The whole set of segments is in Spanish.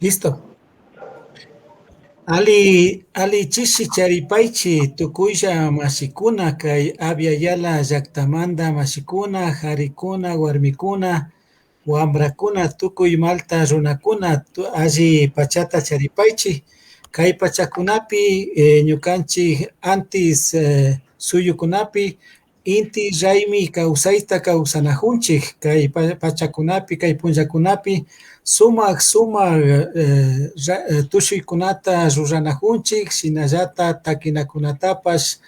Listo. Ali chishi charipaychi tukuylla mashikuna kay Aviala llaqtamanta mashikuna, harikuna, warmikuna, wambrakuna, tukuy malta runakuna alli pachata charipaychi. Kay pachakunapi ñukanchik antes suyukunapi inti raymi kawsayta kawsanajunchik kay pachakunapi, kay punllakunapi sumak tushuykunata ruranajunchik, shinallata takinakunatapash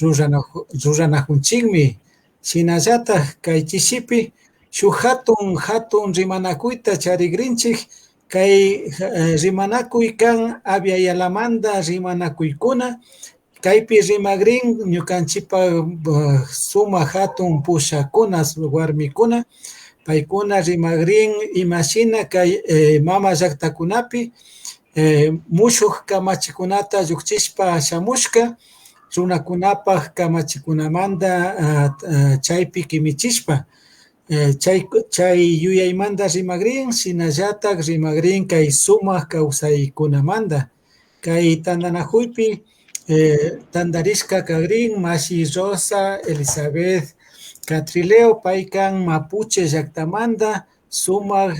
ruranajunchikmi. Shinallatak kay chishipi shuk hatun rimanakuyta charigrinchik, kay rimanakuy kan Aviayalamanta rimanakuykuna, kaypi rimagrin ñukanchikpak sumak hatun pushakuna warmikuna, paykuna rimagrin imashina kay mama llaqtakunapi mushuk kamachikunata llukchishpa shamushka, runakunapak kamachikunamanta chaypi kimichishpa, chay yuyaymanta rimagrin, shinallatak rimagrin kay sumak kawsaykunamanta. Kay tandanakuypi tandarishka kagrin Mashi Rosa Elizabeth Catrileo, pay kan Mapuche llaqtamanta, sumak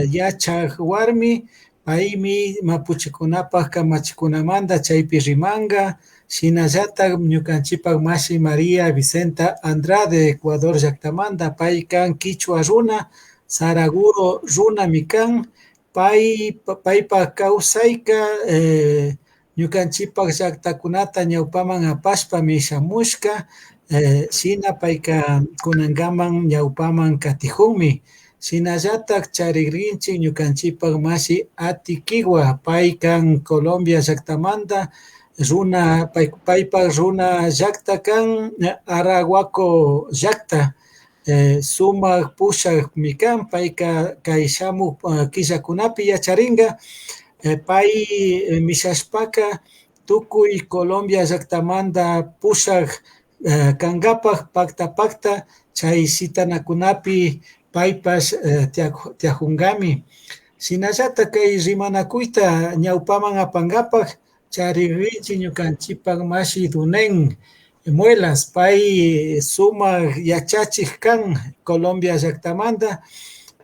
yachaq warmi, paymi mapuchikunapak kamachikunamanta chaypi rimanga, shinallatak ñukanchikpak Mashi María Vicenta Andrade Ecuador llaqtamanta, pay kan Quichua runa, Saraguro runami kan, paypak kawsayka ñukanchikpak llaqtakunata ñawpaman apashpami shamushka, shina payka kunankaman ñawpaman katijunmi. Shinallatak charigrinchik ñukanchikpak Mashi Atiquigua, pay kan Colombia llaqtamanta, paypak runa llaqta kan Araguaco llaqta, sumak pushakmi kan, payka kay shamuk killakunapi yacharinga, pay mishashpaka tukuy Colombia llaqtamanta pushak kankapak pakta chay sitanakunapi paypash tiajunkami. Shinallatak kay rimanakuyta ñawpaman apankapak charigrinchik ñukanchikpak Mashi Dunen Muelas, pay sumak yachachik kan Colombia llaqtamanta,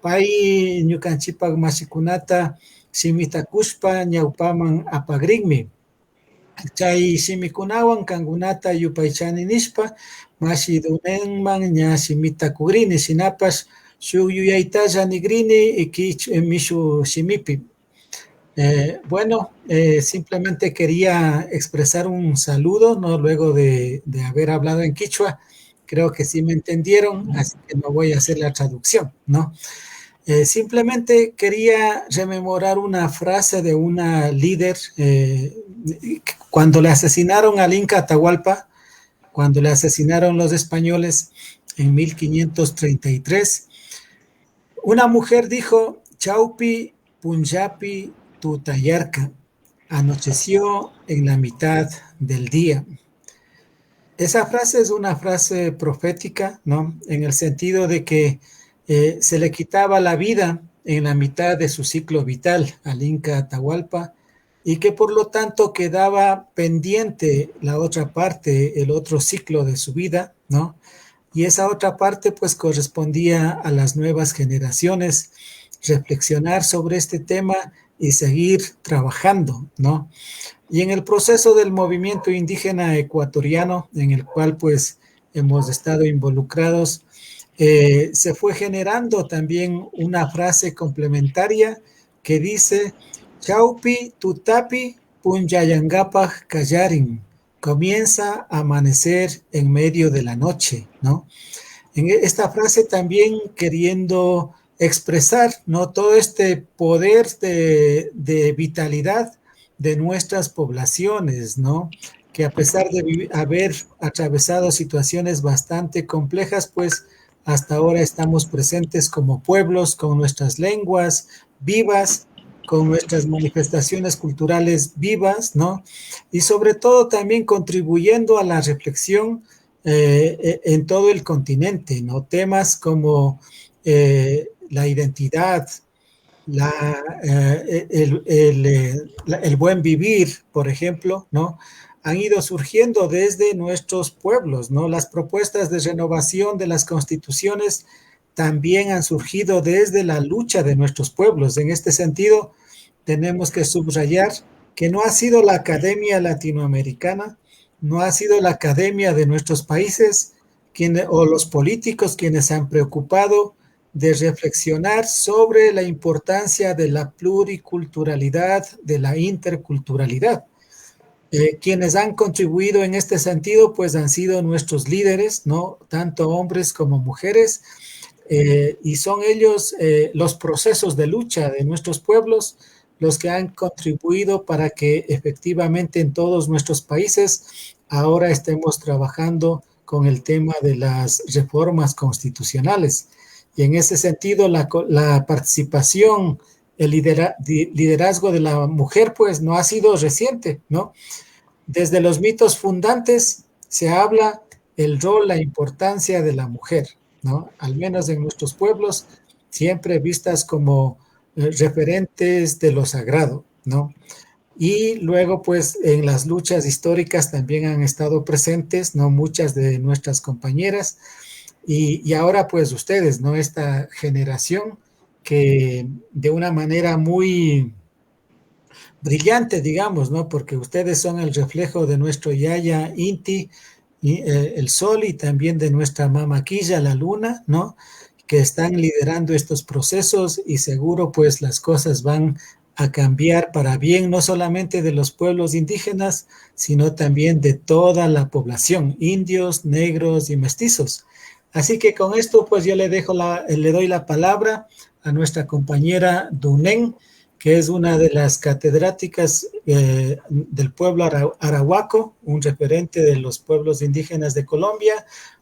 pay ñukanchikpak mashikunata simitakushpa ñawpaman apagrinmi. Chay simikunawan kankunata yupaychani nishpa, Mashi Dunenman ña simita kugrini, shinapash shuk yuyaytalla nigrini mishu shimipi. Bueno, simplemente quería expresar un saludo, ¿no? Luego de haber hablado en quichua, creo que sí me entendieron, así que no voy a hacer la traducción, ¿no? Simplemente quería rememorar una frase de una líder cuando le asesinaron al Inca Atahualpa, cuando le asesinaron los españoles en 1533. Una mujer dijo: Chaupi Punjapi Tutayarca, anocheció en la mitad del día. Esa frase es una frase profética, ¿no? En el sentido de que se le quitaba la vida en la mitad de su ciclo vital al Inca Atahualpa, y que por lo tanto quedaba pendiente la otra parte, el otro ciclo de su vida, ¿no? Y esa otra parte pues correspondía a las nuevas generaciones, reflexionar sobre este tema y seguir trabajando, ¿no? Y en el proceso del movimiento indígena ecuatoriano, en el cual pues hemos estado involucrados, se fue generando también una frase complementaria que dice: Chaupi tutapi punyayangapaj kayarin, comienza a amanecer en medio de la noche, ¿no? En esta frase también queriendo expresar, ¿no?, todo este poder de vitalidad de nuestras poblaciones, ¿no?, que a pesar de haber atravesado situaciones bastante complejas, pues hasta ahora estamos presentes como pueblos, con nuestras lenguas vivas, con nuestras manifestaciones culturales vivas, ¿no? Y sobre todo también contribuyendo a la reflexión en todo el continente, ¿no? Temas como la identidad, el buen vivir, por ejemplo, ¿no? Han ido surgiendo desde nuestros pueblos, ¿no? Las propuestas de renovación de las constituciones también han surgido desde la lucha de nuestros pueblos. En este sentido, tenemos que subrayar que no ha sido la academia latinoamericana, no ha sido la academia de nuestros países o los políticos quienes se han preocupado de reflexionar sobre la importancia de la pluriculturalidad, de la interculturalidad. Quienes han contribuido en este sentido, pues han sido nuestros líderes, ¿no? Tanto hombres como mujeres, y son ellos los procesos de lucha de nuestros pueblos los que han contribuido para que efectivamente en todos nuestros países ahora estemos trabajando con el tema de las reformas constitucionales. Y en ese sentido, la participación, el liderazgo de la mujer, pues no ha sido reciente, ¿no? Desde los mitos fundantes se habla el rol, la importancia de la mujer, ¿no? Al menos en nuestros pueblos, siempre vistas como referentes de lo sagrado, ¿no? Y luego, pues, en las luchas históricas también han estado presentes, ¿no? Muchas de nuestras compañeras y ahora, pues, ustedes, ¿no? Esta generación que de una manera muy brillante, digamos, ¿no? Porque ustedes son el reflejo de nuestro Yaya Inti, el sol, y también de nuestra Mamaquilla, la luna, ¿no? Que están liderando estos procesos y seguro pues las cosas van a cambiar para bien, no solamente de los pueblos indígenas, sino también de toda la población, indios, negros y mestizos. Así que con esto pues yo le doy la palabra a nuestra compañera Dunén, que es una de las catedráticas del pueblo arahuaco, un referente de los pueblos indígenas de Colombia,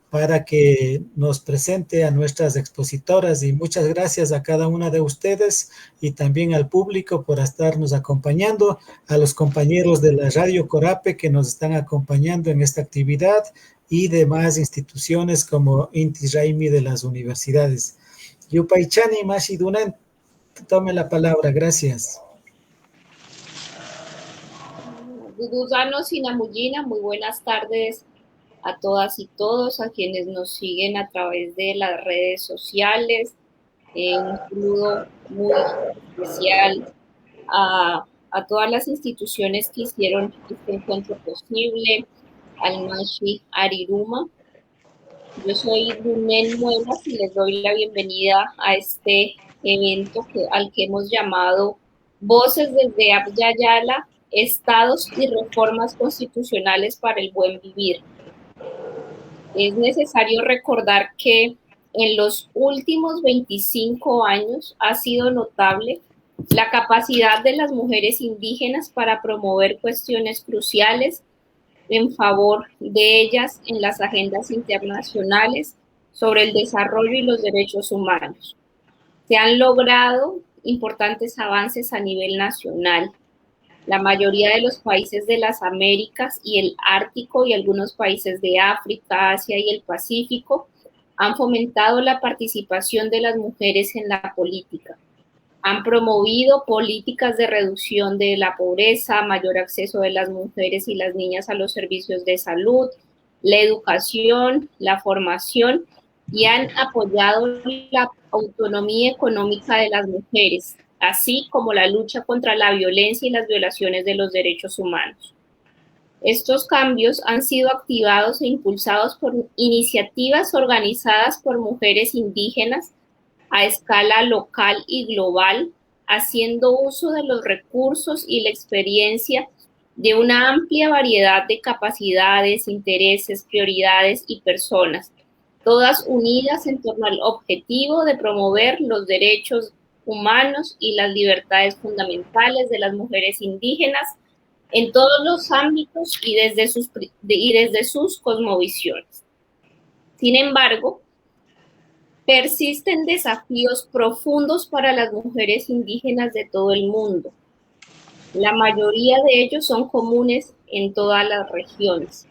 para que nos presente a nuestras expositoras. Y muchas gracias a cada una de ustedes y también al público por estarnos acompañando, a los compañeros de la Radio Corape que nos están acompañando en esta actividad y demás instituciones como Inti Raymi de las universidades. Yupaychani Mashidunan, tome la palabra, gracias. Duduzano Sinamuyina, muy buenas tardes a todas y todos, a quienes nos siguen a través de las redes sociales. Un saludo muy especial a todas las instituciones que hicieron este encuentro posible, al Mashi Ariruma. Yo soy Dunen Muelas y les doy la bienvenida a este evento al que hemos llamado Voces desde Abya Yala, Estados y Reformas Constitucionales para el Buen Vivir. Es necesario recordar que en los últimos 25 años ha sido notable la capacidad de las mujeres indígenas para promover cuestiones cruciales en favor de ellas en las agendas internacionales sobre el desarrollo y los derechos humanos. Se han logrado importantes avances a nivel nacional. La mayoría de los países de las Américas y el Ártico y algunos países de África, Asia y el Pacífico han fomentado la participación de las mujeres en la política. Han promovido políticas de reducción de la pobreza, mayor acceso de las mujeres y las niñas a los servicios de salud, la educación, la formación y han apoyado la autonomía económica de las mujeres, así como la lucha contra la violencia y las violaciones de los derechos humanos. Estos cambios han sido activados e impulsados por iniciativas organizadas por mujeres indígenas a escala local y global, haciendo uso de los recursos y la experiencia de una amplia variedad de capacidades, intereses, prioridades y personas, todas unidas en torno al objetivo de promover los derechos humanos y las libertades fundamentales de las mujeres indígenas en todos los ámbitos y desde sus cosmovisiones. Sin embargo, persisten desafíos profundos para las mujeres indígenas de todo el mundo. La mayoría de ellos son comunes en todas las regiones.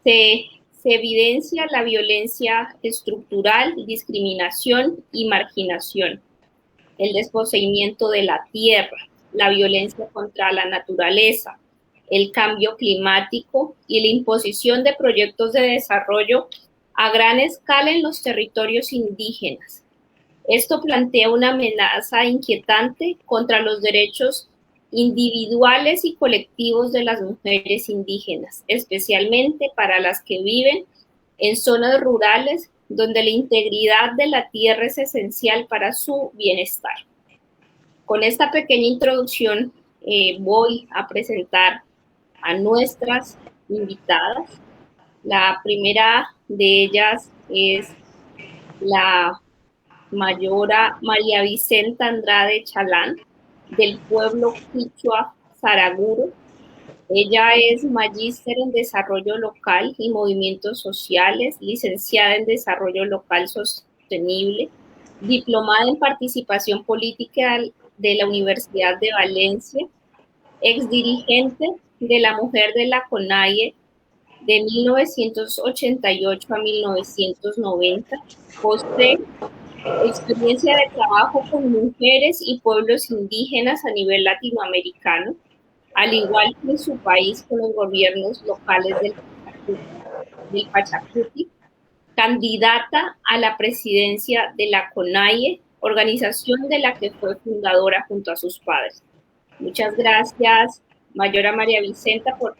Se evidencia la violencia estructural, discriminación y marginación. el desposeimiento de la tierra, la violencia contra la naturaleza, el cambio climático y la imposición de proyectos de desarrollo a gran escala en los territorios indígenas. Esto plantea una amenaza inquietante contra los derechos individuales y colectivos de las mujeres indígenas, especialmente para las que viven en zonas rurales donde la integridad de la tierra es esencial para su bienestar. Con esta pequeña introducción voy a presentar a nuestras invitadas. La primera de ellas es la mayora María Vicenta Andrade Chalán, del pueblo quichua Saraguro. Ella es magíster en Desarrollo Local y Movimientos Sociales, licenciada en Desarrollo Local Sostenible, diplomada en Participación Política de la Universidad de Valencia, exdirigente de la Mujer de la CONAIE de 1988 a 1990, posee experiencia de trabajo con mujeres y pueblos indígenas a nivel latinoamericano, al igual que en su país con los gobiernos locales del Pachacuti, candidata a la presidencia de la CONAIE, organización de la que fue fundadora junto a sus padres. Muchas gracias, Mayora María Vicenta, por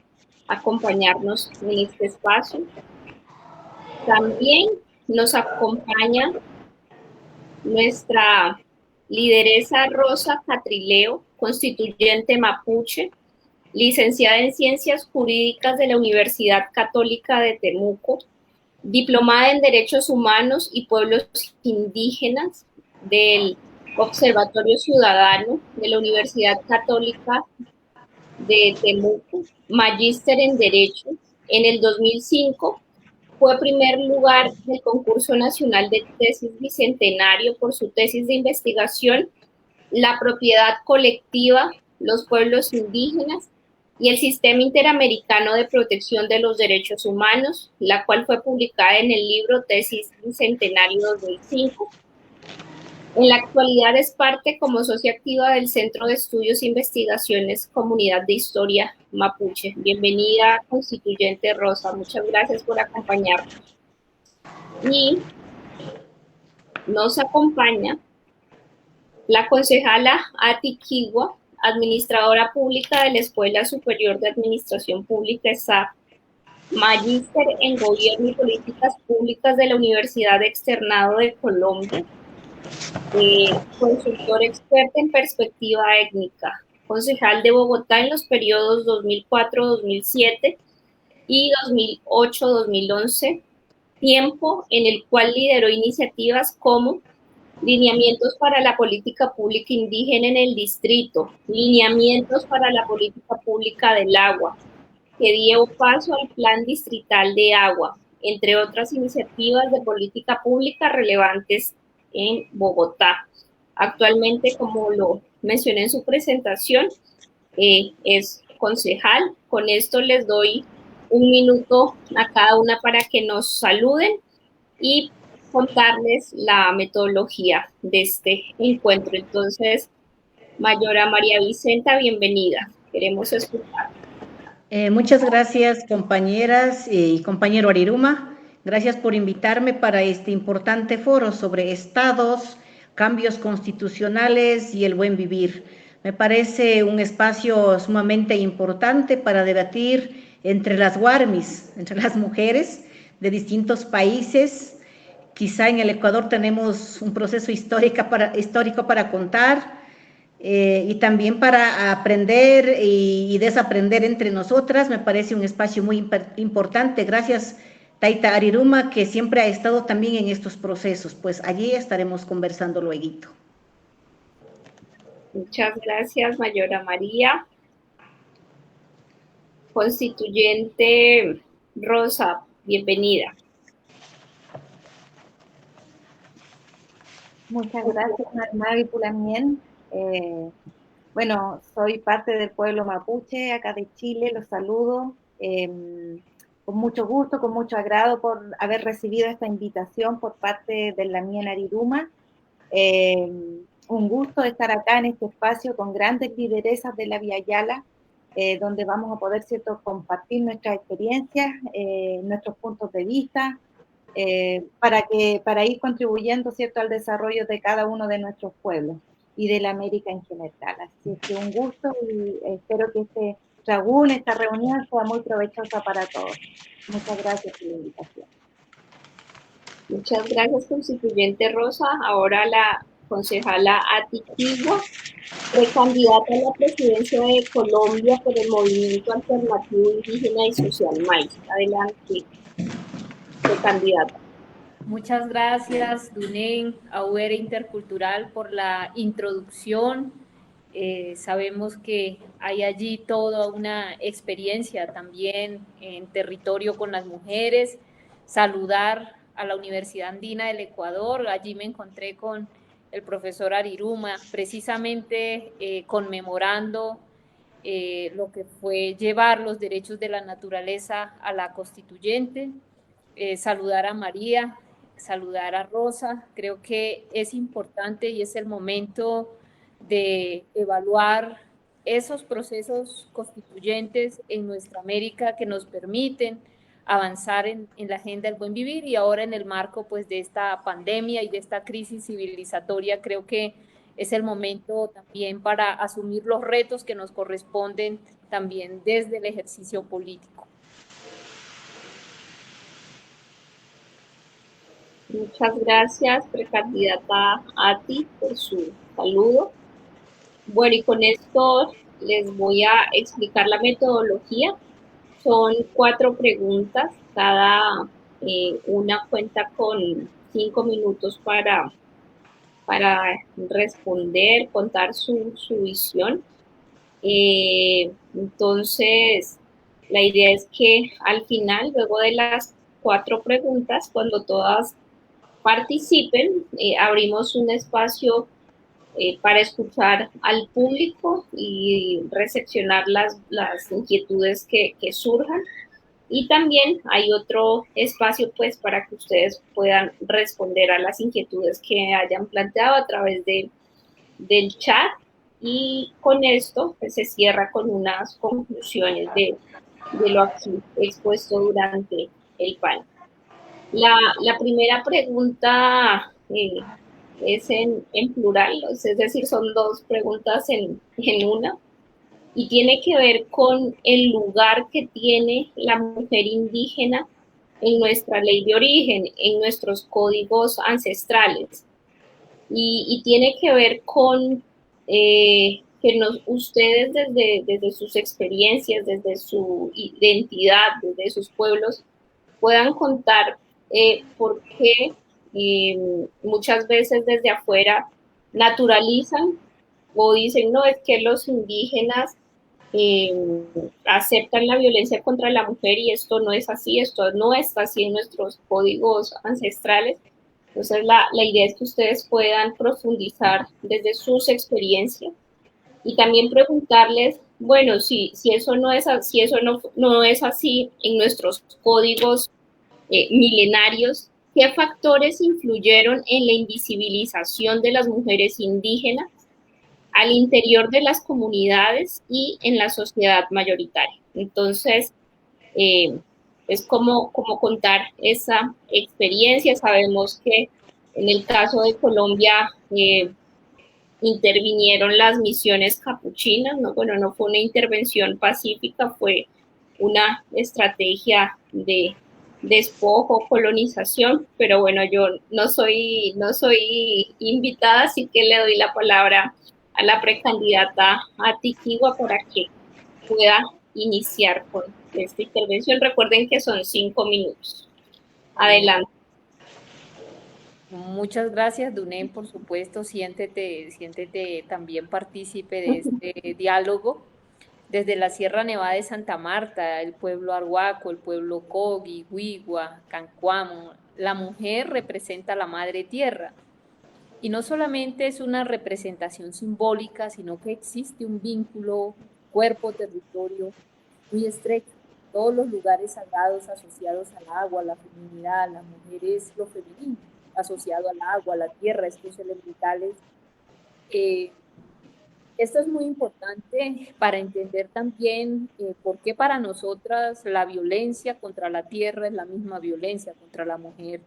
acompañarnos en este espacio. También nos acompaña nuestra lideresa Rosa Catrileo, constituyente mapuche, licenciada en Ciencias Jurídicas de la Universidad Católica de Temuco, diplomada en Derechos Humanos y Pueblos Indígenas del Observatorio Ciudadano de la Universidad Católica de Temuco, magíster en Derecho. En el 2005 fue primer lugar del concurso nacional de tesis bicentenario por su tesis de investigación La propiedad colectiva, los pueblos indígenas y el Sistema Interamericano de Protección de los Derechos Humanos, la cual fue publicada en el libro Tesis Bicentenario 2005. En la actualidad es parte como socia activa del Centro de Estudios e Investigaciones Comunidad de Historia Mapuche. Bienvenida, constituyente Rosa. Muchas gracias por acompañarnos. Y nos acompaña la concejala Ati Kiwa, administradora pública de la Escuela Superior de Administración Pública ESAP, magíster en Gobierno y Políticas Públicas de la Universidad Externado de Colombia, consultor experta en perspectiva étnica, concejal de Bogotá en los periodos 2004-2007 y 2008-2011, tiempo en el cual lideró iniciativas como lineamientos para la política pública indígena en el distrito, lineamientos para la política pública del agua, que dio paso al Plan Distrital de Agua, entre otras iniciativas de política pública relevantes en Bogotá. Actualmente, como lo mencioné en su presentación, es concejal. Con esto les doy un minuto a cada una para que nos saluden y contarles la metodología de este encuentro. Entonces, Mayora María Vicenta, bienvenida. Queremos escuchar. Muchas gracias, compañeras y compañero Ariruma. Gracias por invitarme para este importante foro sobre estados, cambios constitucionales y el buen vivir. Me parece un espacio sumamente importante para debatir entre las guarmis, entre las mujeres de distintos países. Quizá en el Ecuador tenemos un proceso histórico para contar, y también para aprender y desaprender entre nosotras. Me parece un espacio muy importante. Gracias, Taita Ariruma, que siempre ha estado también en estos procesos. Pues allí estaremos conversando luego. Muchas gracias, Mayora María. Constituyente Rosa, bienvenida. Muchas gracias, Magui Pulamien. Bueno, soy parte del pueblo mapuche, acá de Chile, los saludo con mucho gusto, con mucho agrado por haber recibido esta invitación por parte de la Mien Ariruma. un gusto estar acá en este espacio con grandes lideresas de la Vía Yala, donde vamos a poder, ¿cierto?, compartir nuestras experiencias, nuestros puntos de vista, para ir contribuyendo, ¿cierto?, al desarrollo de cada uno de nuestros pueblos y de la América en general. Así que un gusto y espero que esta reunión sea muy provechosa para todos. Muchas gracias por la invitación. Muchas gracias, constituyente Rosa. Ahora la concejala Ati Quigua, precandidata a la presidencia de Colombia por el Movimiento Alternativo Indígena y Social MAIS. Adelante, precandidata. Muchas gracias, Dunén, Auer Intercultural, por la introducción. Sabemos que hay allí toda una experiencia también en territorio con las mujeres. Saludar a la Universidad Andina del Ecuador. Allí me encontré con el profesor Ariruma, precisamente conmemorando lo que fue llevar los derechos de la naturaleza a la constituyente. Saludar a María, saludar a Rosa. Creo que es importante y es el momento de evaluar esos procesos constituyentes en nuestra América que nos permiten avanzar en la agenda del buen vivir, y ahora en el marco pues de esta pandemia y de esta crisis civilizatoria creo que es el momento también para asumir los retos que nos corresponden también desde el ejercicio político. Muchas gracias, precandidata Ati, por su saludo. Bueno, y con esto les voy a explicar la metodología. Son 4 preguntas, cada una cuenta con 5 minutos para responder, contar su visión. Entonces, la idea es que al final, luego de las 4 preguntas, cuando todas participen, abrimos un espacio para escuchar al público y recepcionar las inquietudes que surjan. Y también hay otro espacio pues para que ustedes puedan responder a las inquietudes que hayan planteado a través del chat, y con esto pues, se cierra con unas conclusiones de lo aquí expuesto durante el panel. La primera pregunta es en plural, es decir, son 2 preguntas en una, y tiene que ver con el lugar que tiene la mujer indígena en nuestra ley de origen, en nuestros códigos ancestrales. Y tiene que ver con que ustedes desde sus experiencias, desde su identidad, desde sus pueblos, puedan contar por qué muchas veces desde afuera naturalizan o dicen, no, es que los indígenas aceptan la violencia contra la mujer, y esto no es así, esto no está así en nuestros códigos ancestrales. Entonces la idea es que ustedes puedan profundizar desde sus experiencias y también preguntarles, bueno, si eso no es así, si eso no es así en nuestros códigos milenarios, ¿qué factores influyeron en la invisibilización de las mujeres indígenas al interior de las comunidades y en la sociedad mayoritaria? Entonces, es como contar esa experiencia. Sabemos que en el caso de Colombia intervinieron las misiones capuchinas, ¿no? Bueno, no fue una intervención pacífica, fue una estrategia de despojo, colonización, pero bueno, yo no soy invitada, así que le doy la palabra a la precandidata Ati Quigua para que pueda iniciar con esta intervención. Recuerden que son 5 minutos. Adelante. Muchas gracias, Dunén, por supuesto, siéntete también partícipe de este diálogo. Desde la Sierra Nevada de Santa Marta, el pueblo Arhuaco, el pueblo Cogi, Huigua, Cancuamo, la mujer representa a la madre tierra. Y no solamente es una representación simbólica, sino que existe un vínculo cuerpo-territorio muy estrecho. Todos los lugares sagrados asociados al agua, a la feminidad, la mujer es lo femenino, asociado al agua, a la tierra, estos elementales Esto es muy importante para entender también por qué para nosotras la violencia contra la tierra es la misma violencia contra la mujer,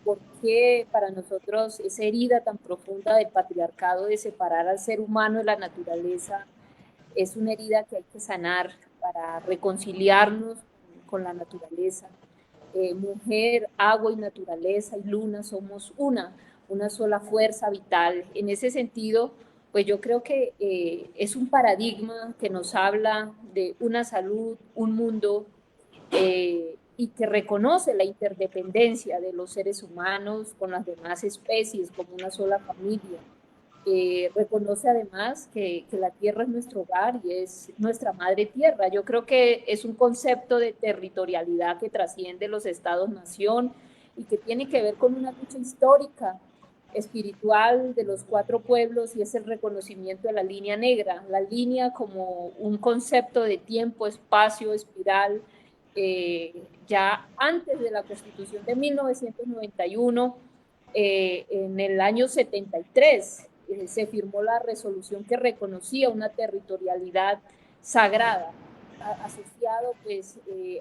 por qué para nosotros esa herida tan profunda del patriarcado de separar al ser humano de la naturaleza es una herida que hay que sanar para reconciliarnos con la naturaleza. Mujer, agua y naturaleza y luna somos una sola fuerza vital. En ese sentido, pues yo creo que es un paradigma que nos habla de una salud, un mundo y que reconoce la interdependencia de los seres humanos con las demás especies como una sola familia. Reconoce además que la tierra es nuestro hogar y es nuestra madre tierra. Yo creo que es un concepto de territorialidad que trasciende los estados-nación y que tiene que ver con una lucha histórica, espiritual de los 4 pueblos, y es el reconocimiento de la línea negra, la línea como un concepto de tiempo, espacio, espiral. Ya antes de la Constitución de 1991, en el año 73, se firmó la resolución que reconocía una territorialidad sagrada asociado pues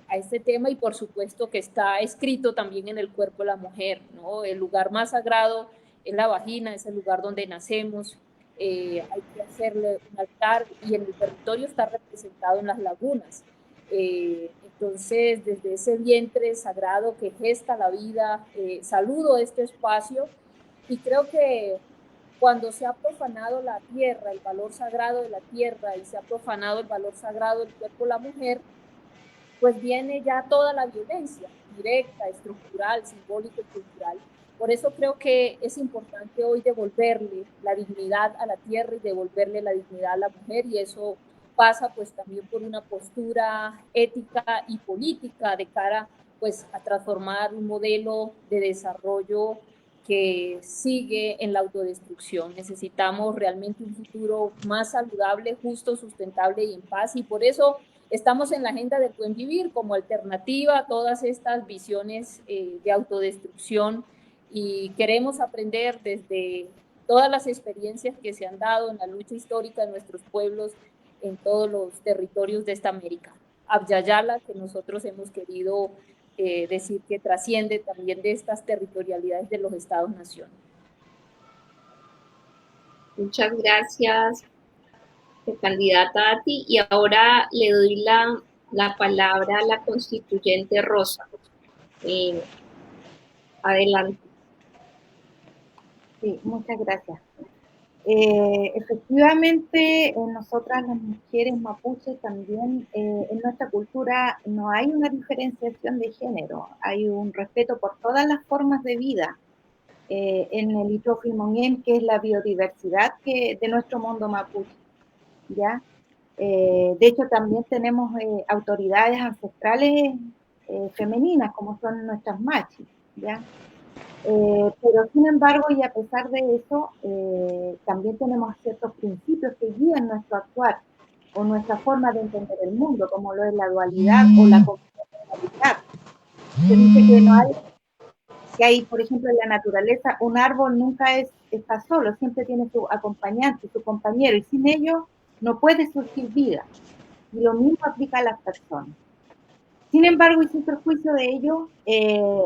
a este tema, y por supuesto que está escrito también en el cuerpo de la mujer, ¿no? El lugar más sagrado es la vagina, es el lugar donde nacemos, hay que hacerle un altar y en el territorio está representado en las lagunas. Entonces, desde ese vientre sagrado que gesta la vida, saludo este espacio y creo que cuando se ha profanado la tierra, el valor sagrado de la tierra, y se ha profanado el valor sagrado del cuerpo de la mujer, pues viene ya toda la violencia directa, estructural, simbólica y cultural. Por eso creo que es importante hoy devolverle la dignidad a la tierra y devolverle la dignidad a la mujer, y eso pasa pues también por una postura ética y política de cara pues a transformar un modelo de desarrollo que sigue en la autodestrucción. Necesitamos realmente un futuro más saludable, justo, sustentable y en paz, y por eso estamos en la agenda del buen vivir como alternativa a todas estas visiones de autodestrucción, y queremos aprender desde todas las experiencias que se han dado en la lucha histórica de nuestros pueblos en todos los territorios de esta América. Abyayala, que nosotros hemos querido decir que trasciende también de estas territorialidades de los estados-nación. Muchas gracias, candidata Ati. Y ahora le doy la palabra a la constituyente Rosa. Adelante. Sí, muchas gracias. Efectivamente, nosotras las mujeres mapuches también, en nuestra cultura no hay una diferenciación de género, hay un respeto por todas las formas de vida. En el Itofimonguén, que es la biodiversidad de nuestro mundo mapuche, ¿ya? De hecho, también tenemos autoridades ancestrales femeninas, como son nuestras machis, ¿ya? Pero sin embargo, y a pesar de eso, también tenemos ciertos principios que guían nuestro actuar o nuestra forma de entender el mundo, como lo es la dualidad o la complementariedad. Se dice que no hay, que hay, por ejemplo, en la naturaleza, un árbol nunca está solo, siempre tiene su acompañante, su compañero, y sin ello no puede surgir vida. Y lo mismo aplica a las personas. Sin embargo, y sin perjuicio de ello,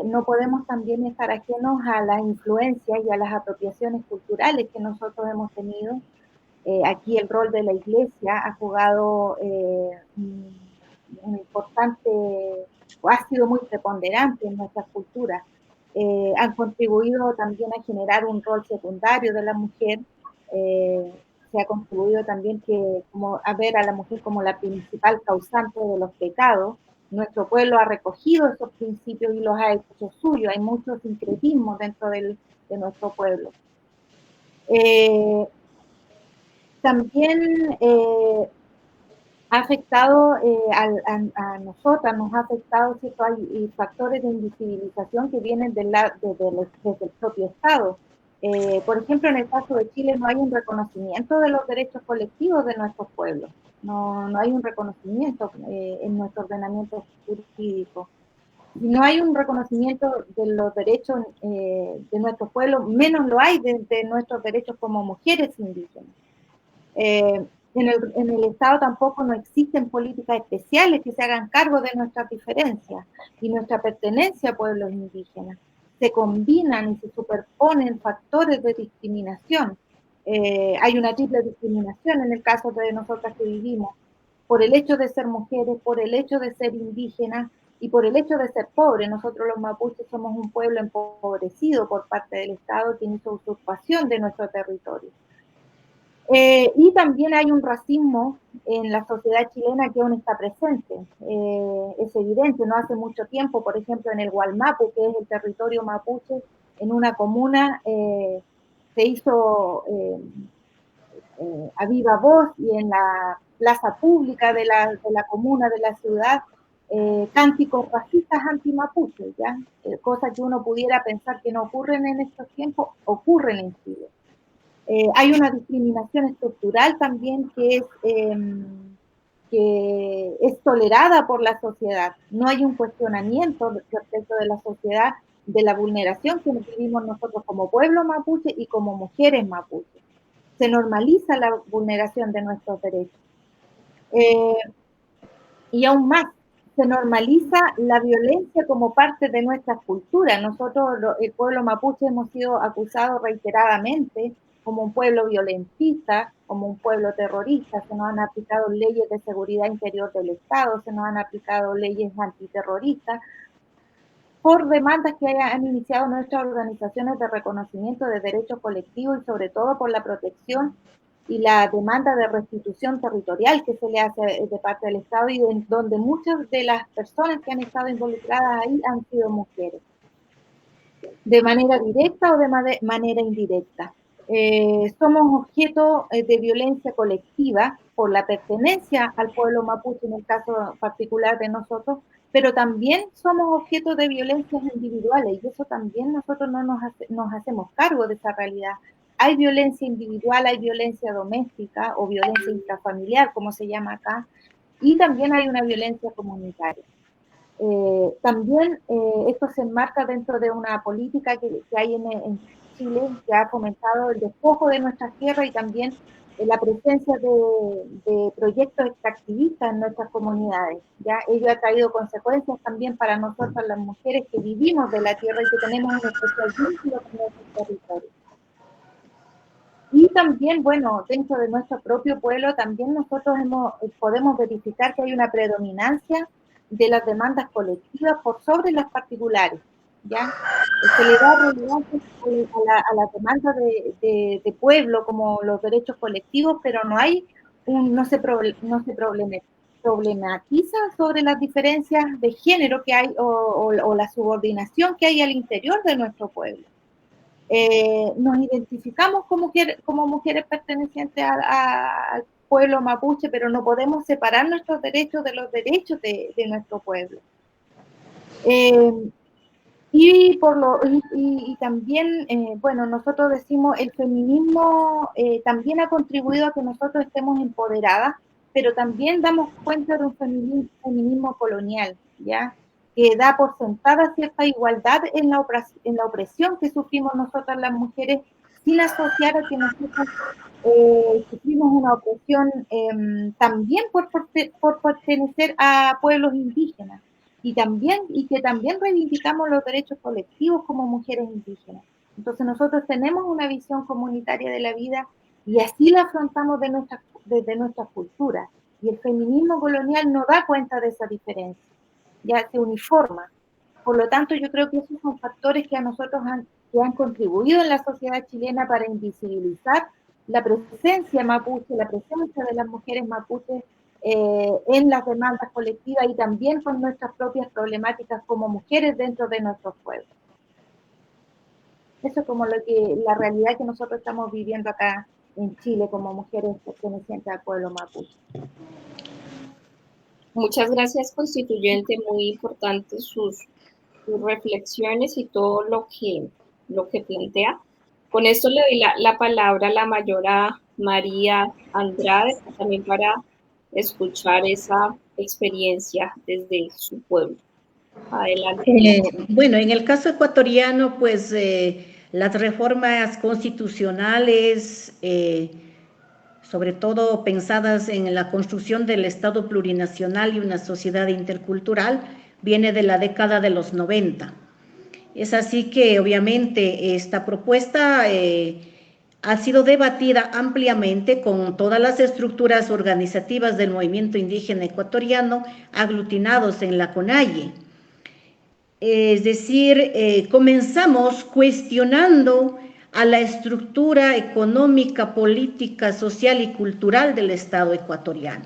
no podemos también estar ajenos a las influencias y a las apropiaciones culturales que nosotros hemos tenido. Aquí el rol de la Iglesia ha jugado un importante, o ha sido muy preponderante en nuestras culturas. Han contribuido también a generar un rol secundario de la mujer. Se ha contribuido también a ver a la mujer como la principal causante de los pecados. Nuestro pueblo ha recogido esos principios y los ha hecho suyos. Hay mucho sincretismo dentro de nuestro pueblo. También ha afectado a nosotras, nos ha afectado ciertos factores de invisibilización que vienen desde el propio Estado. Por ejemplo, en el caso de Chile no hay un reconocimiento de los derechos colectivos de nuestros pueblos, no hay un reconocimiento en nuestro ordenamiento jurídico. Si no hay un reconocimiento de los derechos de nuestro pueblo, menos lo hay de nuestros derechos como mujeres indígenas. En el Estado tampoco no existen políticas especiales que se hagan cargo de nuestras diferencias y nuestra pertenencia a pueblos indígenas. Se combinan y se superponen factores de discriminación. Hay una triple discriminación en el caso de nosotras que vivimos, por el hecho de ser mujeres, por el hecho de ser indígenas y por el hecho de ser pobres. Nosotros los mapuches somos un pueblo empobrecido por parte del Estado que hizo usurpación de nuestro territorio. Y también hay un racismo en la sociedad chilena que aún está presente. Es evidente, no hace mucho tiempo, por ejemplo, en el Gualmapu, que es el territorio mapuche, en una comuna se hizo a viva voz y en la plaza pública de la comuna, de la ciudad, cánticos racistas anti-mapuche, ¿ya? Cosas que uno pudiera pensar que no ocurren en estos tiempos, ocurren en Chile. Hay una discriminación estructural también que es tolerada por la sociedad. No hay un cuestionamiento respecto de la sociedad de la vulneración que vivimos nosotros como pueblo mapuche y como mujeres mapuche. Se normaliza la vulneración de nuestros derechos. Y aún más, se normaliza la violencia como parte de nuestra cultura. Nosotros, el pueblo mapuche, hemos sido acusados reiteradamente como un pueblo violentista, como un pueblo terrorista. Se nos han aplicado leyes de seguridad interior del Estado, se nos han aplicado leyes antiterroristas, por demandas que han iniciado nuestras organizaciones de reconocimiento de derechos colectivos y sobre todo por la protección y la demanda de restitución territorial que se le hace de parte del Estado y donde muchas de las personas que han estado involucradas ahí han sido mujeres, de manera directa o de manera indirecta. Somos objeto de violencia colectiva por la pertenencia al pueblo mapuche, en el caso particular de nosotros, pero también somos objeto de violencias individuales y eso también nosotros no nos hacemos cargo de esa realidad. Hay violencia individual, hay violencia doméstica o violencia intrafamiliar, como se llama acá, y también hay una violencia comunitaria. También esto se enmarca dentro de una política que hay en Chile, que ha fomentado el despojo de nuestras tierras y también la presencia de proyectos extractivistas en nuestras comunidades. ¿Ya? Ello ha traído consecuencias también para nosotras las mujeres que vivimos de la tierra y que tenemos un especial vínculo con nuestros territorios. Y también, bueno, dentro de nuestro propio pueblo, también nosotros podemos verificar que hay una predominancia de las demandas colectivas por sobre las particulares, ¿ya? Se le da relevancia a la demanda de pueblo como los derechos colectivos, pero no se problematiza sobre las diferencias de género que hay o la subordinación que hay al interior de nuestro pueblo. Nos identificamos como mujeres pertenecientes al pueblo mapuche, pero no podemos separar nuestros derechos de los derechos de nuestro pueblo. Y también, bueno, nosotros decimos, el feminismo también ha contribuido a que nosotros estemos empoderadas, pero también damos cuenta de un feminismo colonial, ¿ya? Que da por sentada cierta igualdad en la opresión que sufrimos nosotras las mujeres, sin asociar a que nosotros sufrimos una opresión también por pertenecer a pueblos indígenas y que también reivindicamos los derechos colectivos como mujeres indígenas. Entonces nosotros tenemos una visión comunitaria de la vida y así la afrontamos desde nuestras culturas. Y el feminismo colonial no da cuenta de esa diferencia, ya se uniforma. Por lo tanto, yo creo que esos son factores que a nosotros han contribuido en la sociedad chilena para invisibilizar la presencia mapuche, la presencia de las mujeres mapuches en las demandas colectivas y también con nuestras propias problemáticas como mujeres dentro de nuestros pueblos. Eso es como la realidad que nosotros estamos viviendo acá en Chile como mujeres pertenecientes al pueblo mapuche. Muchas gracias, constituyente, muy importantes sus reflexiones y todo lo que plantea. Con esto le doy la palabra a la mayora María Andrade, también para escuchar esa experiencia desde su pueblo. Adelante. Bueno, en el caso ecuatoriano, pues las reformas constitucionales, sobre todo pensadas en la construcción del Estado plurinacional y una sociedad intercultural, viene de la década de los 90. Es así que obviamente esta propuesta ha sido debatida ampliamente con todas las estructuras organizativas del movimiento indígena ecuatoriano aglutinados en la CONAIE. Es decir, comenzamos cuestionando a la estructura económica, política, social y cultural del Estado ecuatoriano,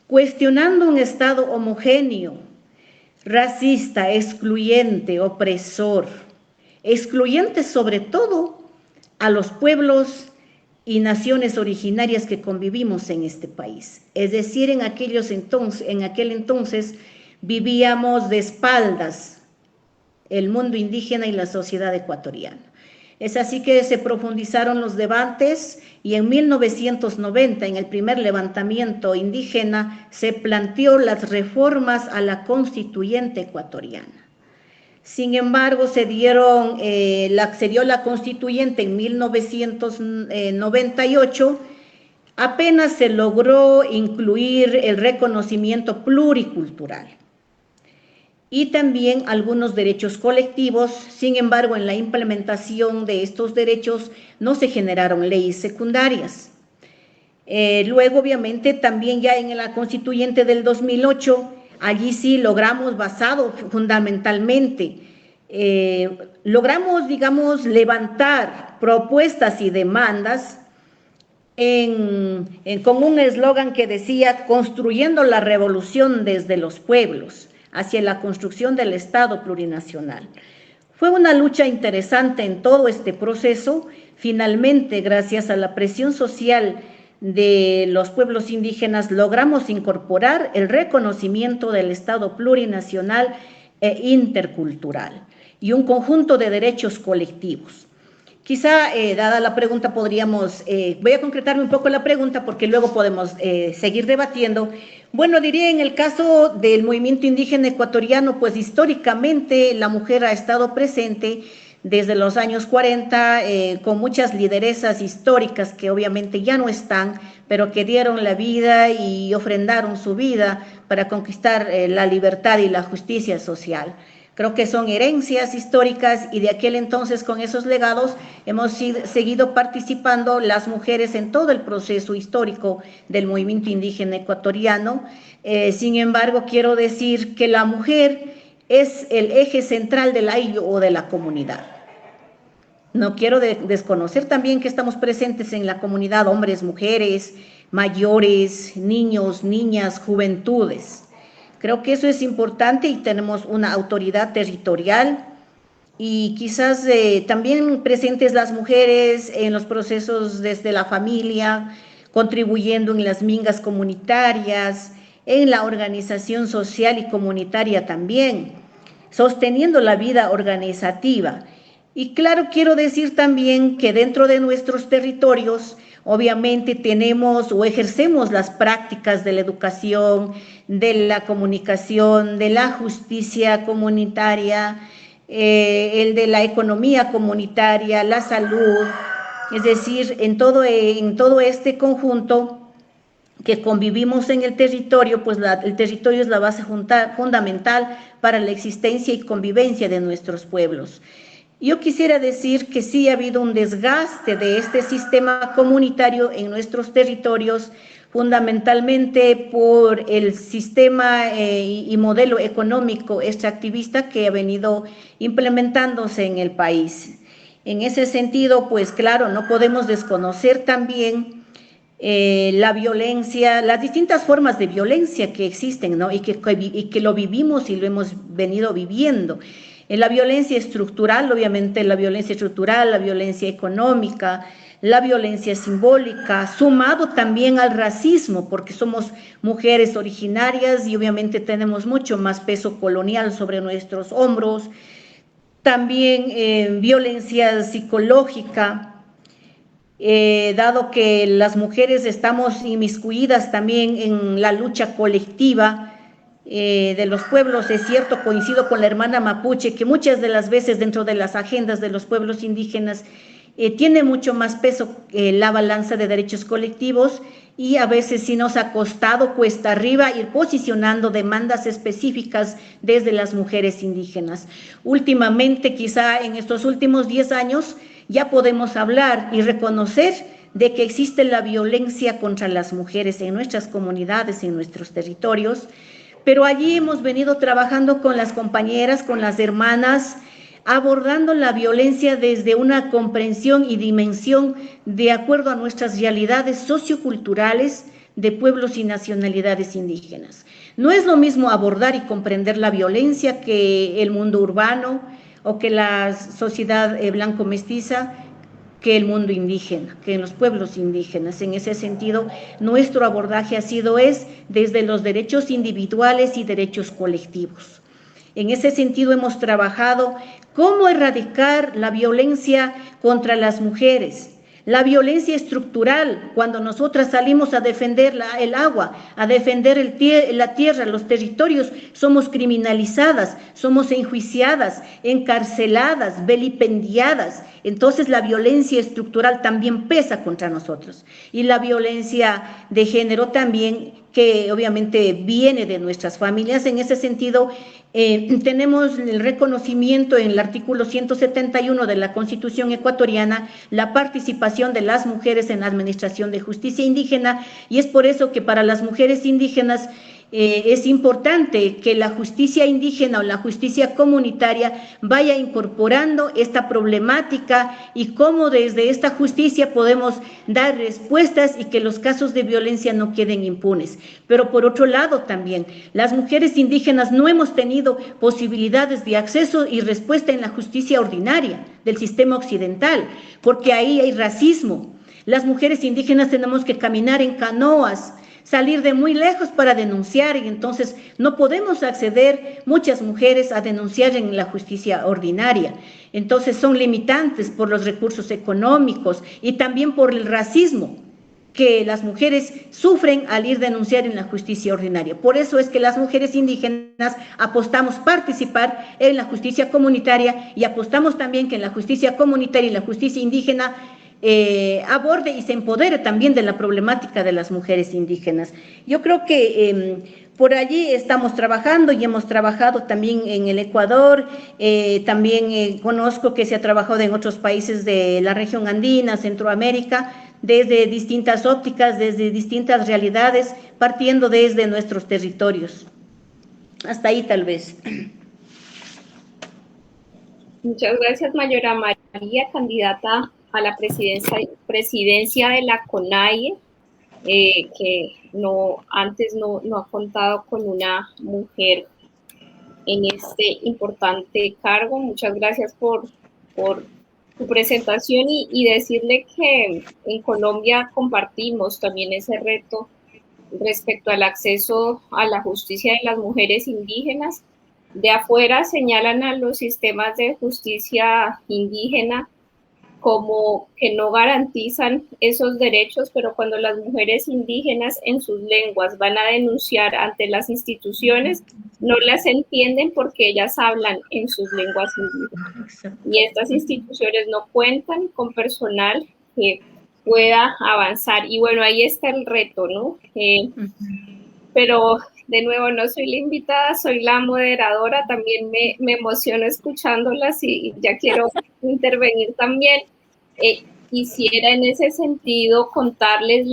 cuestionando un Estado homogéneo, racista, excluyente, opresor, excluyente sobre todo a los pueblos y naciones originarias que convivimos en este país. Es decir, en aquel entonces vivíamos de espaldas el mundo indígena y la sociedad ecuatoriana. Es así que se profundizaron los debates y en 1990, en el primer levantamiento indígena, se planteó las reformas a la constituyente ecuatoriana. Sin embargo, se dio la constituyente en 1998, apenas se logró incluir el reconocimiento pluricultural y también algunos derechos colectivos. Sin embargo, en la implementación de estos derechos no se generaron leyes secundarias. Luego, obviamente, también ya en la constituyente del 2008, allí sí logramos, basado fundamentalmente, logramos, digamos, levantar propuestas y demandas con un eslogan que decía: construyendo la revolución desde los pueblos, hacia la construcción del Estado plurinacional. Fue una lucha interesante en todo este proceso. Finalmente, gracias a la presión social de los pueblos indígenas, logramos incorporar el reconocimiento del Estado plurinacional e intercultural y un conjunto de derechos colectivos. Quizá, dada la pregunta, podríamos, voy a concretarme un poco la pregunta porque luego podemos seguir debatiendo. Bueno, diría, en el caso del movimiento indígena ecuatoriano, pues históricamente la mujer ha estado presente desde los años 40, con muchas lideresas históricas que obviamente ya no están, pero que dieron la vida y ofrendaron su vida para conquistar la libertad y la justicia social. Creo que son herencias históricas y de aquel entonces, con esos legados, hemos seguido participando las mujeres en todo el proceso histórico del movimiento indígena ecuatoriano. Sin embargo, quiero decir que la mujer es el eje central del ayllu o de la comunidad. No quiero desconocer también que estamos presentes en la comunidad, hombres, mujeres, mayores, niños, niñas, juventudes. Creo que eso es importante y tenemos una autoridad territorial y quizás también presentes las mujeres en los procesos desde la familia, contribuyendo en las mingas comunitarias, en la organización social y comunitaria también, sosteniendo la vida organizativa. Y claro, quiero decir también que dentro de nuestros territorios, obviamente tenemos o ejercemos las prácticas de la educación, de la comunicación, de la justicia comunitaria, el de la economía comunitaria, la salud, es decir, en todo este conjunto que convivimos en el territorio, pues el territorio es la base fundamental para la existencia y convivencia de nuestros pueblos. Yo quisiera decir que sí ha habido un desgaste de este sistema comunitario en nuestros territorios, fundamentalmente por el sistema y modelo económico extractivista que ha venido implementándose en el país. En ese sentido, pues claro, no podemos desconocer también la violencia, las distintas formas de violencia que existen, ¿no? y que lo vivimos y lo hemos venido viviendo. La violencia estructural, obviamente la violencia estructural, la violencia económica, la violencia simbólica, sumado también al racismo, porque somos mujeres originarias y obviamente tenemos mucho más peso colonial sobre nuestros hombros. También violencia psicológica, dado que las mujeres estamos inmiscuidas también en la lucha colectiva de los pueblos, es cierto, coincido con la hermana mapuche, que muchas de las veces dentro de las agendas de los pueblos indígenas tiene mucho más peso la balanza de derechos colectivos, y a veces sí nos ha costado cuesta arriba ir posicionando demandas específicas desde las mujeres indígenas. Últimamente, quizá en estos últimos 10 años, ya podemos hablar y reconocer de que existe la violencia contra las mujeres en nuestras comunidades, en nuestros territorios, pero allí hemos venido trabajando con las compañeras, con las hermanas, abordando la violencia desde una comprensión y dimensión de acuerdo a nuestras realidades socioculturales de pueblos y nacionalidades indígenas. No es lo mismo abordar y comprender la violencia que el mundo urbano o que la sociedad blanco-mestiza, que el mundo indígena, que en los pueblos indígenas. En ese sentido, nuestro abordaje es desde los derechos individuales y derechos colectivos. En ese sentido, hemos trabajado cómo erradicar la violencia contra las mujeres, la violencia estructural, cuando nosotras salimos a defender el agua, a defender la tierra, los territorios, somos criminalizadas, somos enjuiciadas, encarceladas, vilipendiadas. Entonces la violencia estructural también pesa contra nosotros. Y la violencia de género también, que obviamente viene de nuestras familias. En ese sentido, tenemos el reconocimiento en el artículo 171 de la Constitución ecuatoriana, la participación de las mujeres en la administración de justicia indígena, y es por eso que para las mujeres indígenas es importante que la justicia indígena o la justicia comunitaria vaya incorporando esta problemática y cómo desde esta justicia podemos dar respuestas y que los casos de violencia no queden impunes. Pero por otro lado también, las mujeres indígenas no hemos tenido posibilidades de acceso y respuesta en la justicia ordinaria del sistema occidental, porque ahí hay racismo. Las mujeres indígenas tenemos que caminar en canoas, salir de muy lejos para denunciar, y entonces no podemos acceder muchas mujeres a denunciar en la justicia ordinaria. Entonces son limitantes por los recursos económicos y también por el racismo que las mujeres sufren al ir a denunciar en la justicia ordinaria. Por eso es que las mujeres indígenas apostamos participar en la justicia comunitaria, y apostamos también que en la justicia comunitaria y la justicia indígena aborde y se empodere también de la problemática de las mujeres indígenas. Yo creo que por allí estamos trabajando y hemos trabajado también en el Ecuador, también conozco que se ha trabajado en otros países de la región andina, Centroamérica, desde distintas ópticas, desde distintas realidades, partiendo desde nuestros territorios. Hasta ahí tal vez. Muchas gracias, Mayora María, candidata a la presidencia de la CONAIE, que antes no ha contado con una mujer en este importante cargo. Muchas gracias por tu presentación, y decirle que en Colombia compartimos también ese reto respecto al acceso a la justicia de las mujeres indígenas. De afuera señalan a los sistemas de justicia indígena como que no garantizan esos derechos, pero cuando las mujeres indígenas en sus lenguas van a denunciar ante las instituciones, no las entienden porque ellas hablan en sus lenguas indígenas. Y estas instituciones no cuentan con personal que pueda avanzar. Y bueno, ahí está el reto, ¿no? Pero de nuevo, no soy la invitada, soy la moderadora. También me emociono escuchándolas y ya quiero intervenir también. Quisiera en ese sentido contarles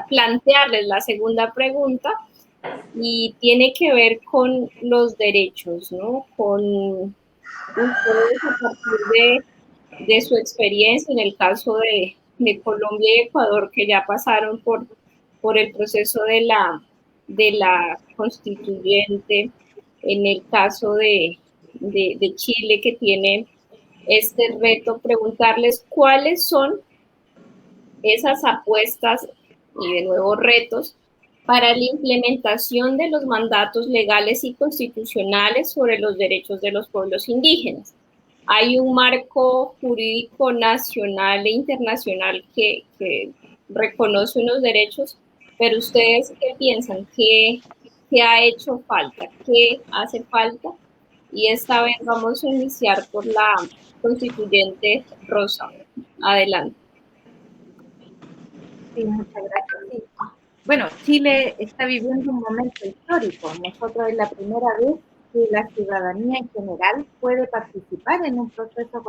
plantearles la segunda pregunta, y tiene que ver con los derechos, ¿no? Con ustedes, a partir de su experiencia en el caso de Colombia y Ecuador, que ya pasaron por el proceso de la constituyente, en el caso de Chile, que tiene este reto, preguntarles cuáles son esas apuestas y de nuevo retos para la implementación de los mandatos legales y constitucionales sobre los derechos de los pueblos indígenas. Hay un marco jurídico nacional e internacional que reconoce unos derechos, pero ustedes, ¿qué piensan? ¿Qué qué ha hecho falta, qué hace falta. Y esta vez vamos a iniciar por la constituyente Rosa. Adelante. Sí, muchas gracias. Sí. Bueno, Chile está viviendo un momento histórico. Nosotros es la primera vez que la ciudadanía en general puede participar en un proceso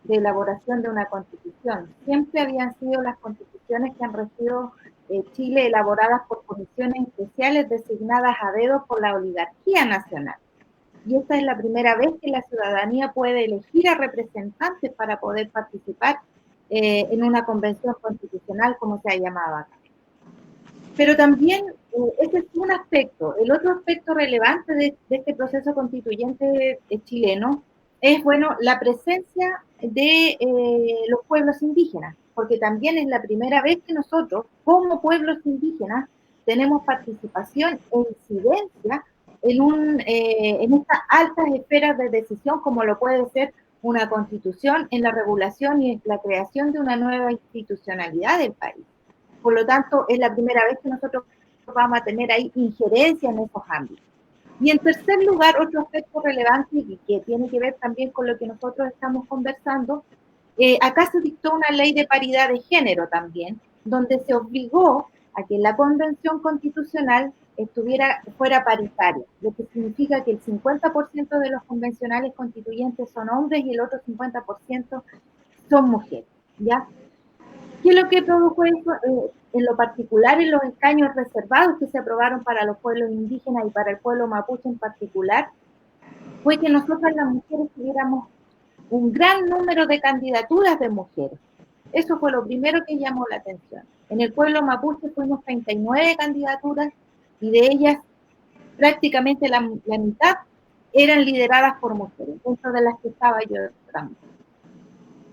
de elaboración de una constitución. Siempre habían sido las constituciones que han regido Chile elaboradas por comisiones especiales designadas a dedo por la oligarquía nacional. Y esta es la primera vez que la ciudadanía puede elegir a representantes para poder participar en una convención constitucional, como se ha llamado acá. Pero también, ese es un aspecto. El otro aspecto relevante de este proceso constituyente chileno es, bueno, la presencia de los pueblos indígenas, porque también es la primera vez que nosotros, como pueblos indígenas, tenemos participación e incidencia en estas altas esferas de decisión, como lo puede ser una constitución, en la regulación y en la creación de una nueva institucionalidad del país. Por lo tanto, es la primera vez que nosotros vamos a tener ahí injerencia en esos ámbitos. Y en tercer lugar, otro aspecto relevante y que tiene que ver también con lo que nosotros estamos conversando, acá se dictó una ley de paridad de género también, donde se obligó a que la convención constitucional fuera paritaria, lo que significa que el 50% de los convencionales constituyentes son hombres y el otro 50% son mujeres, ¿ya? ¿Qué es lo que produjo eso? En lo particular, en los escaños reservados que se aprobaron para los pueblos indígenas y para el pueblo mapuche en particular, fue que nosotras las mujeres tuviéramos un gran número de candidaturas de mujeres. Eso fue lo primero que llamó la atención. En el pueblo mapuche fuimos 39 candidaturas y de ellas prácticamente la mitad eran lideradas por mujeres, dentro de las que estaba yo también.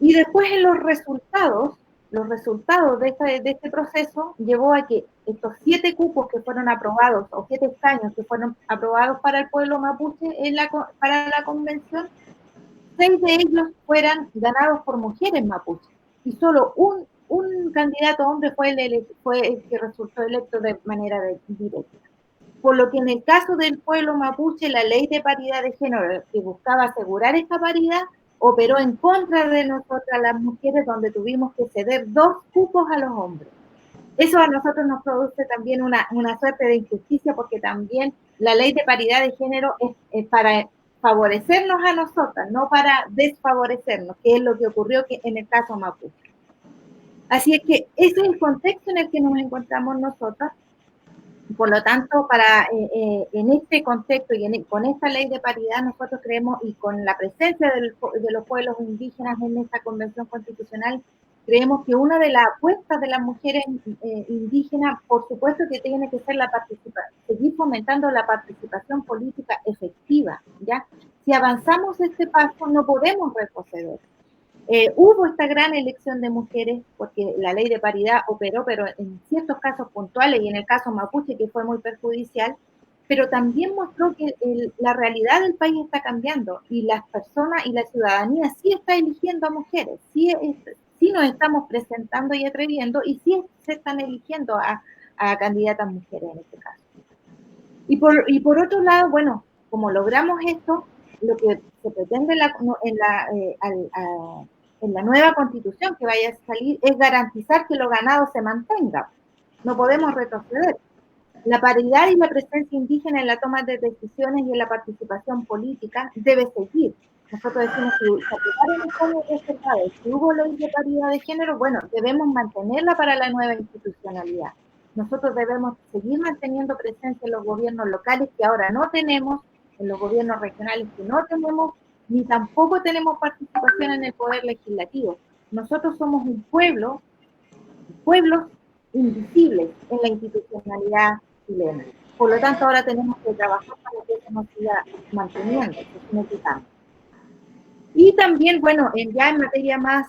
Y después en los resultados de este proceso llevó a que estos 7 cupos que fueron aprobados, o 7 escaños que fueron aprobados para el pueblo mapuche para la convención, 6 de ellos fueran ganados por mujeres mapuches. Y solo un candidato hombre fue el que resultó electo de manera directa. Por lo que en el caso del pueblo mapuche, la ley de paridad de género que buscaba asegurar esta paridad, operó en contra de nosotras las mujeres, donde tuvimos que ceder 2 cupos a los hombres. Eso a nosotros nos produce también una suerte de injusticia, porque también la ley de paridad de género es para favorecernos a nosotras, no para desfavorecernos, que es lo que ocurrió en el caso mapuche. Así es que ese es el contexto en el que nos encontramos nosotras. Por lo tanto, en este contexto y con esta ley de paridad, nosotros creemos, y con la presencia de los pueblos indígenas en esta convención constitucional, creemos que una de las apuestas de las mujeres indígenas, por supuesto que tiene que ser seguir fomentando la participación política efectiva, ¿ya? Si avanzamos este paso, no podemos retroceder. Hubo esta gran elección de mujeres porque la ley de paridad operó, pero en ciertos casos puntuales, y en el caso mapuche, que fue muy perjudicial, pero también mostró que la realidad del país está cambiando y las personas y la ciudadanía sí está eligiendo a mujeres, sí nos estamos presentando y atreviendo, y sí se están eligiendo a candidatas mujeres en este caso. Y por otro lado, bueno, como logramos esto, lo que se pretende en la nueva constitución que vaya a salir es garantizar que lo ganado se mantenga. No podemos retroceder. La paridad y la presencia indígena en la toma de decisiones y en la participación política debe seguir. Nosotros decimos, si se aplicaron los códigos reservados, si hubo ley de paridad de género, bueno, debemos mantenerla para la nueva institucionalidad. Nosotros debemos seguir manteniendo presencia en los gobiernos locales que ahora no tenemos, en los gobiernos regionales que no tenemos, ni tampoco tenemos participación en el poder legislativo. Nosotros somos un pueblos invisibles en la institucionalidad chilena. Por lo tanto, ahora tenemos que trabajar para que eso nos siga manteniendo, significando. Y también, bueno, ya en materia más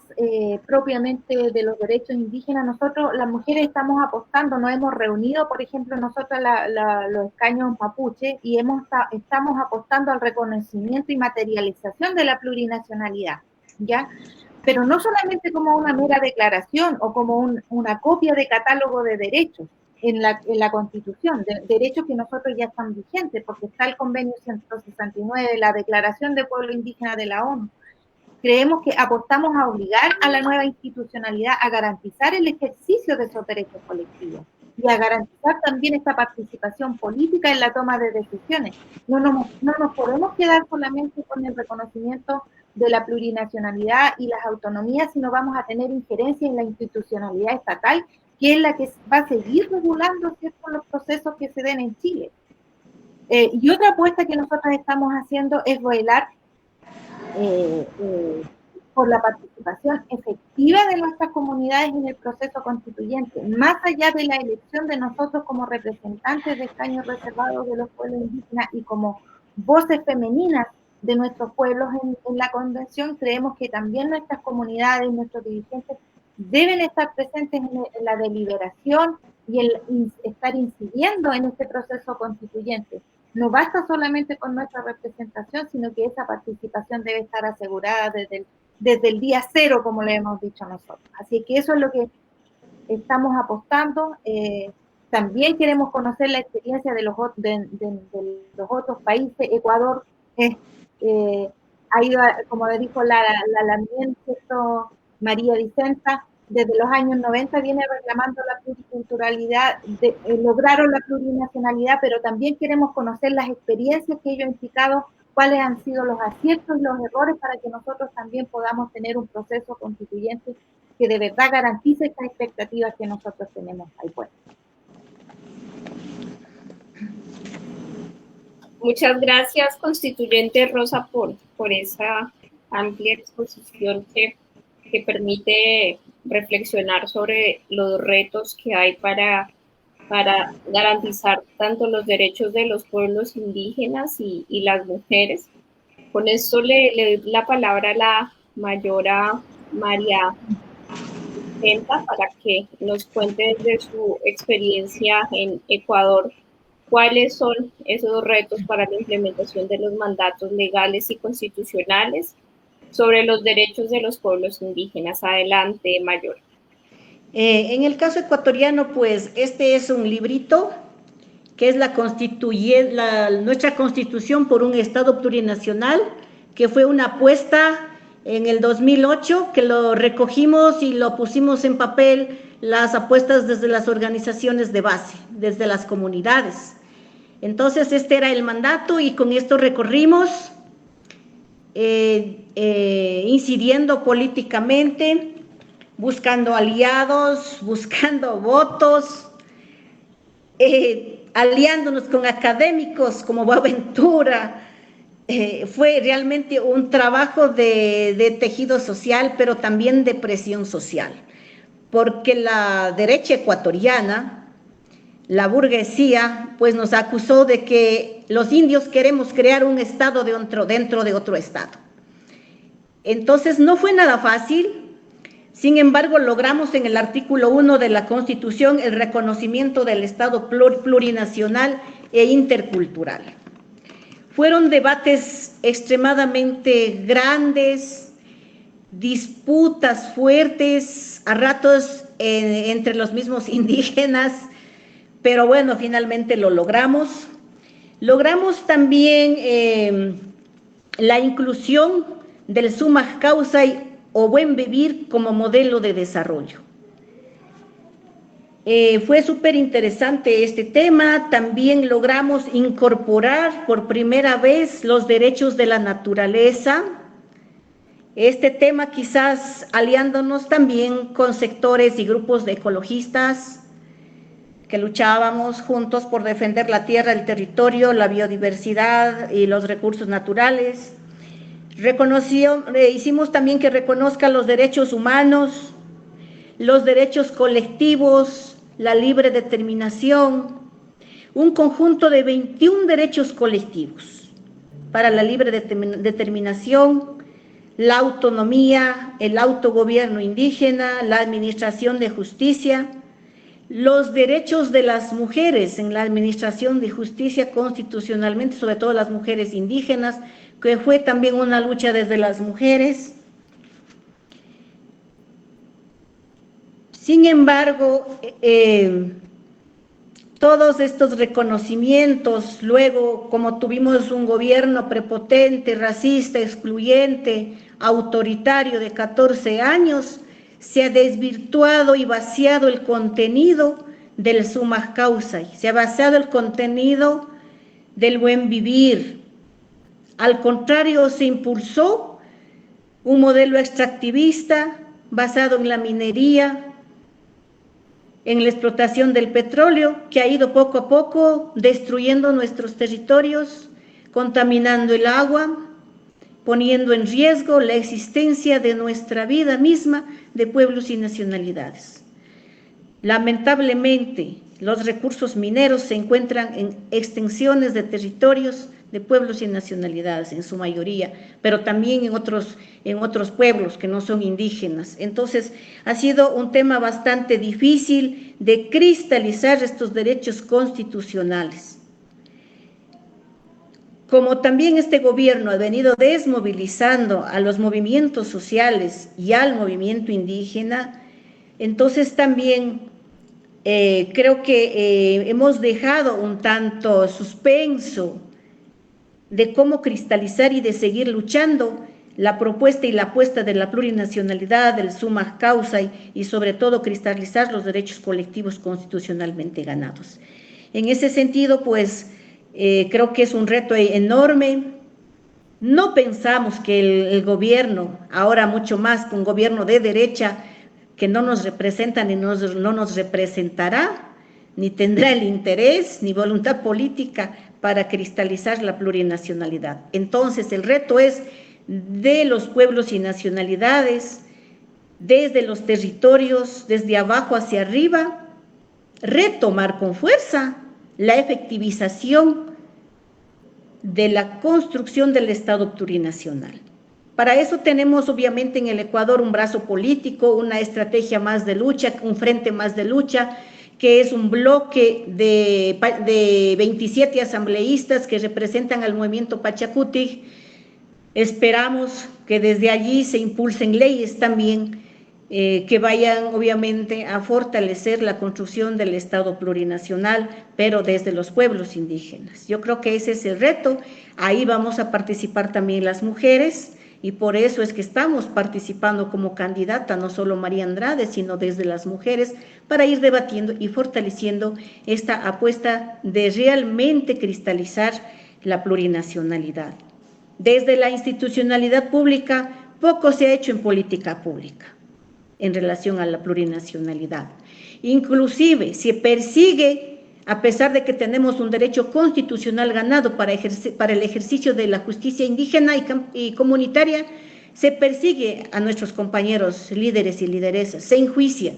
propiamente de los derechos indígenas, nosotros, las mujeres, estamos apostando, nos hemos reunido, por ejemplo, nosotros los escaños mapuche, y estamos apostando al reconocimiento y materialización de la plurinacionalidad, ¿ya? Pero no solamente como una mera declaración o como una copia de catálogo de derechos, en la Constitución, derechos que nosotros ya están vigentes, porque está el Convenio 169, la Declaración de Pueblo Indígena de la ONU. Creemos que apostamos a obligar a la nueva institucionalidad a garantizar el ejercicio de esos derechos colectivos y a garantizar también esta participación política en la toma de decisiones. No nos podemos quedar solamente con el reconocimiento de la plurinacionalidad y las autonomías, sino vamos a tener injerencia en la institucionalidad estatal, que es la que va a seguir regulando, ¿cierto?, los procesos que se den en Chile. Y otra apuesta que nosotros estamos haciendo es velar por la participación efectiva de nuestras comunidades en el proceso constituyente, más allá de la elección de nosotros como representantes de escaños reservados de los pueblos indígenas y como voces femeninas de nuestros pueblos en la convención. Creemos que también nuestras comunidades, nuestros dirigentes deben estar presentes en la deliberación y estar incidiendo en este proceso constituyente. No basta solamente con nuestra representación, sino que esa participación debe estar asegurada desde el día cero, como le hemos dicho nosotros. Así que eso es lo que estamos apostando. También queremos conocer la experiencia de los otros países. Ecuador ha ido, como dijo la Lamien, María Vicenta, desde los años 90 viene reclamando la pluriculturalidad, lograron la plurinacionalidad, pero también queremos conocer las experiencias que ellos han implicado, cuáles han sido los aciertos y los errores para que nosotros también podamos tener un proceso constituyente que de verdad garantice estas expectativas que nosotros tenemos ahí puestas. Muchas gracias, constituyente Rosa, por esa amplia exposición que permite reflexionar sobre los retos que hay para garantizar tanto los derechos de los pueblos indígenas y las mujeres. Con esto le doy la palabra a la mayora María Vicenta para que nos cuente desde su experiencia en Ecuador cuáles son esos retos para la implementación de los mandatos legales y constitucionales sobre los derechos de los pueblos indígenas. Adelante, mayor. En el caso ecuatoriano, pues este es un librito que es nuestra constitución por un Estado plurinacional, que fue una apuesta en el 2008, que lo recogimos y lo pusimos en papel, las apuestas desde las organizaciones de base, desde las comunidades. Entonces este era el mandato y con esto recorrimos, incidiendo políticamente, buscando aliados, buscando votos, aliándonos con académicos como Boaventura. Fue realmente un trabajo de tejido social, pero también de presión social, porque la derecha ecuatoriana, la burguesía, pues nos acusó de que los indios queremos crear un estado dentro de otro estado. Entonces no fue nada fácil. Sin embargo, logramos en el artículo 1 de la Constitución el reconocimiento del Estado plurinacional e intercultural. Fueron debates extremadamente grandes, disputas fuertes, a ratos entre los mismos indígenas, pero bueno, finalmente lo logramos. Logramos también la inclusión del summa causa o buen vivir como modelo de desarrollo. Fue súper interesante este tema. También logramos incorporar por primera vez los derechos de la naturaleza. Este tema quizás aliándonos también con sectores y grupos de ecologistas que luchábamos juntos por defender la tierra, el territorio, la biodiversidad y los recursos naturales. Hicimos también que reconozca los derechos humanos, los derechos colectivos, la libre determinación, un conjunto de 21 derechos colectivos para la libre determinación, la autonomía, el autogobierno indígena, la administración de justicia, los derechos de las mujeres en la administración de justicia constitucionalmente, sobre todo las mujeres indígenas, que fue también una lucha desde las mujeres. Sin embargo, todos estos reconocimientos, luego como tuvimos un gobierno prepotente, racista, excluyente, autoritario de 14 años, se ha desvirtuado y vaciado el contenido del summa causa, se ha vaciado el contenido del buen vivir. Al contrario, se impulsó un modelo extractivista basado en la minería, en la explotación del petróleo, que ha ido poco a poco destruyendo nuestros territorios, contaminando el agua, poniendo en riesgo la existencia de nuestra vida misma de pueblos y nacionalidades. Lamentablemente, los recursos mineros se encuentran en extensiones de territorios de pueblos y nacionalidades, en su mayoría, pero también en otros pueblos que no son indígenas. Entonces, ha sido un tema bastante difícil de cristalizar estos derechos constitucionales. Como también este gobierno ha venido desmovilizando a los movimientos sociales y al movimiento indígena, entonces también creo que hemos dejado un tanto suspenso de cómo cristalizar y de seguir luchando la propuesta y la apuesta de la plurinacionalidad, del summa causa y sobre todo cristalizar los derechos colectivos constitucionalmente ganados. En ese sentido, pues, creo que es un reto enorme. No pensamos que el gobierno, ahora mucho más un gobierno de derecha, que no nos representa ni no nos representará, ni tendrá el interés ni voluntad política para cristalizar la plurinacionalidad. Entonces, el reto es de los pueblos y nacionalidades, desde los territorios, desde abajo hacia arriba, retomar con fuerza la efectivización de la construcción del Estado plurinacional. Para eso tenemos obviamente en el Ecuador un brazo político, una estrategia más de lucha, un frente más de lucha, que es un bloque de 27 asambleístas que representan al movimiento Pachacutic. Esperamos que desde allí se impulsen leyes también que vayan obviamente a fortalecer la construcción del Estado plurinacional, pero desde los pueblos indígenas. Yo creo que ese es el reto. Ahí vamos a participar también las mujeres, y por eso es que estamos participando como candidata, no solo María Andrade, sino desde las mujeres, para ir debatiendo y fortaleciendo esta apuesta de realmente cristalizar la plurinacionalidad. Desde la institucionalidad pública, poco se ha hecho en política pública en relación a la plurinacionalidad. Inclusive se persigue, a pesar de que tenemos un derecho constitucional ganado para el ejercicio de la justicia indígena y comunitaria, se persigue a nuestros compañeros líderes y lideresas, se enjuicia.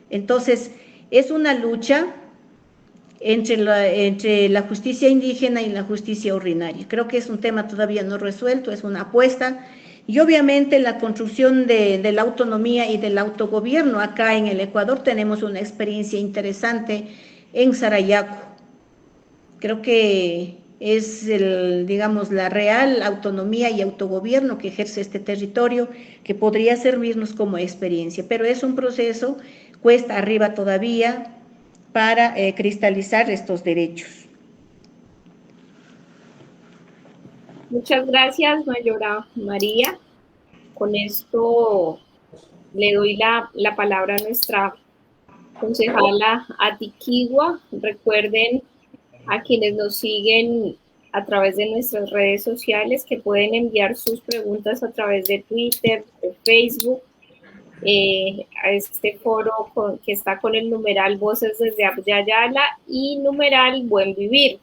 Entonces, es una lucha entre la justicia indígena y la justicia ordinaria. Creo que es un tema todavía no resuelto, es una apuesta. Y obviamente la construcción de la autonomía y del autogobierno. Acá en el Ecuador tenemos una experiencia interesante en Sarayaco. Creo que es digamos, la real autonomía y autogobierno que ejerce este territorio, que podría servirnos como experiencia, pero es un proceso cuesta arriba todavía para cristalizar estos derechos. Muchas gracias, Mayora María. Con esto le doy la palabra a nuestra concejala Atiquigua. Recuerden a quienes nos siguen a través de nuestras redes sociales que pueden enviar sus preguntas a través de Twitter, de Facebook, a este foro que está con el numeral Voces desde Abya Yala y numeral Buen Vivir.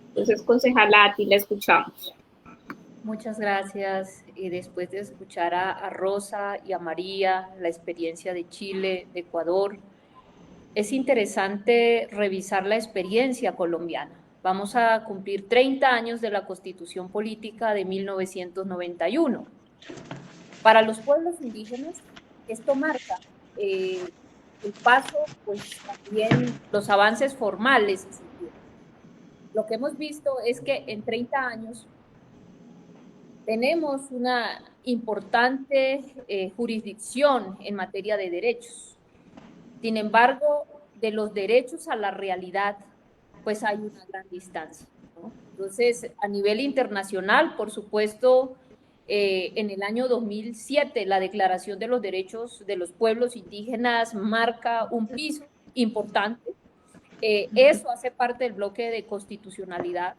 Entonces, concejala, a ti la escuchamos. Muchas gracias. Y después de escuchar a Rosa y a María, la experiencia de Chile, de Ecuador, es interesante revisar la experiencia colombiana. Vamos a cumplir 30 años de la Constitución Política de 1991. Para los pueblos indígenas, esto marca el paso, pues también los avances formales. Lo que hemos visto es que en 30 años tenemos una importante jurisdicción en materia de derechos. Sin embargo, de los derechos a la realidad, pues hay una gran distancia, ¿no? Entonces, a nivel internacional, por supuesto, en el año 2007, la Declaración de los Derechos de los Pueblos Indígenas marca un piso importante. Eso hace parte del bloque de constitucionalidad.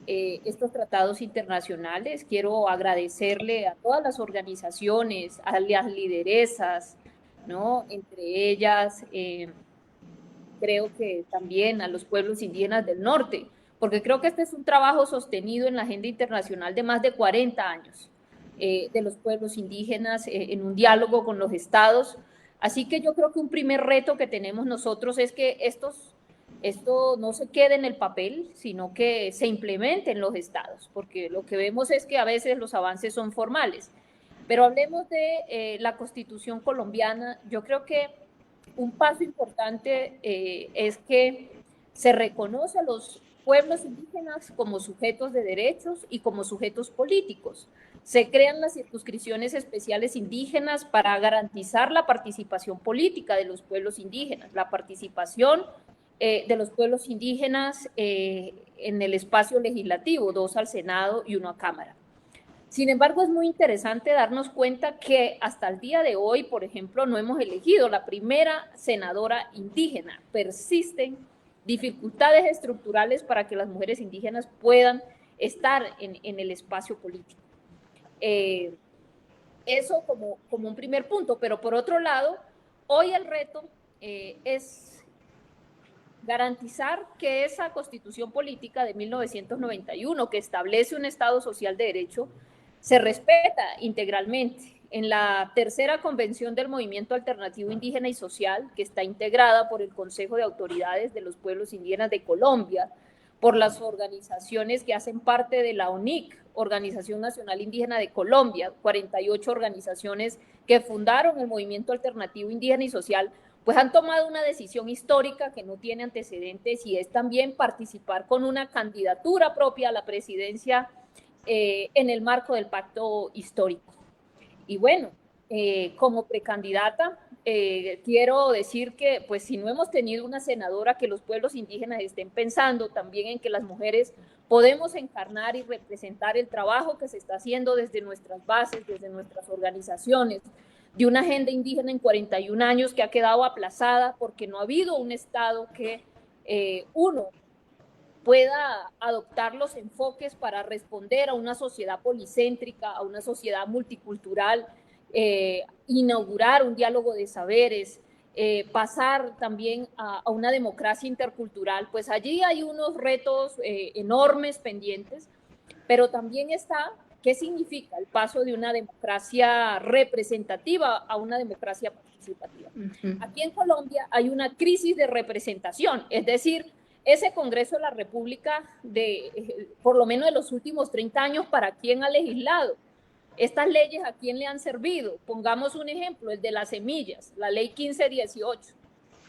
Estos tratados internacionales, quiero agradecerle a todas las organizaciones, a las lideresas, ¿no? Entre ellas, creo que también a los pueblos indígenas del norte, porque creo que este es un trabajo sostenido en la agenda internacional de más de 40 años, de los pueblos indígenas en un diálogo con los estados. Así que yo creo que un primer reto que tenemos nosotros es que esto no se quede en el papel, sino que se implemente en los estados, porque lo que vemos es que a veces los avances son formales. Pero hablemos de la Constitución colombiana. Yo creo que un paso importante es que se reconoce a los pueblos indígenas como sujetos de derechos y como sujetos políticos. Se crean las circunscripciones especiales indígenas para garantizar la participación política de los pueblos indígenas, la participación de los pueblos indígenas en el espacio legislativo, 2 al Senado y 1 a Cámara. Sin embargo, es muy interesante darnos cuenta que hasta el día de hoy, por ejemplo, no hemos elegido la primera senadora indígena. Persisten dificultades estructurales para que las mujeres indígenas puedan estar en el espacio político. Eso como un primer punto, pero por otro lado, hoy el reto es garantizar que esa Constitución Política de 1991, que establece un Estado social de derecho, se respeta integralmente. En la tercera convención del Movimiento Alternativo Indígena y Social, que está integrada por el Consejo de Autoridades de los Pueblos Indígenas de Colombia, por las organizaciones que hacen parte de la ONIC, Organización Nacional Indígena de Colombia, 48 organizaciones que fundaron el Movimiento Alternativo Indígena y Social, pues han tomado una decisión histórica que no tiene antecedentes y es también participar con una candidatura propia a la presidencia en el marco del pacto histórico. Y bueno, como precandidata, quiero decir que pues si no hemos tenido una senadora, que los pueblos indígenas estén pensando también en que las mujeres podemos encarnar y representar el trabajo que se está haciendo desde nuestras bases, desde nuestras organizaciones, de una agenda indígena en 41 años que ha quedado aplazada porque no ha habido un Estado que uno pueda adoptar los enfoques para responder a una sociedad policéntrica, a una sociedad multicultural, inaugurar un diálogo de saberes, pasar también a una democracia intercultural. Pues allí hay unos retos enormes pendientes, pero también está qué significa el paso de una democracia representativa a una democracia participativa. Aquí en Colombia hay una crisis de representación, es decir, ese Congreso de la República, por lo menos de los últimos 30 años, ¿para quién ha legislado? Estas leyes, ¿a quién le han servido? Pongamos un ejemplo, el de las semillas, la ley 1518,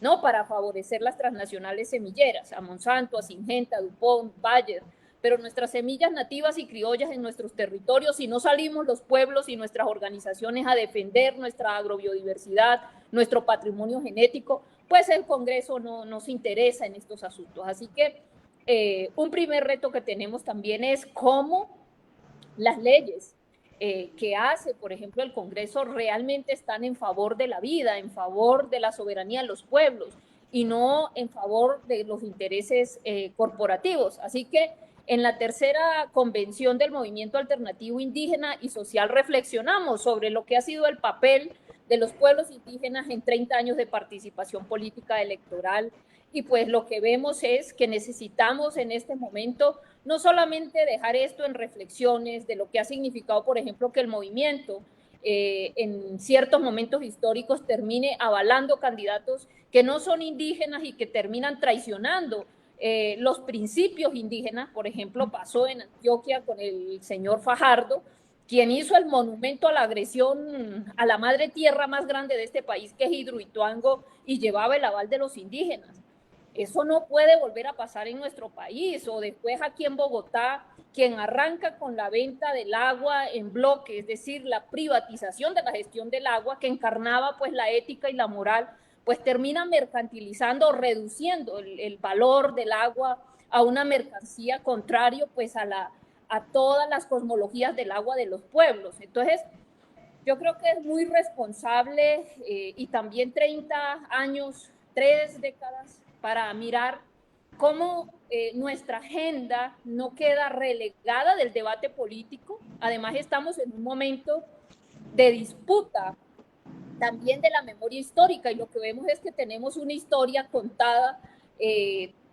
¿no? Para favorecer las transnacionales semilleras, a Monsanto, a Syngenta, a DuPont, Bayer, pero nuestras semillas nativas y criollas en nuestros territorios, si no salimos los pueblos y nuestras organizaciones a defender nuestra agrobiodiversidad, nuestro patrimonio genético, pues el Congreso no se interesa en estos asuntos. Así que un primer reto que tenemos también es cómo las leyes que hace, por ejemplo, el Congreso realmente están en favor de la vida, en favor de la soberanía de los pueblos y no en favor de los intereses corporativos. Así que en la tercera convención del Movimiento Alternativo Indígena y Social reflexionamos sobre lo que ha sido el papel de los pueblos indígenas en 30 años de participación política electoral. Y pues lo que vemos es que necesitamos en este momento no solamente dejar esto en reflexiones de lo que ha significado, por ejemplo, que el movimiento en ciertos momentos históricos termine avalando candidatos que no son indígenas y que terminan traicionando los principios indígenas. Por ejemplo, pasó en Antioquia con el señor Fajardo, quien hizo el monumento a la agresión a la madre tierra más grande de este país, que es Hidroituango, y llevaba el aval de los indígenas. Eso no puede volver a pasar en nuestro país. O después aquí en Bogotá, quien arranca con la venta del agua en bloque, es decir, la privatización de la gestión del agua, que encarnaba pues la ética y la moral, pues termina mercantilizando, reduciendo el valor del agua a una mercancía, contrario pues a todas las cosmologías del agua de los pueblos. Entonces, yo creo que es muy responsable y también 30 años, 3 décadas para mirar cómo nuestra agenda no queda relegada del debate político. Además, estamos en un momento de disputa también de la memoria histórica, y lo que vemos es que tenemos una historia contada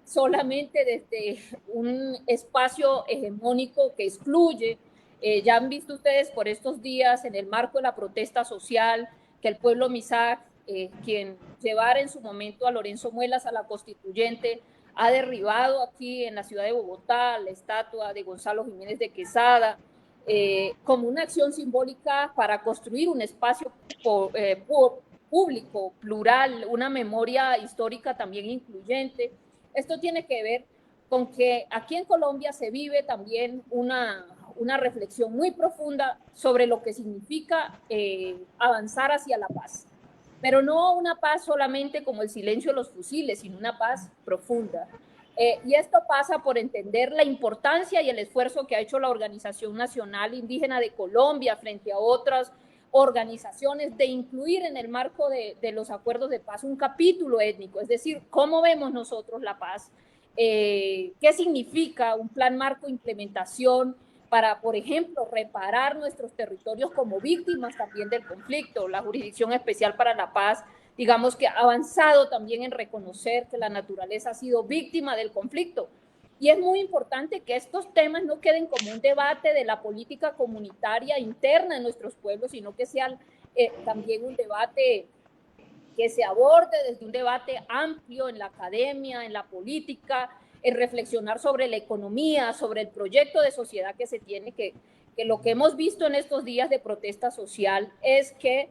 solamente desde un espacio hegemónico que excluye. Ya han visto ustedes por estos días, en el marco de la protesta social, que el pueblo Misak, quien llevara en su momento a Lorenzo Muelas a la constituyente, ha derribado aquí en la ciudad de Bogotá la estatua de Gonzalo Jiménez de Quesada, como una acción simbólica para construir un espacio público, plural, una memoria histórica también incluyente. Esto tiene que ver con que aquí en Colombia se vive también una reflexión muy profunda sobre lo que significa avanzar hacia la paz, pero no una paz solamente como el silencio de los fusiles, sino una paz profunda. Y esto pasa por entender la importancia y el esfuerzo que ha hecho la Organización Nacional Indígena de Colombia frente a otras organizaciones de incluir en el marco de los acuerdos de paz un capítulo étnico, es decir, cómo vemos nosotros la paz, qué significa un plan marco de implementación para, por ejemplo, reparar nuestros territorios como víctimas también del conflicto. La Jurisdicción Especial para la Paz, digamos que ha avanzado también en reconocer que la naturaleza ha sido víctima del conflicto. Y es muy importante que estos temas no queden como un debate de la política comunitaria interna en nuestros pueblos, sino que sean también un debate que se aborde desde un debate amplio en la academia, en la política, en reflexionar sobre la economía, sobre el proyecto de sociedad que se tiene, que lo que hemos visto en estos días de protesta social es que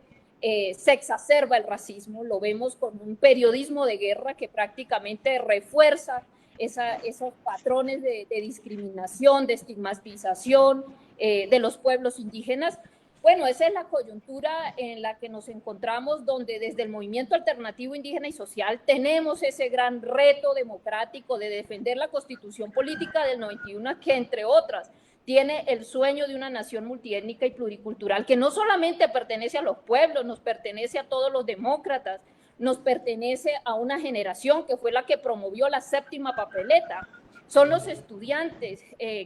se exacerba el racismo, lo vemos con un periodismo de guerra que prácticamente refuerza esos patrones de discriminación, de estigmatización de los pueblos indígenas. Bueno, esa es la coyuntura en la que nos encontramos, donde desde el movimiento alternativo indígena y social tenemos ese gran reto democrático de defender la constitución política del 91, que entre otras tiene el sueño de una nación multiétnica y pluricultural, que no solamente pertenece a los pueblos, nos pertenece a todos los demócratas, nos pertenece a una generación que fue la que promovió la séptima papeleta. Son los estudiantes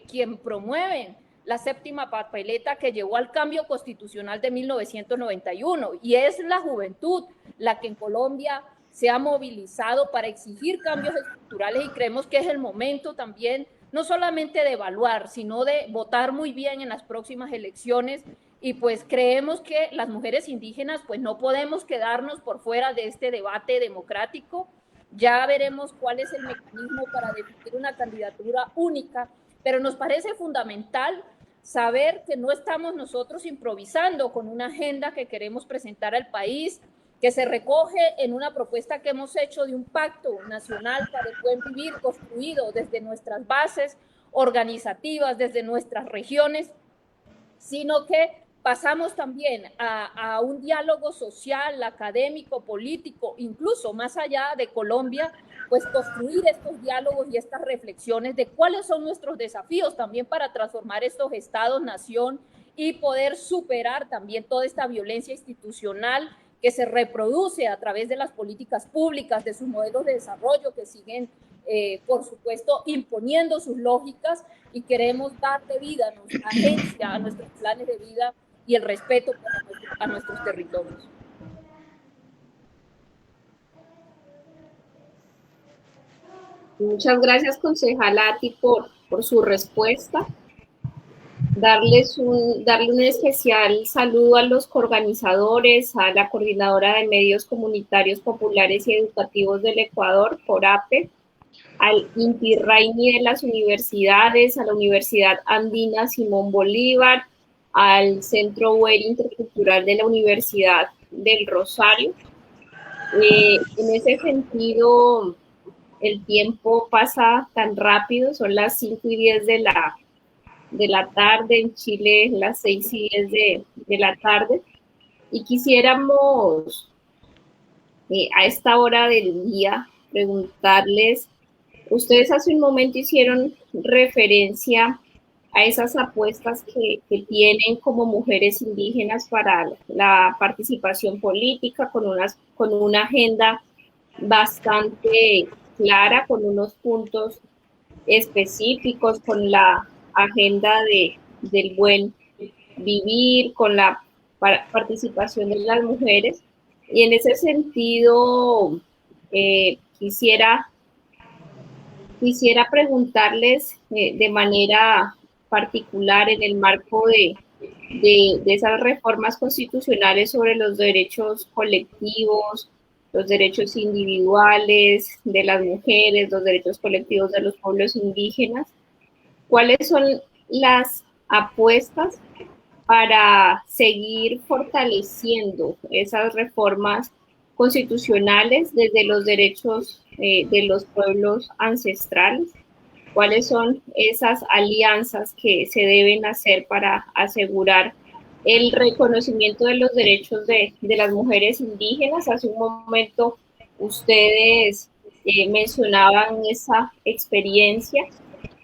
quien promueven la séptima papeleta que llevó al cambio constitucional de 1991, y es la juventud la que en Colombia se ha movilizado para exigir cambios estructurales, y creemos que es el momento también no solamente de evaluar, sino de votar muy bien en las próximas elecciones. Y pues creemos que las mujeres indígenas pues no podemos quedarnos por fuera de este debate democrático. Ya veremos cuál es el mecanismo para definir una candidatura única, pero nos parece fundamental saber que no estamos nosotros improvisando con una agenda que queremos presentar al país, que se recoge en una propuesta que hemos hecho de un pacto nacional para el buen vivir construido desde nuestras bases organizativas, desde nuestras regiones, sino que pasamos también a un diálogo social, académico, político, incluso más allá de Colombia, pues construir estos diálogos y estas reflexiones de cuáles son nuestros desafíos también para transformar estos estados-nación y poder superar también toda esta violencia institucional que se reproduce a través de las políticas públicas, de sus modelos de desarrollo que siguen, por supuesto, imponiendo sus lógicas, y queremos darle vida, agencia a nuestros planes de vida y el respeto a nuestros territorios. Muchas gracias, concejala Ati, por su respuesta. Darle un especial saludo a los coorganizadores, a la Coordinadora de Medios Comunitarios Populares y Educativos del Ecuador, CORAPE, al Inti Raymi de las universidades, a la Universidad Andina Simón Bolívar, al Centro UER Intercultural de la Universidad del Rosario. En ese sentido, el tiempo pasa tan rápido, son las 5:10 de la tarde, en Chile las 6:10 de la tarde, y quisiéramos a esta hora del día, preguntarles, ustedes hace un momento hicieron referencia a esas apuestas que tienen como mujeres indígenas para la participación política con una agenda bastante clara, con unos puntos específicos, con la agenda del buen vivir, con la participación de las mujeres. Y en ese sentido, quisiera preguntarles de manera particular en el marco de esas reformas constitucionales sobre los derechos colectivos, los derechos individuales de las mujeres, los derechos colectivos de los pueblos indígenas, ¿cuáles son las apuestas para seguir fortaleciendo esas reformas constitucionales desde los derechos de los pueblos ancestrales? ¿Cuáles son esas alianzas que se deben hacer para asegurar el reconocimiento de los derechos de las mujeres indígenas? Hace un momento ustedes mencionaban esa experiencia,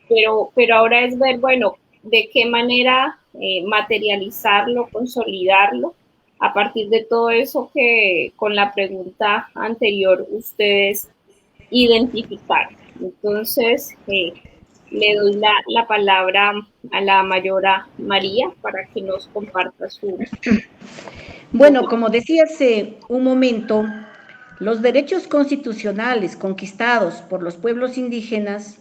pero ahora es ver, bueno, de qué manera materializarlo, consolidarlo, a partir de todo eso que con la pregunta anterior ustedes identificaron. Entonces, le doy la palabra a la mayora María para que nos comparta su... Bueno, como decía hace un momento, los derechos constitucionales conquistados por los pueblos indígenas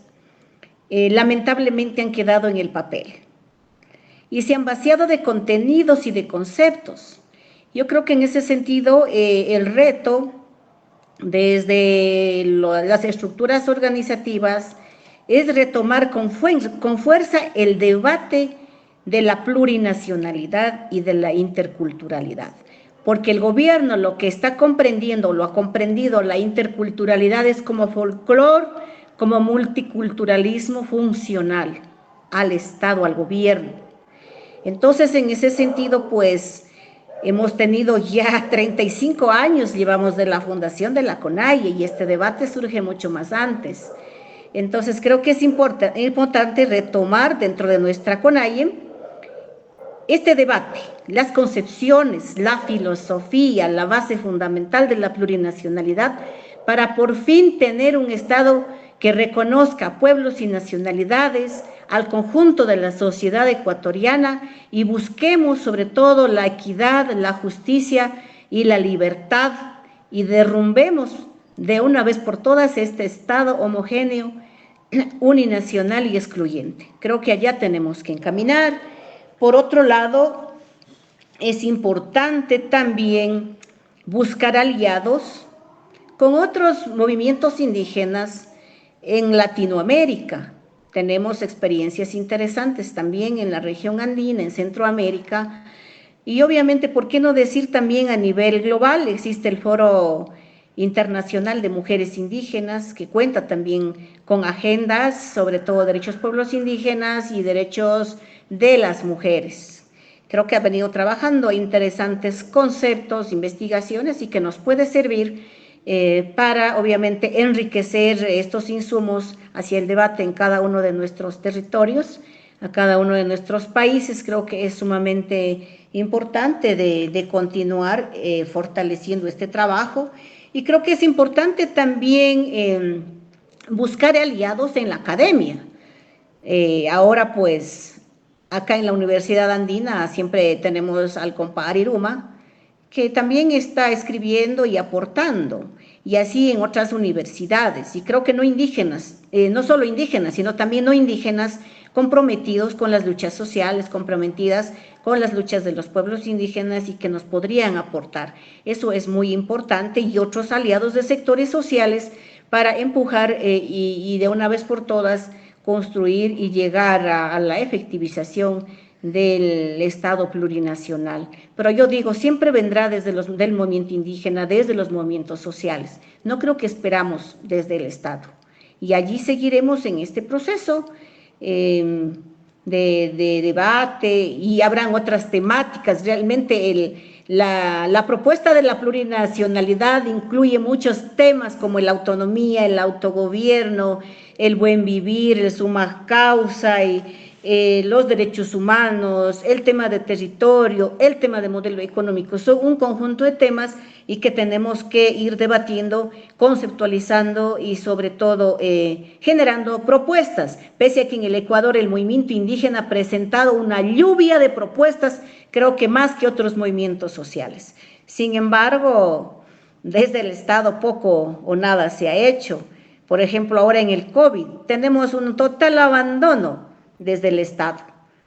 lamentablemente han quedado en el papel y se han vaciado de contenidos y de conceptos. Yo creo que en ese sentido el reto desde las estructuras organizativas es retomar con fuerza el debate de la plurinacionalidad y de la interculturalidad, porque el gobierno lo que está comprendiendo, lo ha comprendido, la interculturalidad es como folclore, como multiculturalismo funcional al Estado, al gobierno. Entonces, en ese sentido, pues, hemos tenido ya 35 años, llevamos de la fundación de la CONAIE, y este debate surge mucho más antes. Entonces, creo que es importante retomar dentro de nuestra CONAIE este debate, las concepciones, la filosofía, la base fundamental de la plurinacionalidad, para por fin tener un Estado que reconozca pueblos y nacionalidades, al conjunto de la sociedad ecuatoriana, y busquemos sobre todo la equidad, la justicia y la libertad, y derrumbemos de una vez por todas este Estado homogéneo, uninacional y excluyente. Creo que allá tenemos que encaminar. Por otro lado, es importante también buscar aliados con otros movimientos indígenas en Latinoamérica. Tenemos experiencias interesantes también en la región andina, en Centroamérica, y obviamente, ¿por qué no decir también a nivel global? Existe el Foro Internacional de Mujeres Indígenas, que cuenta también con agendas, sobre todo derechos pueblos indígenas y derechos de las mujeres. Creo que ha venido trabajando interesantes conceptos, investigaciones, y que nos puede servir para, obviamente, enriquecer estos insumos hacia el debate en cada uno de nuestros territorios, a cada uno de nuestros países. Creo que es sumamente importante de continuar fortaleciendo este trabajo, y creo que es importante también buscar aliados en la academia. Ahora, pues, acá en la Universidad Andina siempre tenemos al compa Ariruma, que también está escribiendo y aportando, y así en otras universidades, y creo que no indígenas, no solo indígenas, sino también no indígenas comprometidos con las luchas sociales, comprometidas con las luchas de los pueblos indígenas, y que nos podrían aportar. Eso es muy importante, y otros aliados de sectores sociales para empujar y de una vez por todas construir y llegar a la efectivización del Estado plurinacional. Pero yo digo, siempre vendrá del movimiento indígena, desde los movimientos sociales. No creo que esperamos desde el Estado. Y allí seguiremos en este proceso, de debate y habrán otras temáticas. Realmente la propuesta de la plurinacionalidad incluye muchos temas como la autonomía, el autogobierno, el buen vivir, el summa causa y los derechos humanos, el tema de territorio, el tema de modelo económico. Son un conjunto de temas y que tenemos que ir debatiendo, conceptualizando y sobre todo generando propuestas. Pese a que en el Ecuador el movimiento indígena ha presentado una lluvia de propuestas, creo que más que otros movimientos sociales. Sin embargo, desde el Estado poco o nada se ha hecho. Por ejemplo, ahora en el COVID tenemos un total abandono desde el Estado,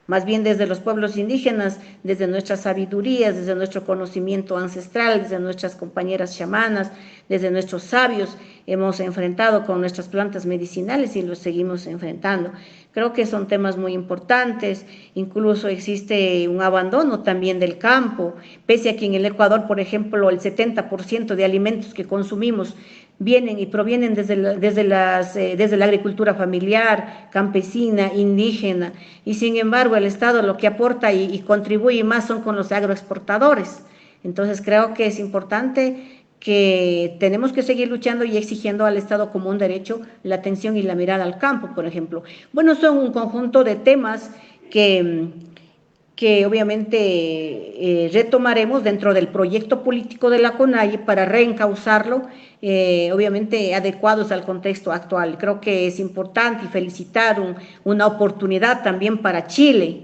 más bien desde los pueblos indígenas, desde nuestras sabidurías, desde nuestro conocimiento ancestral, desde nuestras compañeras chamanas, desde nuestros sabios, hemos enfrentado con nuestras plantas medicinales y los seguimos enfrentando. Creo que son temas muy importantes, incluso existe un abandono también del campo, pese a que en el Ecuador, por ejemplo, el 70% de alimentos que consumimos vienen y provienen desde la agricultura familiar, campesina, indígena, y sin embargo el Estado lo que aporta y contribuye más son con los agroexportadores. Entonces creo que es importante que tenemos que seguir luchando y exigiendo al Estado como un derecho la atención y la mirada al campo, por ejemplo. Bueno, son un conjunto de temas que obviamente retomaremos dentro del proyecto político de la CONAIE para reencauzarlo, obviamente adecuados al contexto actual. Creo que es importante y felicitar una oportunidad también para Chile,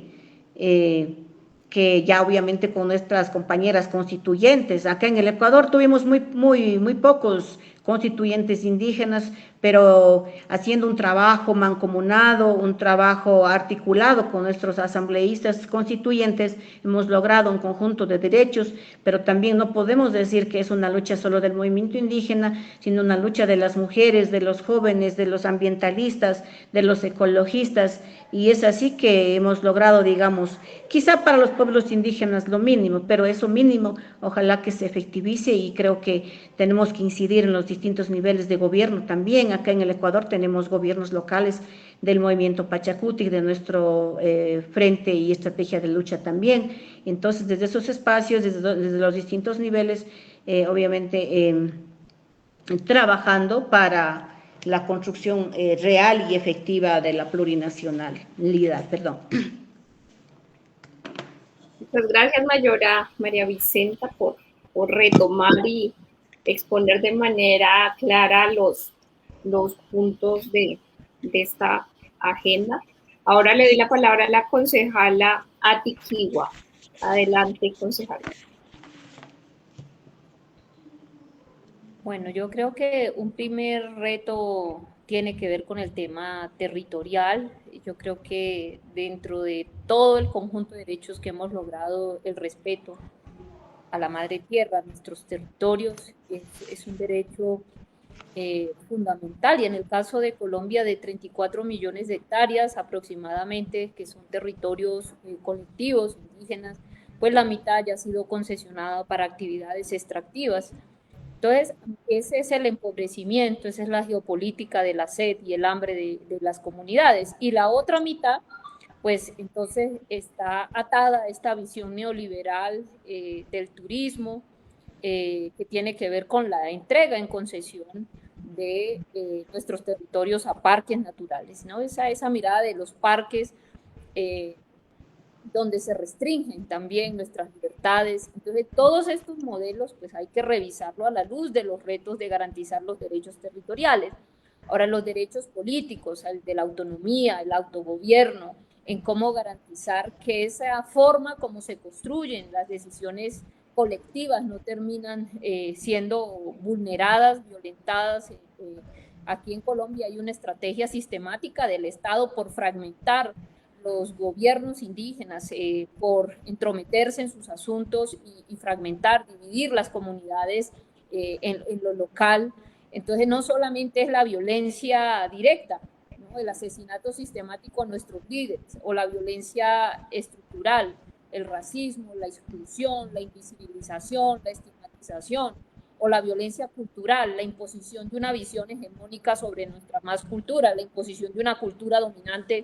que ya obviamente con nuestras compañeras constituyentes. Acá en el Ecuador tuvimos muy pocos constituyentes indígenas, pero haciendo un trabajo mancomunado, un trabajo articulado con nuestros asambleístas constituyentes, hemos logrado un conjunto de derechos, pero también no podemos decir que es una lucha solo del movimiento indígena, sino una lucha de las mujeres, de los jóvenes, de los ambientalistas, de los ecologistas, y es así que hemos logrado, digamos, quizá para los pueblos indígenas lo mínimo, pero eso mínimo ojalá que se efectivice, y creo que tenemos que incidir en los distintos niveles de gobierno también. Acá en el Ecuador tenemos gobiernos locales del movimiento Pachacuti, de nuestro frente y estrategia de lucha también. Entonces, desde esos espacios, desde los distintos niveles, obviamente trabajando para la construcción real y efectiva de la plurinacionalidad. Perdón. Muchas gracias, Mayora María Vicenta, por retomar y exponer de manera clara los puntos de esta agenda. Ahora le doy la palabra a la concejala Ati Kiwa. Adelante, concejala. Bueno, yo creo que un primer reto tiene que ver con el tema territorial. Yo creo que dentro de todo el conjunto de derechos que hemos logrado, el respeto a la madre tierra, a nuestros territorios, es un derecho fundamental, y en el caso de Colombia de 34 millones de hectáreas aproximadamente, que son territorios colectivos indígenas, pues la mitad ya ha sido concesionada para actividades extractivas. Entonces, ese es el empobrecimiento, esa es la geopolítica de la sed y el hambre de las comunidades, y la otra mitad, pues entonces está atada a esta visión neoliberal del turismo, que tiene que ver con la entrega en concesión de nuestros territorios a parques naturales, ¿no? Esa mirada de los parques donde se restringen también nuestras libertades. Entonces, todos estos modelos, pues hay que revisarlo a la luz de los retos de garantizar los derechos territoriales. Ahora, los derechos políticos, el de la autonomía, el autogobierno, en cómo garantizar que esa forma como se construyen las decisiones colectivas no terminan siendo vulneradas, violentadas. Aquí en Colombia hay una estrategia sistemática del Estado por fragmentar los gobiernos indígenas, por entrometerse en sus asuntos y fragmentar, dividir las comunidades en lo local. Entonces, no solamente es la violencia directa, ¿no?, el asesinato sistemático a nuestros líderes, o la violencia estructural, el racismo, la exclusión, la invisibilización, la estigmatización, o la violencia cultural, la imposición de una visión hegemónica sobre nuestra más cultura, la imposición de una cultura dominante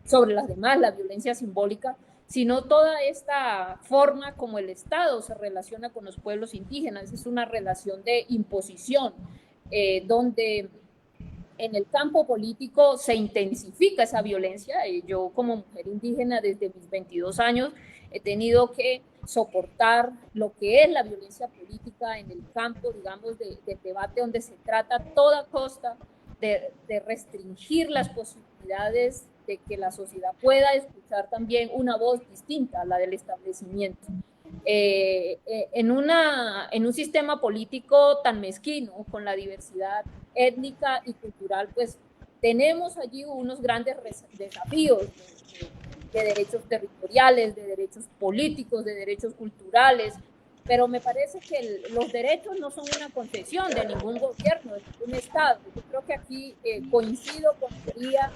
sobre las demás, la violencia simbólica, sino toda esta forma como el Estado se relaciona con los pueblos indígenas. Es una relación de imposición, donde en el campo político se intensifica esa violencia. Yo como mujer indígena desde mis 22 años he tenido que soportar lo que es la violencia política en el campo, digamos, del debate, donde se trata a toda costa de restringir las posibilidades de que la sociedad pueda escuchar también una voz distinta a la del establecimiento. En un sistema político tan mezquino, con la diversidad étnica y cultural, pues tenemos allí unos grandes desafíos de derechos territoriales, de derechos políticos, de derechos culturales, pero me parece que los derechos no son una concesión de ningún gobierno, de ningún Estado. Yo creo que aquí coincido con María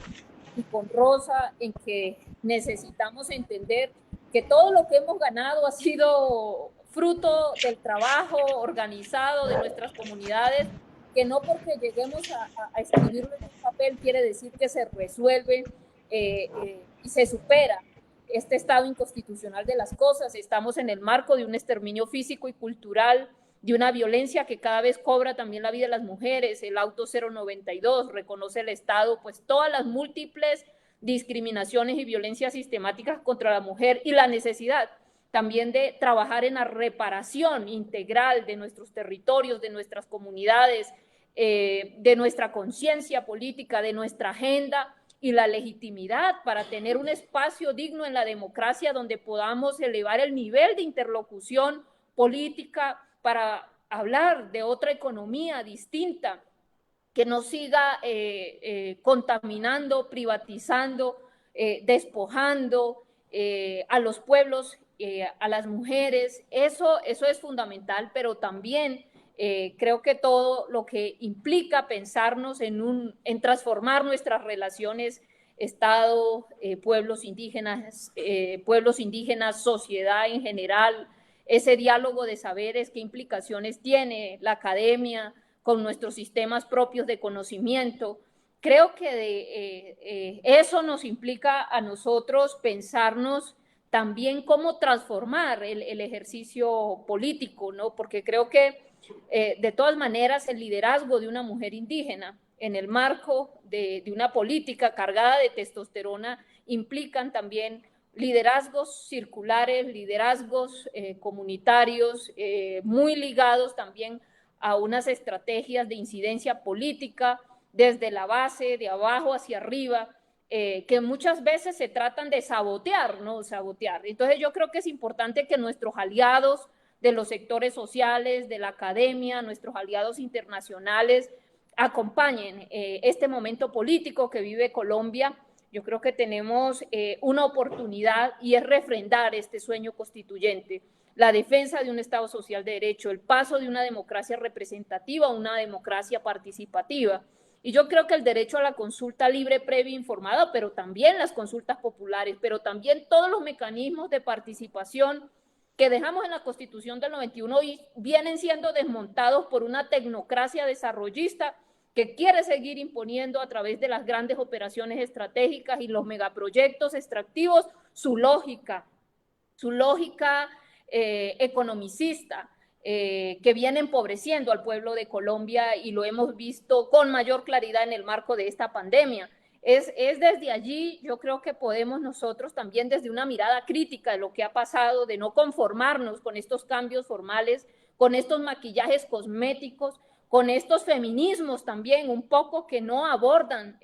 y con Rosa en que necesitamos entender que todo lo que hemos ganado ha sido fruto del trabajo organizado de nuestras comunidades, que no porque lleguemos a escribirlo en un papel quiere decir que se resuelve y se supera este estado inconstitucional de las cosas. Estamos en el marco de un exterminio físico y cultural, de una violencia que cada vez cobra también la vida de las mujeres. El auto 092 reconoce el Estado pues todas las múltiples discriminaciones y violencias sistemáticas contra la mujer y la necesidad también de trabajar en la reparación integral de nuestros territorios, de nuestras comunidades, de nuestra conciencia política, de nuestra agenda y la legitimidad para tener un espacio digno en la democracia donde podamos elevar el nivel de interlocución política para hablar de otra economía distinta que no siga contaminando, privatizando, despojando a los pueblos, a las mujeres. Eso es fundamental, pero también creo que todo lo que implica pensarnos en transformar nuestras relaciones, Estado, pueblos indígenas, sociedad en general, ese diálogo de saberes, qué implicaciones tiene la academia con nuestros sistemas propios de conocimiento. Creo que eso nos implica a nosotros pensarnos también cómo transformar el ejercicio político, ¿no? Porque creo que de todas maneras el liderazgo de una mujer indígena en el marco de una política cargada de testosterona implican también liderazgos circulares, liderazgos comunitarios, muy ligados también a unas estrategias de incidencia política desde la base, de abajo hacia arriba, que muchas veces se tratan de sabotear, ¿no? Sabotear. Entonces yo creo que es importante que nuestros aliados de los sectores sociales, de la academia, nuestros aliados internacionales, acompañen este momento político que vive Colombia. Yo creo que tenemos una oportunidad y es refrendar este sueño constituyente, la defensa de un Estado social de derecho, el paso de una democracia representativa a una democracia participativa. Y yo creo que el derecho a la consulta libre, previa e informada, pero también las consultas populares, pero también todos los mecanismos de participación que dejamos en la Constitución del 91 y vienen siendo desmontados por una tecnocracia desarrollista que quiere seguir imponiendo a través de las grandes operaciones estratégicas y los megaproyectos extractivos su lógica economicista, que viene empobreciendo al pueblo de Colombia y lo hemos visto con mayor claridad en el marco de esta pandemia. Es desde allí, yo creo que podemos nosotros también desde una mirada crítica de lo que ha pasado, de no conformarnos con estos cambios formales, con estos maquillajes cosméticos, con estos feminismos también un poco que no abordan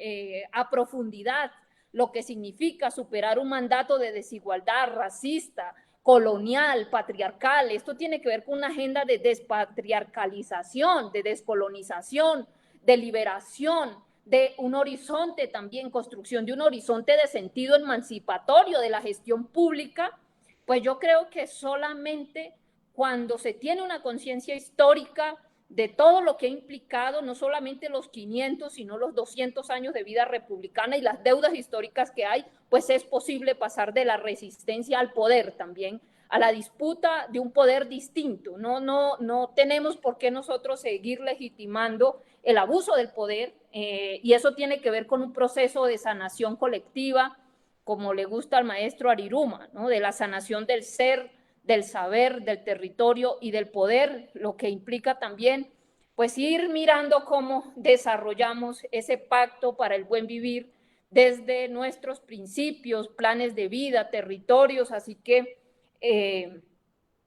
a profundidad lo que significa superar un mandato de desigualdad racista, colonial, patriarcal. Esto tiene que ver con una agenda de despatriarcalización, de descolonización, de liberación, de un horizonte también, construcción de un horizonte de sentido emancipatorio de la gestión pública. Pues yo creo que solamente cuando se tiene una conciencia histórica de todo lo que ha implicado, no solamente los 500, sino los 200 años de vida republicana y las deudas históricas que hay, pues es posible pasar de la resistencia al poder también, a la disputa de un poder distinto. No tenemos por qué nosotros seguir legitimando el abuso del poder, y eso tiene que ver con un proceso de sanación colectiva, como le gusta al maestro Ariruma, ¿no? De la sanación del ser, del saber, del territorio y del poder, lo que implica también pues ir mirando cómo desarrollamos ese pacto para el buen vivir desde nuestros principios, planes de vida, territorios, así que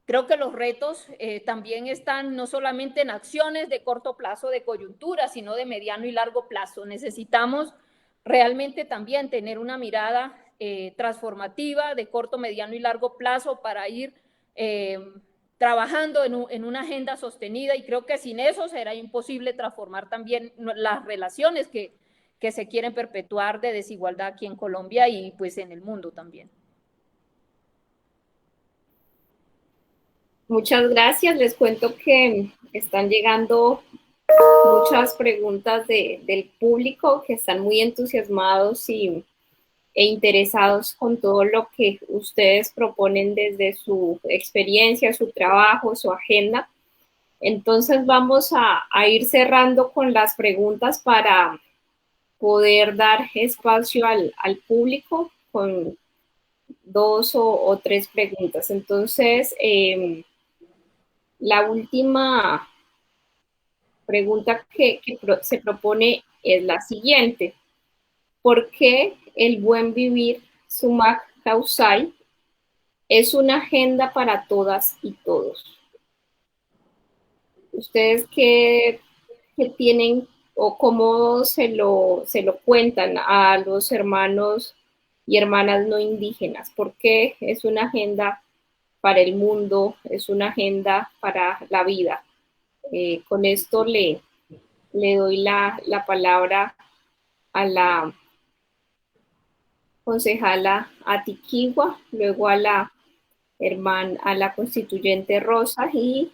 creo que los retos también están no solamente en acciones de corto plazo, de coyuntura, sino de mediano y largo plazo. Necesitamos realmente también tener una mirada transformativa de corto, mediano y largo plazo para ir trabajando en una agenda sostenida, y creo que sin eso será imposible transformar también las relaciones que se quieren perpetuar de desigualdad aquí en Colombia y pues en el mundo también. Muchas gracias. Les cuento que están llegando muchas preguntas del público que están muy entusiasmados e interesados con todo lo que ustedes proponen desde su experiencia, su trabajo, su agenda. Entonces vamos a ir cerrando con las preguntas para poder dar espacio al público con 2 o 3 preguntas. Entonces, la última pregunta que se propone es la siguiente. ¿Por qué el buen vivir Sumak Kawsay es una agenda para todas y todos? ¿Ustedes qué tienen o cómo se lo cuentan a los hermanos y hermanas no indígenas? ¿Por qué es una agenda para el mundo, es una agenda para la vida? Con esto le doy la palabra a la concejala Atiquigua, luego a la constituyente Rosa y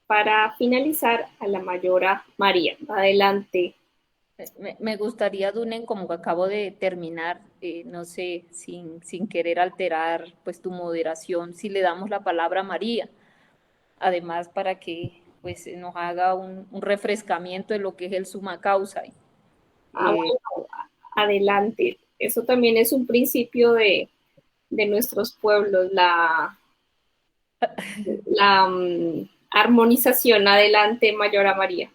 para finalizar a la mayora María. Adelante. Me gustaría, Dunen, como que acabo de terminar, no sé, sin querer alterar pues tu moderación, si le damos la palabra a María, además para que pues nos haga un refrescamiento de lo que es el Sumak Kawsay. Bueno, adelante. Eso también es un principio de nuestros pueblos, la armonización. Adelante, mayora María.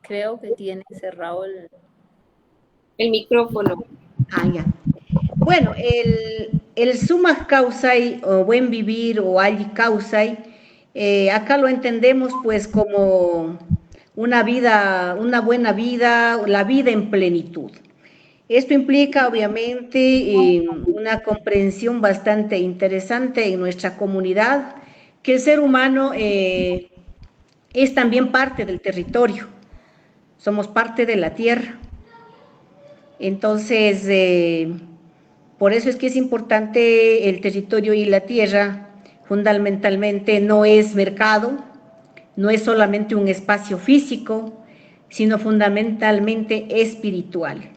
Creo que tiene cerrado el micrófono. Ya. Bueno, el Sumak Kawsay o buen vivir o Alli Kawsay, acá lo entendemos pues como una buena vida, la vida en plenitud. Esto implica obviamente una comprensión bastante interesante en nuestra comunidad, que el ser humano es también parte del territorio, somos parte de la tierra. Entonces, por eso es que es importante el territorio y la tierra, fundamentalmente no es mercado, no es solamente un espacio físico, sino fundamentalmente espiritual,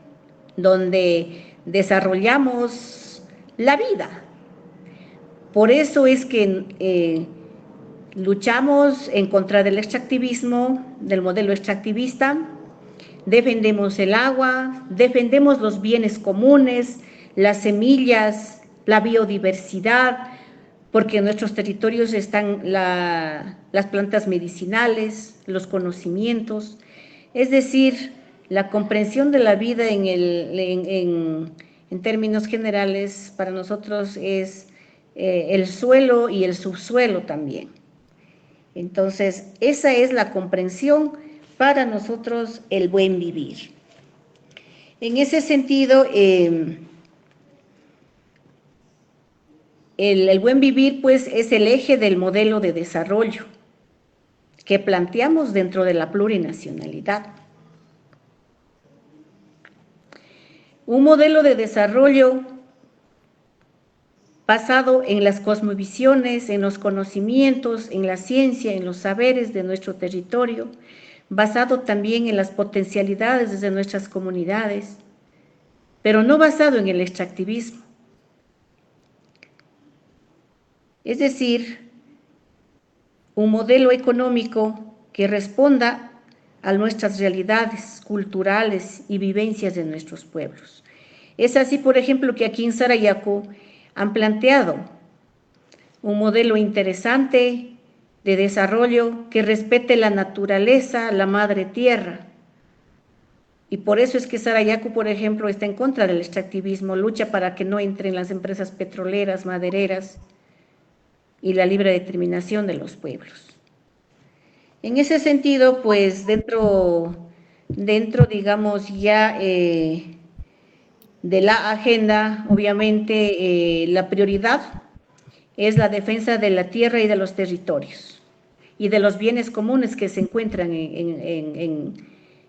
donde desarrollamos la vida. Por eso es que luchamos en contra del extractivismo, del modelo extractivista, defendemos el agua, defendemos los bienes comunes, las semillas, la biodiversidad, porque en nuestros territorios están las plantas medicinales, los conocimientos, es decir, la comprensión de la vida en términos generales para nosotros es el suelo y el subsuelo también. Entonces, esa es la comprensión para nosotros el buen vivir. En ese sentido, el buen vivir pues es el eje del modelo de desarrollo que planteamos dentro de la plurinacionalidad. Un modelo de desarrollo basado en las cosmovisiones, en los conocimientos, en la ciencia, en los saberes de nuestro territorio, basado también en las potencialidades de nuestras comunidades, pero no basado en el extractivismo. Es decir, un modelo económico que responda a nuestras realidades culturales y vivencias de nuestros pueblos. Es así, por ejemplo, que aquí en Sarayaku han planteado un modelo interesante de desarrollo que respete la naturaleza, la madre tierra. Y por eso es que Sarayaku, por ejemplo, está en contra del extractivismo, lucha para que no entren las empresas petroleras, madereras y la libre determinación de los pueblos. En ese sentido, pues dentro digamos, ya de la agenda, obviamente la prioridad es la defensa de la tierra y de los territorios y de los bienes comunes que se encuentran en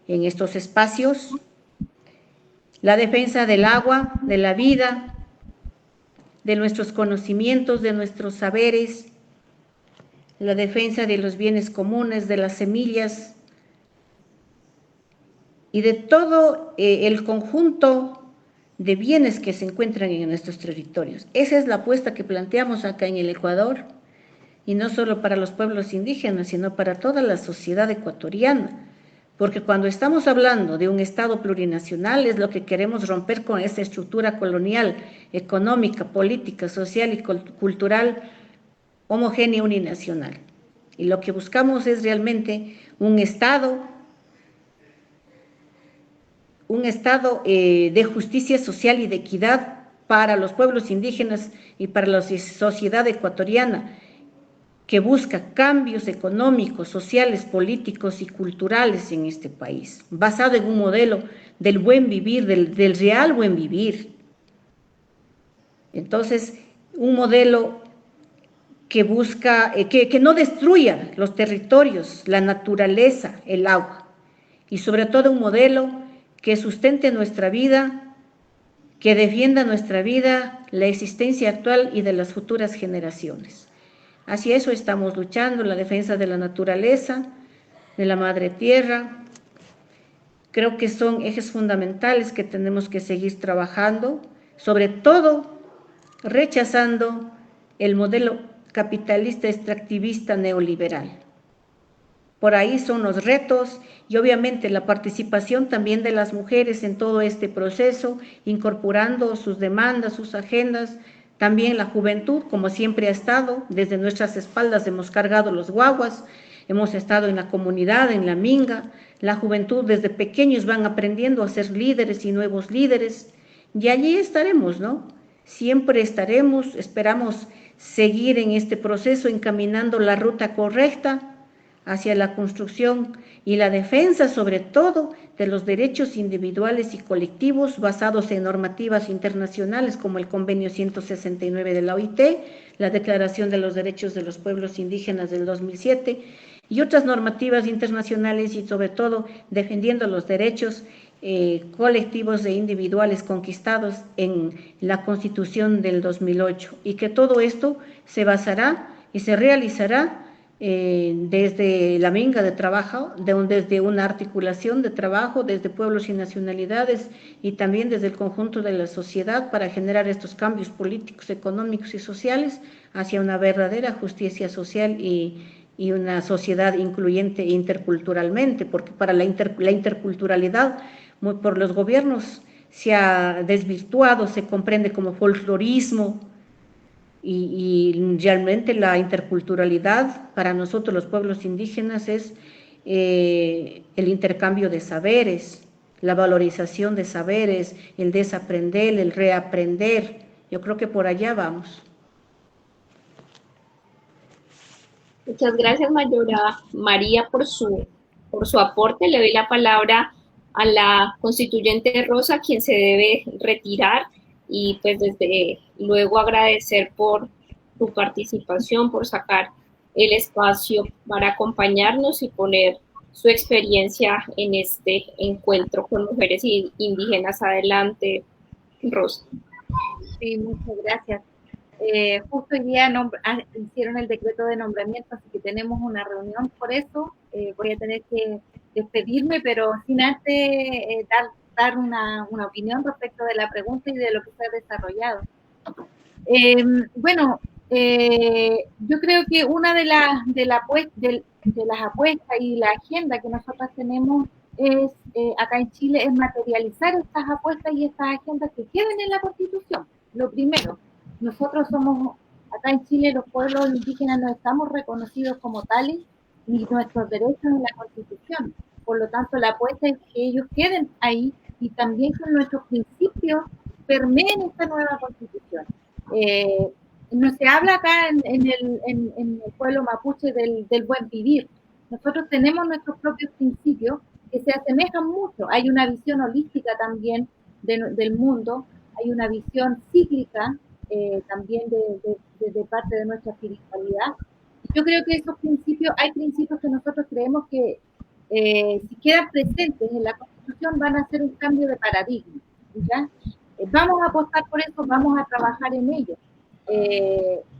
estos espacios, la defensa del agua, de la vida, de nuestros conocimientos, de nuestros saberes, la defensa de los bienes comunes, de las semillas y de todo el conjunto de bienes que se encuentran en nuestros territorios. Esa es la apuesta que planteamos acá en el Ecuador, y no solo para los pueblos indígenas, sino para toda la sociedad ecuatoriana, porque cuando estamos hablando de un Estado plurinacional es lo que queremos romper con esta estructura colonial, económica, política, social y cultural homogénea uninacional. Y lo que buscamos es realmente un Estado de justicia social y de equidad para los pueblos indígenas y para la sociedad ecuatoriana, que busca cambios económicos, sociales, políticos y culturales en este país, basado en un modelo del buen vivir, del real buen vivir. Entonces, un modelo que busca, que no destruya los territorios, la naturaleza, el agua, y sobre todo un modelo que sustente nuestra vida, que defienda nuestra vida, la existencia actual y de las futuras generaciones. Hacia eso estamos luchando, la defensa de la naturaleza, de la madre tierra. Creo que son ejes fundamentales que tenemos que seguir trabajando, sobre todo rechazando el modelo capitalista extractivista neoliberal. Por ahí son los retos y obviamente la participación también de las mujeres en todo este proceso, incorporando sus demandas, sus agendas. También la juventud, como siempre ha estado, desde nuestras espaldas hemos cargado los guaguas, hemos estado en la comunidad, en la minga. La juventud desde pequeños van aprendiendo a ser líderes y nuevos líderes, y allí estaremos, ¿no? Siempre estaremos, esperamos seguir en este proceso encaminando la ruta correcta hacia la construcción y la defensa, sobre todo, de los derechos individuales y colectivos basados en normativas internacionales como el Convenio 169 de la OIT, la Declaración de los Derechos de los Pueblos Indígenas del 2007 y otras normativas internacionales, y sobre todo defendiendo los derechos colectivos e individuales conquistados en la Constitución del 2008, y que todo esto se basará y se realizará desde la minga de trabajo, desde una articulación de trabajo, desde pueblos y nacionalidades, y también desde el conjunto de la sociedad, para generar estos cambios políticos, económicos y sociales hacia una verdadera justicia social y una sociedad incluyente interculturalmente, porque para la interculturalidad, por los gobiernos se ha desvirtuado, se comprende como folclorismo, y realmente la interculturalidad para nosotros los pueblos indígenas es el intercambio de saberes, la valorización de saberes, el desaprender, el reaprender. Yo creo que por allá vamos. Muchas gracias, Mayora María, por su aporte. Le doy la palabra a la constituyente Rosa, quien se debe retirar, y pues desde luego agradecer por su participación, por sacar el espacio para acompañarnos y poner su experiencia en este encuentro con mujeres indígenas. Adelante, Rosa. Sí, muchas gracias. Justo hoy día hicieron el decreto de nombramiento, así que tenemos una reunión por eso. Voy a tener que despedirme, pero sin antes dar una opinión respecto de la pregunta y de lo que se ha desarrollado. Bueno, Yo creo que una de las apuestas y la agenda que nosotros tenemos es, acá en Chile, es materializar estas apuestas y estas agendas que queden en la Constitución. Lo primero, nosotros somos, acá en Chile, los pueblos indígenas no estamos reconocidos como tales, ni nuestros derechos en la Constitución. Por lo tanto, la apuesta es que ellos queden ahí y también que nuestros principios permeen esta nueva Constitución. No se habla acá en el pueblo mapuche del buen vivir. Nosotros tenemos nuestros propios principios que se asemejan mucho. Hay una visión holística también del mundo, hay una visión cíclica también de parte de nuestra espiritualidad. Yo creo que esos principios, hay principios que nosotros creemos que si quedan presentes en la Constitución van a hacer un cambio de paradigma. ¿Ya? Vamos a apostar por eso, vamos a trabajar en ello.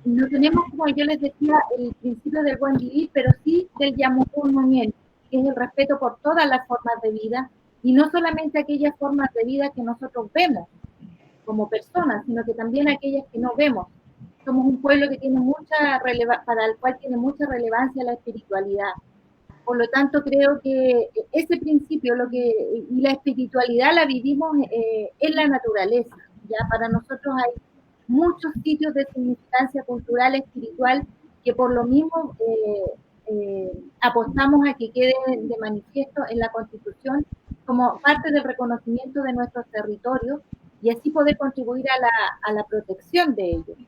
No tenemos, como yo les decía, el principio del buen vivir, pero sí del Yamukununien, que es el respeto por todas las formas de vida, y no solamente aquellas formas de vida que nosotros vemos como personas, sino que también aquellas que no vemos. Somos un pueblo que tiene para el cual tiene mucha relevancia la espiritualidad. Por lo tanto, creo que ese principio y la espiritualidad la vivimos en la naturaleza. Ya para nosotros hay muchos sitios de significancia cultural, espiritual, que por lo mismo apostamos a que quede de manifiesto en la Constitución como parte del reconocimiento de nuestros territorios y así poder contribuir a la protección de ellos.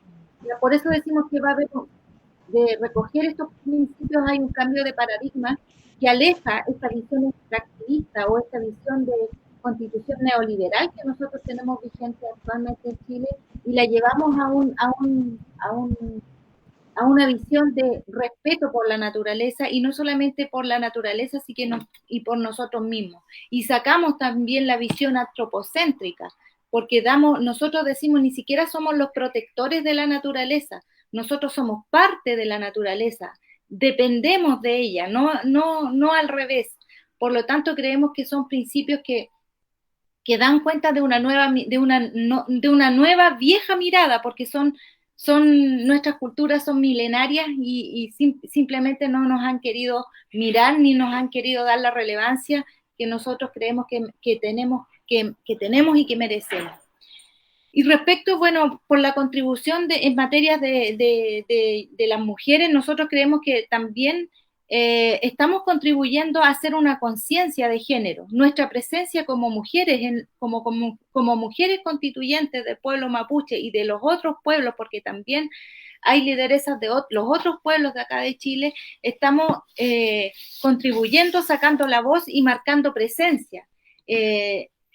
Por eso decimos que va a haber, de recoger estos principios, hay un cambio de paradigma que aleja esta visión extractivista o esta visión de constitución neoliberal que nosotros tenemos vigente actualmente en Chile y la llevamos a una visión de respeto por la naturaleza y no solamente por la naturaleza, sino y por nosotros mismos. Y sacamos también la visión antropocéntrica, porque nosotros decimos ni siquiera somos los protectores de la naturaleza, nosotros somos parte de la naturaleza, dependemos de ella, no al revés. Por lo tanto, creemos que son principios que dan cuenta de una nueva vieja mirada, porque nuestras culturas son milenarias y simplemente no nos han querido mirar ni nos han querido dar la relevancia que nosotros creemos que tenemos y que merecemos. Y respecto, bueno, por la contribución en materias de las mujeres, nosotros creemos que también estamos contribuyendo a hacer una conciencia de género. Nuestra presencia como mujeres, como mujeres constituyentes del pueblo mapuche y de los otros pueblos, porque también hay lideresas de los otros pueblos de acá de Chile, estamos contribuyendo, sacando la voz y marcando presencia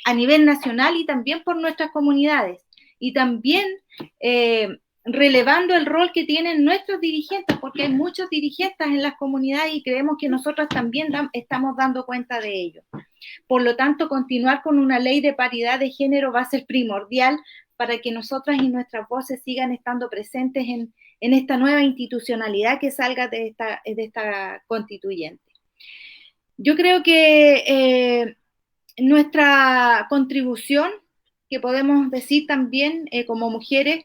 a nivel nacional y también por nuestras comunidades. Y también relevando el rol que tienen nuestros dirigentes, porque hay muchos dirigentes en las comunidades y creemos que nosotros también estamos dando cuenta de ello. Por lo tanto, continuar con una ley de paridad de género va a ser primordial para que nosotras y nuestras voces sigan estando presentes en esta nueva institucionalidad que salga de esta constituyente. Yo creo que nuestra contribución, que podemos decir también como mujeres,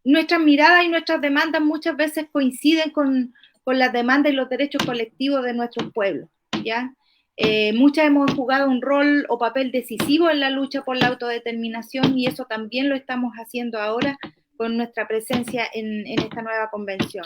nuestras miradas y nuestras demandas muchas veces coinciden con las demandas y los derechos colectivos de nuestros pueblos, ¿ya? Muchas hemos jugado un rol o papel decisivo en la lucha por la autodeterminación y eso también lo estamos haciendo ahora con nuestra presencia en esta nueva convención.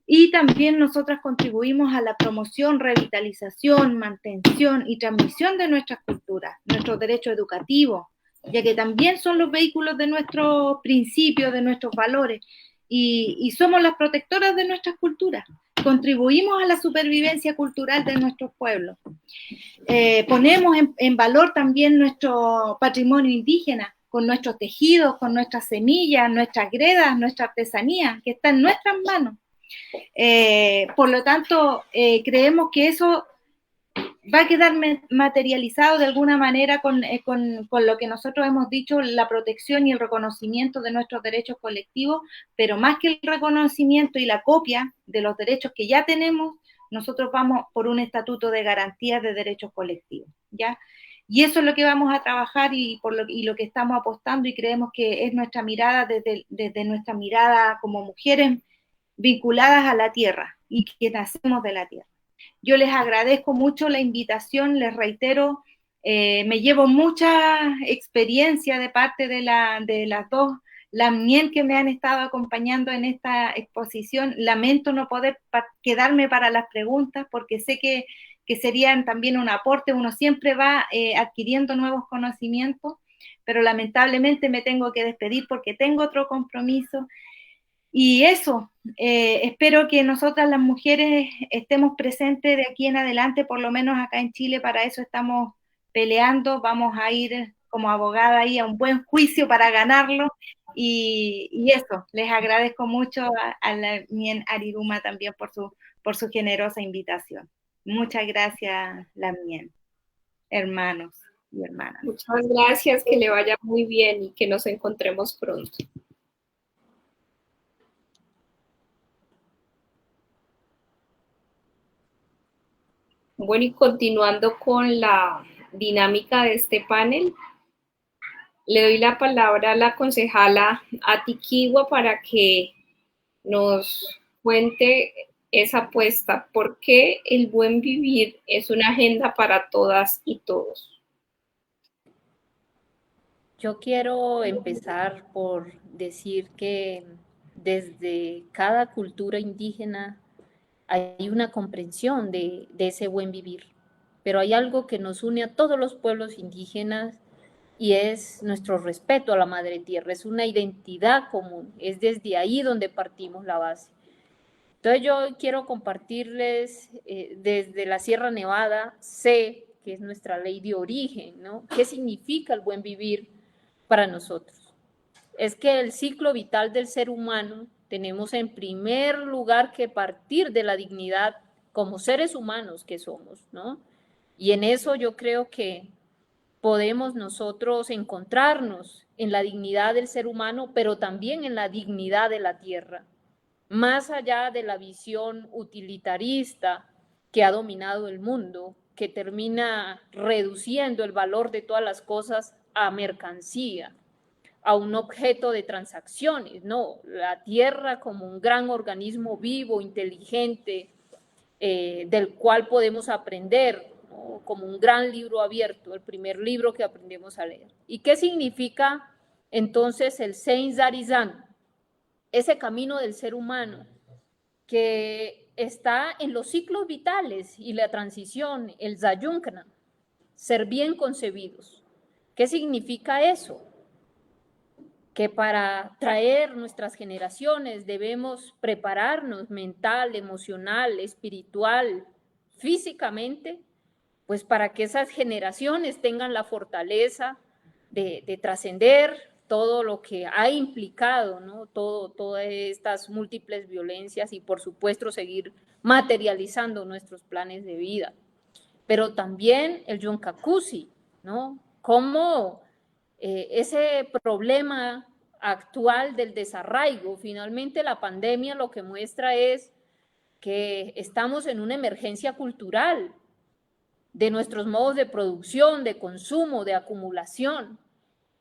Y también nosotras contribuimos a la promoción, revitalización, mantención y transmisión de nuestras culturas, nuestros derechos educativos, ya que también son los vehículos de nuestros principios, de nuestros valores, y somos las protectoras de nuestras culturas. Contribuimos a la supervivencia cultural de nuestros pueblos. Ponemos en valor también nuestro patrimonio indígena, con nuestros tejidos, con nuestras semillas, nuestras gredas, nuestra artesanía, que está en nuestras manos. Por lo tanto, creemos que eso va a quedar materializado de alguna manera con lo que nosotros hemos dicho, la protección y el reconocimiento de nuestros derechos colectivos, pero más que el reconocimiento y la copia de los derechos que ya tenemos, nosotros vamos por un estatuto de garantías de derechos colectivos, ¿ya? Y eso es lo que vamos a trabajar y lo que estamos apostando y creemos que es nuestra mirada desde nuestra mirada como mujeres vinculadas a la tierra y que nacemos de la tierra. Yo les agradezco mucho la invitación, les reitero, me llevo mucha experiencia de parte de las dos Lamnien que me han estado acompañando en esta exposición. Lamento no poder quedarme para las preguntas porque sé que serían también un aporte. Uno siempre va adquiriendo nuevos conocimientos, pero lamentablemente me tengo que despedir porque tengo otro compromiso. Y eso, espero que nosotras las mujeres estemos presentes de aquí en adelante, por lo menos acá en Chile, para eso estamos peleando, vamos a ir como abogada ahí a un buen juicio para ganarlo, y eso, les agradezco mucho a Lamnien Ariruma también por su generosa invitación. Muchas gracias, Lamnien, hermanos y hermanas. Muchas gracias, que le vaya muy bien y que nos encontremos pronto. Bueno, y continuando con la dinámica de este panel, le doy la palabra a la concejala Atiquigua para que nos cuente esa apuesta. ¿Por qué el buen vivir es una agenda para todas y todos? Yo quiero empezar por decir que desde cada cultura indígena hay una comprensión de ese buen vivir, pero hay algo que nos une a todos los pueblos indígenas y es nuestro respeto a la madre tierra, es una identidad común, es desde ahí donde partimos la base. Entonces yo quiero compartirles desde la Sierra Nevada, sé que es nuestra ley de origen, ¿no? ¿Qué significa el buen vivir para nosotros? Es que el ciclo vital del ser humano tenemos en primer lugar que partir de la dignidad como seres humanos que somos, ¿no? Y en eso yo creo que podemos nosotros encontrarnos en la dignidad del ser humano, pero también en la dignidad de la tierra, más allá de la visión utilitarista que ha dominado el mundo, que termina reduciendo el valor de todas las cosas a mercancía, a un objeto de transacciones, no, la tierra como un gran organismo vivo, inteligente, del cual podemos aprender, ¿no? Como un gran libro abierto, el primer libro que aprendemos a leer. ¿Y qué significa entonces el Sein Zarizan? Ese camino del ser humano que está en los ciclos vitales y la transición, el Zayunkna, ser bien concebidos. ¿Qué significa eso? Que para traer nuestras generaciones debemos prepararnos mental, emocional, espiritual, físicamente, pues para que esas generaciones tengan la fortaleza de trascender todo lo que ha implicado, ¿no? Todas estas múltiples violencias y por supuesto seguir materializando nuestros planes de vida. Pero también el Yonkakusi, ¿no? Cómo ese problema actual del desarraigo, finalmente la pandemia lo que muestra es que estamos en una emergencia cultural de nuestros modos de producción, de consumo, de acumulación.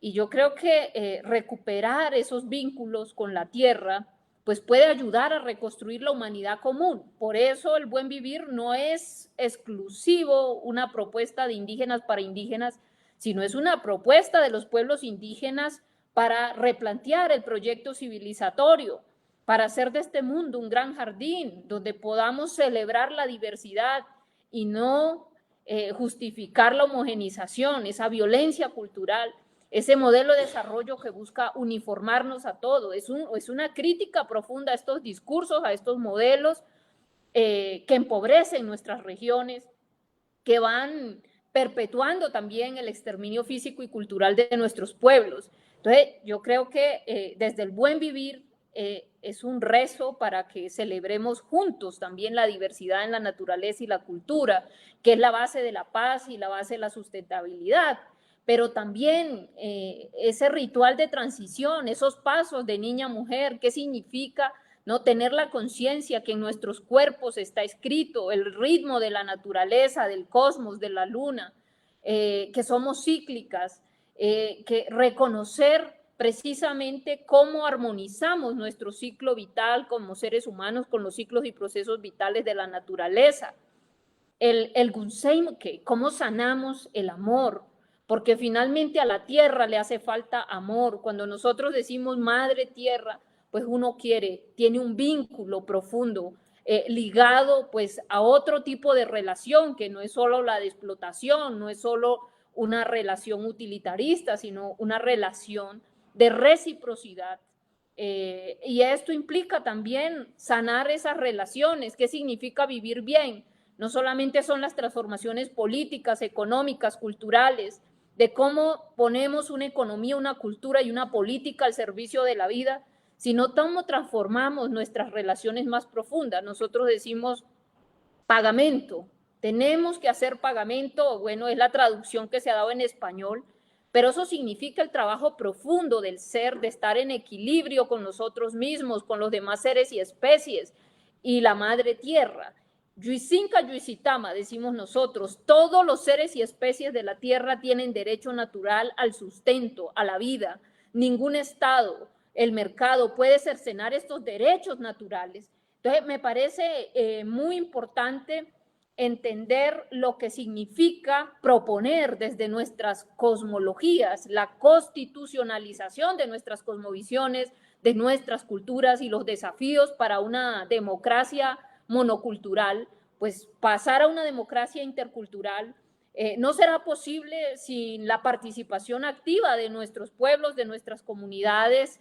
Y yo creo que recuperar esos vínculos con la tierra pues puede ayudar a reconstruir la humanidad común. Por eso el buen vivir no es exclusivo una propuesta de indígenas para indígenas, sino es una propuesta de los pueblos indígenas para replantear el proyecto civilizatorio, para hacer de este mundo un gran jardín donde podamos celebrar la diversidad y no justificar la homogenización, esa violencia cultural, ese modelo de desarrollo que busca uniformarnos a todos. Es una crítica profunda a estos discursos, a estos modelos que empobrecen nuestras regiones, que van perpetuando también el exterminio físico y cultural de nuestros pueblos. Entonces, yo creo que desde el buen vivir es un rezo para que celebremos juntos también la diversidad en la naturaleza y la cultura, que es la base de la paz y la base de la sustentabilidad. Pero también ese ritual de transición, esos pasos de niña a mujer, ¿qué significa? ¿No? Tener la conciencia que en nuestros cuerpos está escrito el ritmo de la naturaleza, del cosmos, de la luna, que somos cíclicas, que reconocer precisamente cómo armonizamos nuestro ciclo vital como seres humanos con los ciclos y procesos vitales de la naturaleza. El Gunseimke, cómo sanamos el amor, porque finalmente a la tierra le hace falta amor. Cuando nosotros decimos madre tierra, pues uno tiene un vínculo profundo, ligado pues a otro tipo de relación, que no es solo la de explotación, no es solo una relación utilitarista, sino una relación de reciprocidad. Y esto implica también sanar esas relaciones. ¿Qué significa vivir bien? No solamente son las transformaciones políticas, económicas, culturales, de cómo ponemos una economía, una cultura y una política al servicio de la vida, sino cómo transformamos nuestras relaciones más profundas. Nosotros decimos pagamento, tenemos que hacer pagamento, bueno, es la traducción que se ha dado en español, pero eso significa el trabajo profundo del ser, de estar en equilibrio con nosotros mismos, con los demás seres y especies, y la madre tierra. Yuisinka Yuisitama, decimos nosotros, todos los seres y especies de la tierra tienen derecho natural al sustento, a la vida. Ningún estado, el mercado puede cercenar estos derechos naturales. Entonces, me parece muy importante entender lo que significa proponer desde nuestras cosmologías la constitucionalización de nuestras cosmovisiones, de nuestras culturas y los desafíos para una democracia monocultural, pues pasar a una democracia intercultural no será posible sin la participación activa de nuestros pueblos, de nuestras comunidades.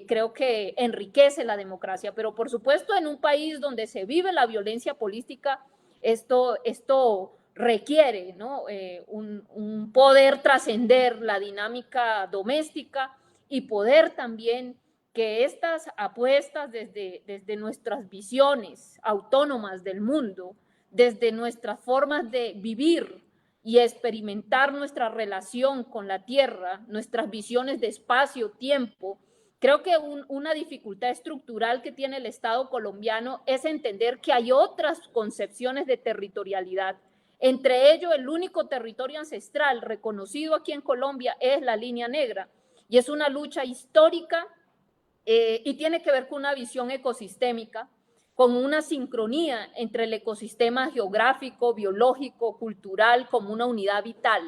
Creo que enriquece la democracia, pero por supuesto en un país donde se vive la violencia política, esto requiere, ¿no? un poder trascender la dinámica doméstica y poder también que estas apuestas desde nuestras visiones autónomas del mundo, desde nuestras formas de vivir y experimentar nuestra relación con la tierra, nuestras visiones de espacio, tiempo. Creo que una dificultad estructural que tiene el Estado colombiano es entender que hay otras concepciones de territorialidad. Entre ellos, el único territorio ancestral reconocido aquí en Colombia es la línea negra, y es una lucha histórica y tiene que ver con una visión ecosistémica, con una sincronía entre el ecosistema geográfico, biológico, cultural, como una unidad vital,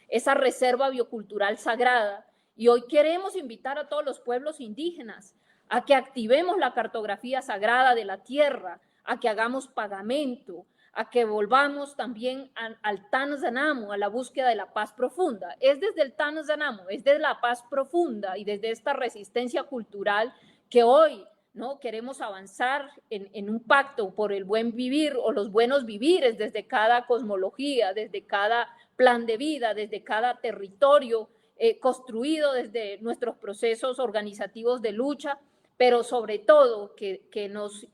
esa reserva biocultural sagrada. Y hoy queremos invitar a todos los pueblos indígenas a que activemos la cartografía sagrada de la tierra, a que hagamos pagamento, a que volvamos también al Tanzanamo, a la búsqueda de la paz profunda. Es desde el Tanzanamo, es desde la paz profunda y desde esta resistencia cultural que hoy, ¿no?, queremos avanzar en un pacto por el buen vivir o los buenos vivires desde cada cosmología, desde cada plan de vida, desde cada territorio construido desde nuestros procesos organizativos de lucha, pero sobre todo que nos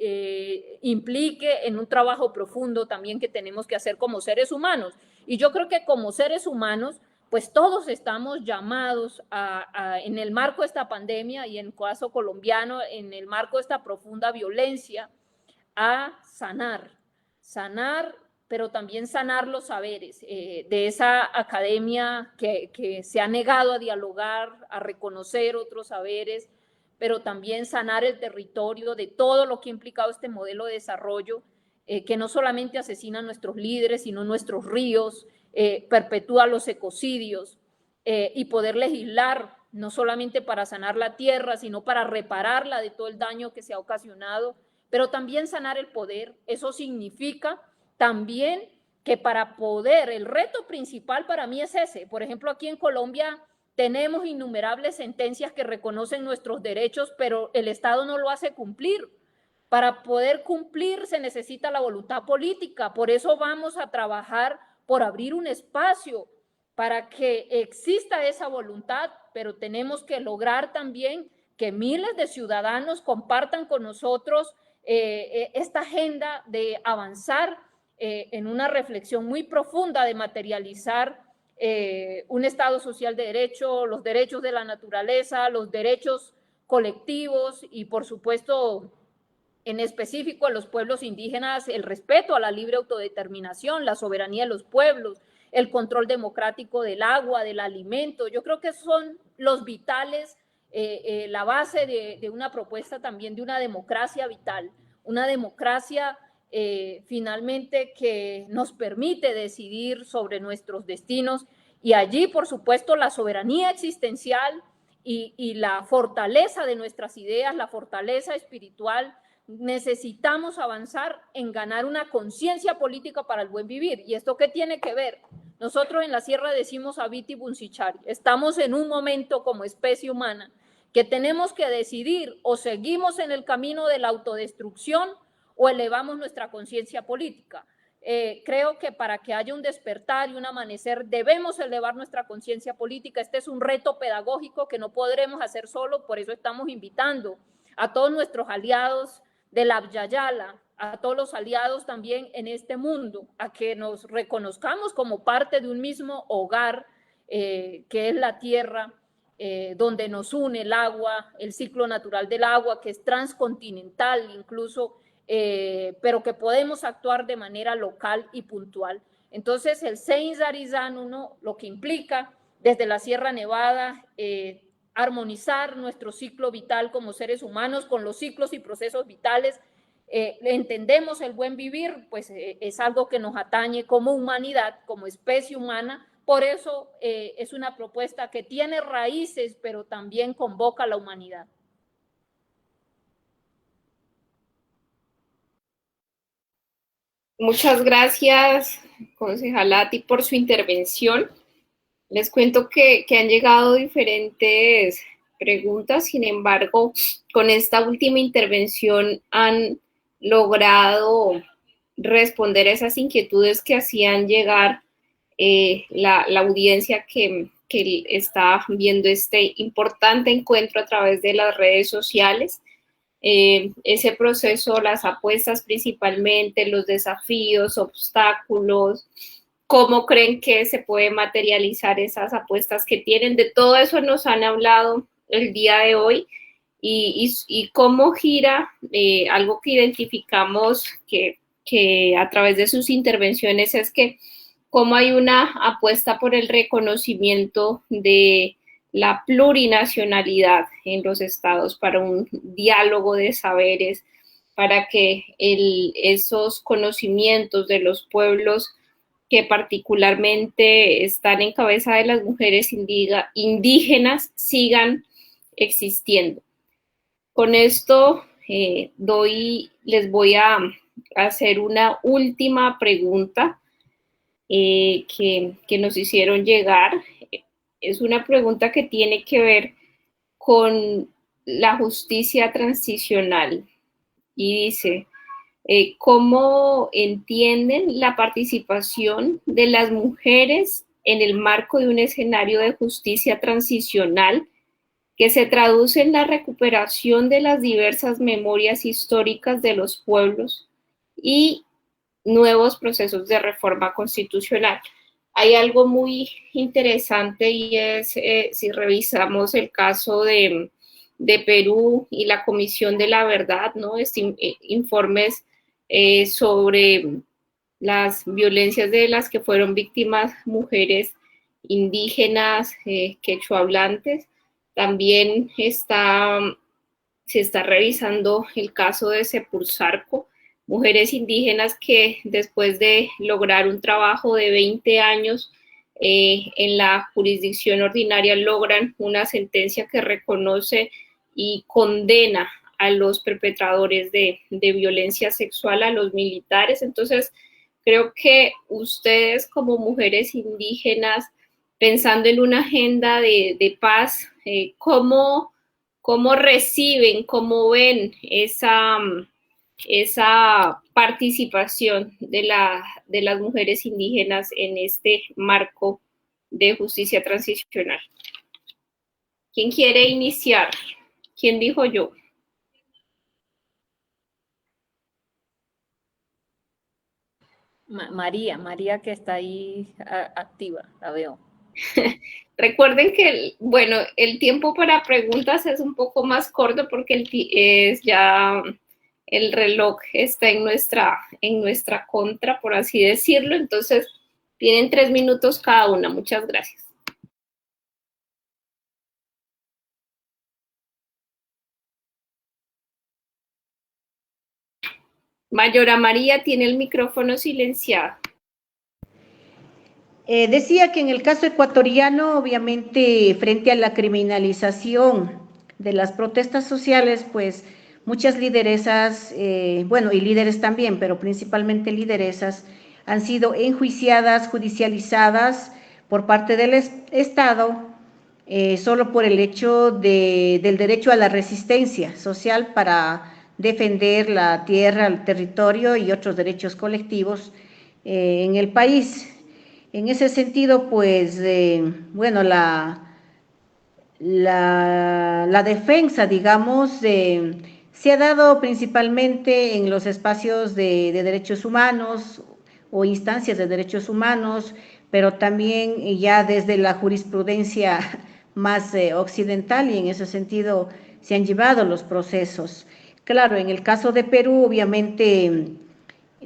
implique en un trabajo profundo también que tenemos que hacer como seres humanos. Y yo creo que como seres humanos, pues todos estamos llamados en el marco de esta pandemia y en el caso colombiano, en el marco de esta profunda violencia, a sanar, pero también sanar los saberes de esa academia que se ha negado a dialogar, a reconocer otros saberes, pero también sanar el territorio de todo lo que ha implicado este modelo de desarrollo, que no solamente asesina a nuestros líderes, sino nuestros ríos, perpetúa los ecocidios, y poder legislar no solamente para sanar la tierra, sino para repararla de todo el daño que se ha ocasionado, pero también sanar el poder. Eso significa también que para poder, el reto principal para mí es ese. Por ejemplo, aquí en Colombia tenemos innumerables sentencias que reconocen nuestros derechos, pero el Estado no lo hace cumplir. Para poder cumplir se necesita la voluntad política. Por eso vamos a trabajar por abrir un espacio para que exista esa voluntad, pero tenemos que lograr también que miles de ciudadanos compartan con nosotros esta agenda de avanzar en una reflexión muy profunda de materializar un Estado social de derecho, los derechos de la naturaleza, los derechos colectivos y, por supuesto, en específico a los pueblos indígenas, el respeto a la libre autodeterminación, la soberanía de los pueblos, el control democrático del agua, del alimento. Yo creo que son los vitales, la base de una propuesta también de una democracia vital, una democracia finalmente que nos permite decidir sobre nuestros destinos, y allí, por supuesto, la soberanía existencial y la fortaleza de nuestras ideas, la fortaleza espiritual. Necesitamos avanzar en ganar una conciencia política para el buen vivir. ¿Y esto qué tiene que ver? Nosotros en la sierra decimos Abiti Bunsichari, estamos en un momento como especie humana que tenemos que decidir: o seguimos en el camino de la autodestrucción o elevamos nuestra conciencia política. Creo que para que haya un despertar y un amanecer debemos elevar nuestra conciencia política. Este es un reto pedagógico que no podremos hacer solo, por eso estamos invitando a todos nuestros aliados de la Abya-Yala, a todos los aliados también en este mundo, a que nos reconozcamos como parte de un mismo hogar, que es la tierra, donde nos une el agua, el ciclo natural del agua, que es transcontinental incluso, pero que podemos actuar de manera local y puntual. Entonces, el Seinzarizano, ¿no?, lo que implica desde la Sierra Nevada, armonizar nuestro ciclo vital como seres humanos con los ciclos y procesos vitales. Entendemos el buen vivir, pues es algo que nos atañe como humanidad, como especie humana. Por eso es una propuesta que tiene raíces, pero también convoca a la humanidad. Muchas gracias, concejala, a ti por su intervención. Les cuento que han llegado diferentes preguntas, sin embargo, con esta última intervención han logrado responder esas inquietudes que hacían llegar la audiencia que está viendo este importante encuentro a través de las redes sociales. Ese proceso, las apuestas principalmente, los desafíos, obstáculos, cómo creen que se puede materializar esas apuestas que tienen. De todo eso nos han hablado el día de hoy, y cómo gira algo que identificamos que a través de sus intervenciones es que cómo hay una apuesta por el reconocimiento de la plurinacionalidad en los estados, para un diálogo de saberes, para que esos conocimientos de los pueblos que particularmente están en cabeza de las mujeres indígenas sigan existiendo. Con esto les voy a hacer una última pregunta que nos hicieron llegar. Es una pregunta que tiene que ver con la justicia transicional y dice: ¿cómo entienden la participación de las mujeres en el marco de un escenario de justicia transicional que se traduce en la recuperación de las diversas memorias históricas de los pueblos y nuevos procesos de reforma constitucional? Hay algo muy interesante, y es, si revisamos el caso de Perú y la Comisión de la Verdad, ¿no? Informes sobre las violencias de las que fueron víctimas mujeres indígenas, quechohablantes. También se está revisando el caso de Sepursarco, mujeres indígenas que después de lograr un trabajo de 20 años en la jurisdicción ordinaria logran una sentencia que reconoce y condena a los perpetradores de violencia sexual, a los militares. Entonces, creo que ustedes como mujeres indígenas, pensando en una agenda de paz, ¿cómo reciben, cómo ven esa participación de las mujeres indígenas en este marco de justicia transicional? ¿Quién quiere iniciar? ¿Quién dijo yo? María que está ahí activa, la veo. Recuerden que, bueno, el tiempo para preguntas es un poco más corto porque el reloj está en nuestra contra, por así decirlo. Entonces, Tienen 3 minutos cada una. Muchas gracias. Mayora María tiene el micrófono silenciado. Decía que en el caso ecuatoriano, obviamente, frente a la criminalización de las protestas sociales, pues muchas lideresas, bueno, y líderes también, pero principalmente lideresas, han sido enjuiciadas, judicializadas por parte del Estado, solo por el hecho del derecho a la resistencia social para defender la tierra, el territorio y otros derechos colectivos en el país. En ese sentido, pues, bueno, la defensa, digamos, se ha dado principalmente en los espacios de derechos humanos o instancias de derechos humanos, pero también ya desde la jurisprudencia más occidental, y en ese sentido se han llevado los procesos. Claro, en el caso de Perú, obviamente,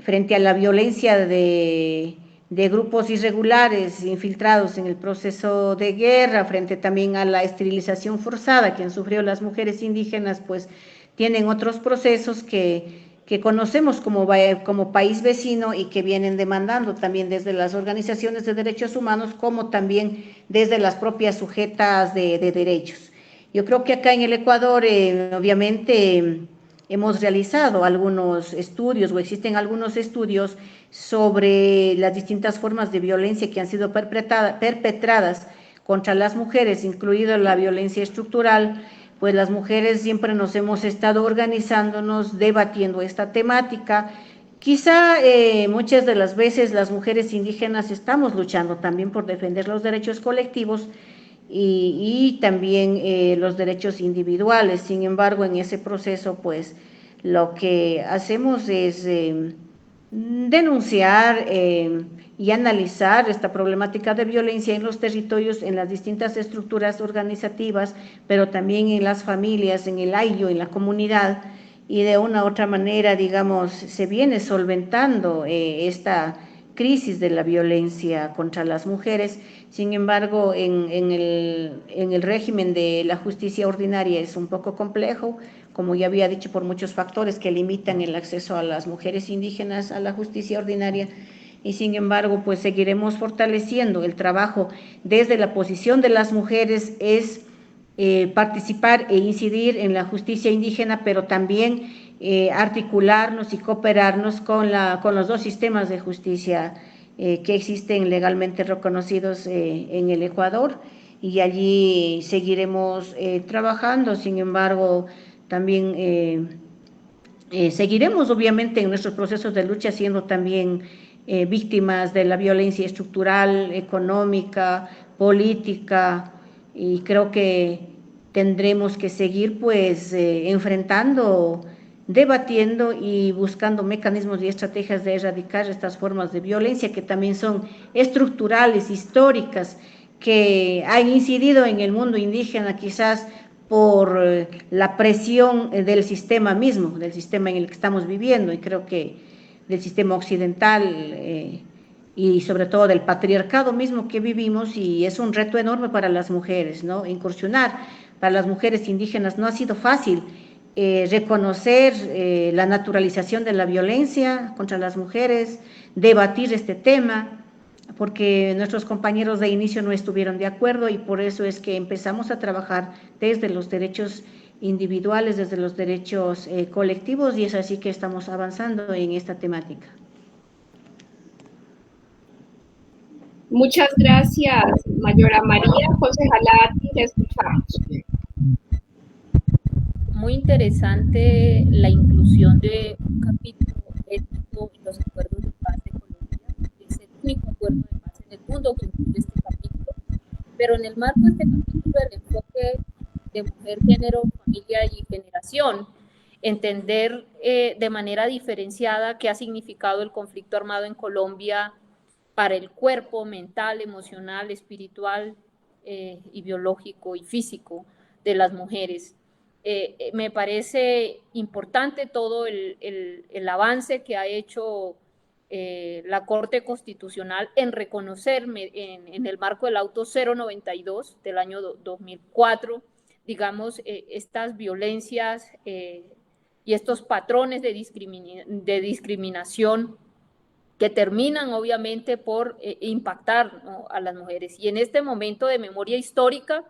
frente a la violencia de grupos irregulares infiltrados en el proceso de guerra, frente también a la esterilización forzada que han sufrido las mujeres indígenas, pues tienen otros procesos que conocemos como país vecino y que vienen demandando también desde las organizaciones de derechos humanos como también desde las propias sujetas de derechos. Yo creo que acá en el Ecuador, obviamente, hemos realizado algunos estudios o existen algunos estudios sobre las distintas formas de violencia que han sido perpetradas contra las mujeres, incluida la violencia estructural. Pues las mujeres siempre nos hemos estado organizándonos, debatiendo esta temática. Quizá muchas de las veces las mujeres indígenas estamos luchando también por defender los derechos colectivos y también los derechos individuales. Sin embargo, en ese proceso, pues, lo que hacemos es denunciar y analizar esta problemática de violencia en los territorios, en las distintas estructuras organizativas, pero también en las familias, en el ayllo, en la comunidad, y de una u otra manera, digamos, se viene solventando esta crisis de la violencia contra las mujeres. Sin embargo, en el régimen de la justicia ordinaria es un poco complejo, como ya había dicho, por muchos factores que limitan el acceso a las mujeres indígenas a la justicia ordinaria, y sin embargo, pues seguiremos fortaleciendo el trabajo desde la posición de las mujeres, es participar e incidir en la justicia indígena, pero también articularnos y cooperarnos con los dos sistemas de justicia que existen legalmente reconocidos en el Ecuador, y allí seguiremos trabajando. Sin embargo, también seguiremos obviamente en nuestros procesos de lucha siendo también víctimas de la violencia estructural, económica, política, y creo que tendremos que seguir pues enfrentando, debatiendo y buscando mecanismos y estrategias de erradicar estas formas de violencia que también son estructurales, históricas, que han incidido en el mundo indígena quizás por la presión del sistema mismo, del sistema en el que estamos viviendo, y creo que del sistema occidental y sobre todo del patriarcado mismo que vivimos, y es un reto enorme para las mujeres, ¿no? Incursionar. Para las mujeres indígenas no ha sido fácil reconocer la naturalización de la violencia contra las mujeres, debatir este tema, porque nuestros compañeros de inicio no estuvieron de acuerdo, y por eso es que empezamos a trabajar desde los derechos individuales, desde los derechos colectivos, y es así que estamos avanzando en esta temática. Muchas gracias, Mayora María. Concejala, te escuchamos. Muy interesante la inclusión de un capítulo étnico en los acuerdos de paz de Colombia. Es el único acuerdo de paz en el mundo que incluye este capítulo, pero en el marco de este capítulo el enfoque de mujer, género, familia y generación, entender de manera diferenciada qué ha significado el conflicto armado en Colombia para el cuerpo mental, emocional, espiritual y biológico y físico de las mujeres. Me parece importante todo el avance que ha hecho la Corte Constitucional en reconocer en el marco del auto 092 del año 2004, digamos, estas violencias y estos patrones de discriminación que terminan obviamente por impactar, ¿no?, a las mujeres. Y en este momento de memoria histórica,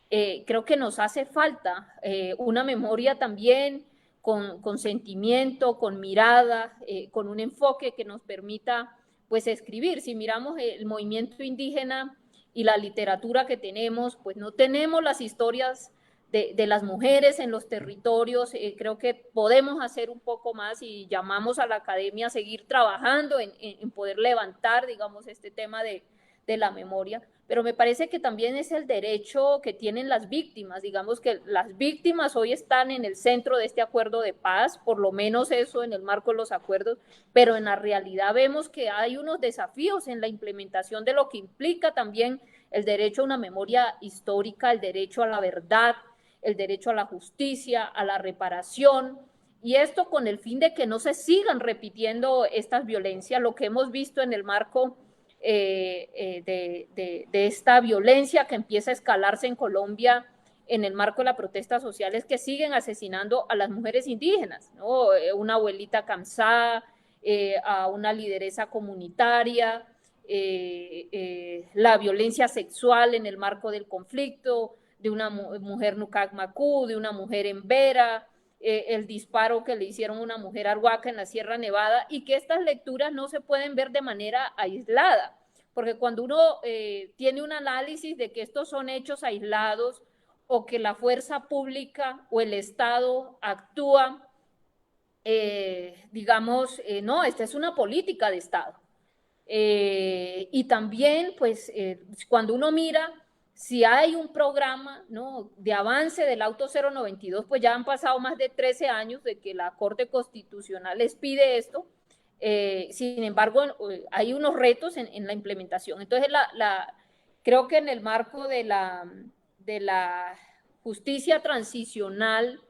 creo que nos hace falta una memoria también con sentimiento, con mirada, con un enfoque que nos permita pues escribir. Si miramos el movimiento indígena y la literatura que tenemos, pues no tenemos las historias de las mujeres en los territorios. Creo que podemos hacer un poco más y llamamos a la academia a seguir trabajando en poder levantar, digamos, este tema de la memoria, pero me parece que también es el derecho que tienen las víctimas. Digamos que las víctimas hoy están en el centro de este acuerdo de paz, por lo menos eso en el marco de los acuerdos, pero en la realidad vemos que hay unos desafíos en la implementación de lo que implica también el derecho a una memoria histórica, el derecho a la verdad, el derecho a la justicia, a la reparación, y esto con el fin de que no se sigan repitiendo estas violencias. Lo que hemos visto en el marco de esta violencia que empieza a escalarse en Colombia en el marco de la protesta social es que siguen asesinando a las mujeres indígenas, ¿no? Una abuelita cansada, a una lideresa comunitaria, la violencia sexual en el marco del conflicto, de una mujer Nucac Macú, de una mujer en Vera, el disparo que le hicieron a una mujer arhuaca en la Sierra Nevada, y que estas lecturas no se pueden ver de manera aislada, porque cuando uno tiene un análisis de que estos son hechos aislados o que la fuerza pública o el Estado actúa, digamos, no, esta es una política de Estado. Y también, pues, cuando uno mira si hay un programa, ¿no?, de avance del auto 092, pues ya han pasado más de 13 años de que la Corte Constitucional les pide esto. Sin embargo, hay unos retos en la implementación. Entonces, creo que en el marco de la justicia transicional,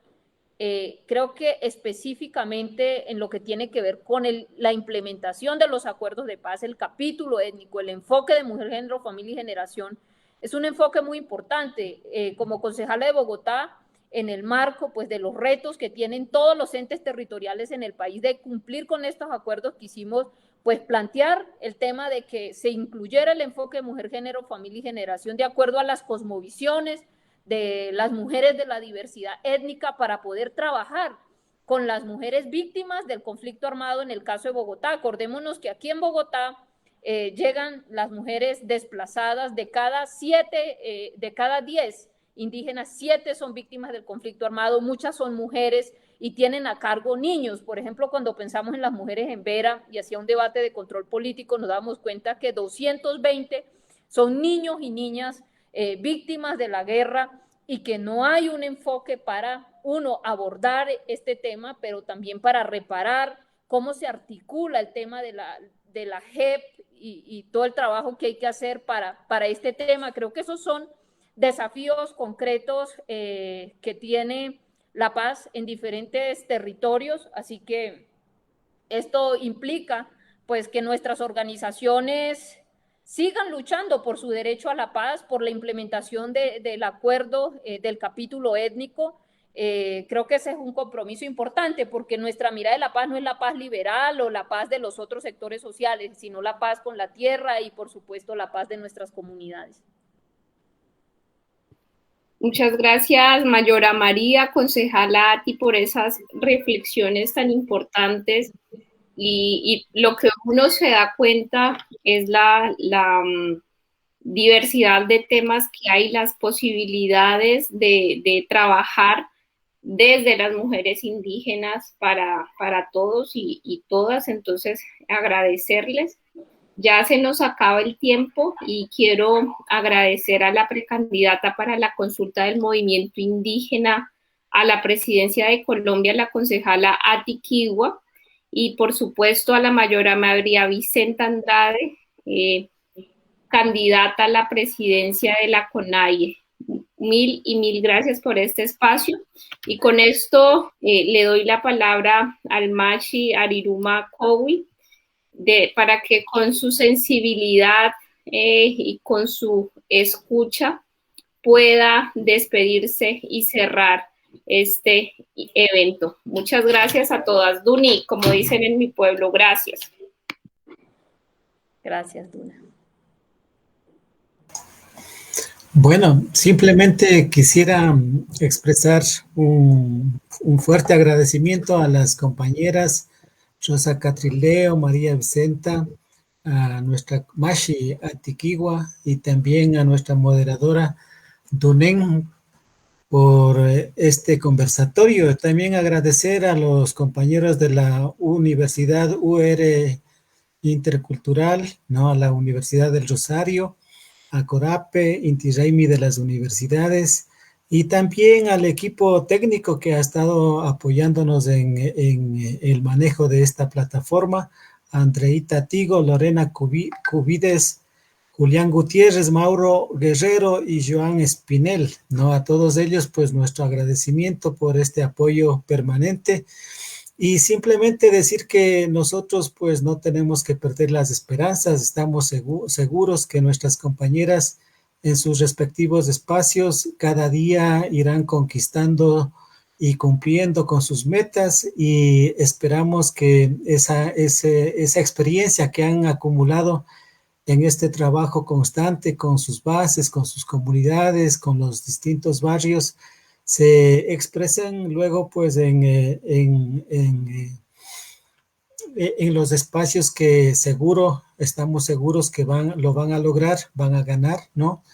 creo que específicamente en lo que tiene que ver con la implementación de los acuerdos de paz, el capítulo étnico, el enfoque de mujer, género, familia y generación, es un enfoque muy importante. Como concejala de Bogotá, en el marco pues de los retos que tienen todos los entes territoriales en el país de cumplir con estos acuerdos, quisimos pues plantear el tema de que se incluyera el enfoque de mujer, género, familia y generación de acuerdo a las cosmovisiones de las mujeres de la diversidad étnica, para poder trabajar con las mujeres víctimas del conflicto armado en el caso de Bogotá. Acordémonos que aquí en Bogotá llegan las mujeres desplazadas, de cada 10 indígenas, 7 son víctimas del conflicto armado, muchas son mujeres y tienen a cargo niños. Por ejemplo, cuando pensamos en las mujeres en Vera y hacía un debate de control político, nos damos cuenta que 220 son niños y niñas víctimas de la guerra, y que no hay un enfoque para, abordar este tema, pero también para reparar cómo se articula el tema de la JEP y todo el trabajo que hay que hacer para este tema. Creo que esos son desafíos concretos que tiene la paz en diferentes territorios, así que esto implica pues que nuestras organizaciones sigan luchando por su derecho a la paz, por la implementación del acuerdo del capítulo étnico. Creo que ese es un compromiso importante, porque nuestra mirada de la paz no es la paz liberal o la paz de los otros sectores sociales, sino la paz con la tierra y, por supuesto, la paz de nuestras comunidades. Muchas gracias, Mayora María, concejala Ati, por esas reflexiones tan importantes. Y lo que uno se da cuenta es la diversidad de temas que hay, las posibilidades de trabajar desde las mujeres indígenas para todos y todas. Entonces, agradecerles. Ya se nos acaba el tiempo y quiero agradecer a la precandidata para la consulta del movimiento indígena a la presidencia de Colombia, la concejala Ati Quigua, y por supuesto a la Mayora María Vicenta Andrade, candidata a la presidencia de la CONAIE. Mil gracias por este espacio, y con esto le doy la palabra al Machi Ariruma Cowi, para que con su sensibilidad y con su escucha pueda despedirse y cerrar este evento. Muchas gracias a todas. Duni, como dicen en mi pueblo, gracias. Gracias, Duna. Bueno, simplemente quisiera expresar un fuerte agradecimiento a las compañeras Rosa Catrileo, María Vicenta, a nuestra Mashi Atiquigua y también a nuestra moderadora Dunen por este conversatorio. También agradecer a los compañeros de la Universidad UR Intercultural, ¿no? A la Universidad del Rosario, a Corape, Inti Raymi de las universidades y también al equipo técnico que ha estado apoyándonos en el manejo de esta plataforma, Andreita Tigo, Lorena Cubides, Julián Gutiérrez, Mauro Guerrero y Joan Espinel, ¿no? A todos ellos, pues nuestro agradecimiento por este apoyo permanente. Y simplemente decir que nosotros pues no tenemos que perder las esperanzas, estamos seguros que nuestras compañeras en sus respectivos espacios cada día irán conquistando y cumpliendo con sus metas y esperamos que esa experiencia que han acumulado en este trabajo constante con sus bases, con sus comunidades, con los distintos barrios, se expresan luego pues en los espacios que estamos seguros que lo van a lograr, van a ganar, ¿no?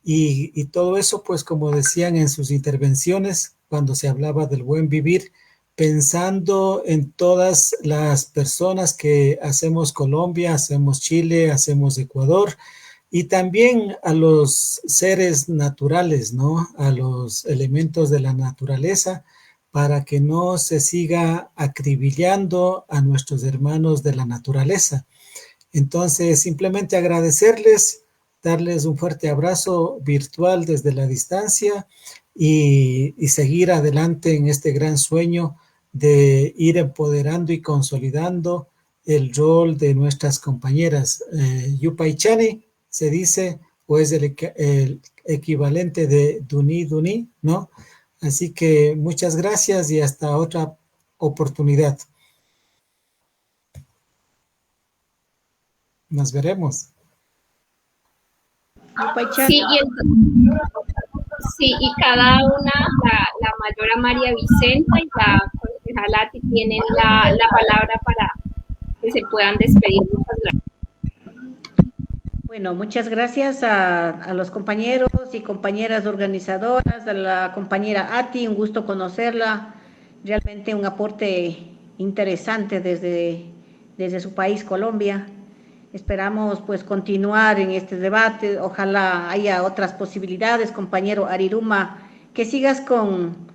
Y todo eso, pues como decían en sus intervenciones, cuando se hablaba del buen vivir, pensando en todas las personas que hacemos Colombia, hacemos Chile, hacemos Ecuador, y también a los seres naturales, ¿no? A los elementos de la naturaleza, para que no se siga acribillando a nuestros hermanos de la naturaleza. Entonces, simplemente agradecerles, darles un fuerte abrazo virtual desde la distancia y seguir adelante en este gran sueño de ir empoderando y consolidando el rol de nuestras compañeras. Yupaychani se dice, o es el equivalente de Duni Duni, ¿no? Así que muchas gracias y hasta otra oportunidad. Nos veremos. Sí, y cada una, la mayora María Vicenta y la concejala tienen la palabra para que se puedan despedir. Muchas gracias. Bueno, muchas gracias a los compañeros y compañeras organizadoras, a la compañera Ati, un gusto conocerla, realmente un aporte interesante desde su país, Colombia. Esperamos pues continuar en este debate, ojalá haya otras posibilidades, compañero Ariruma, que sigas con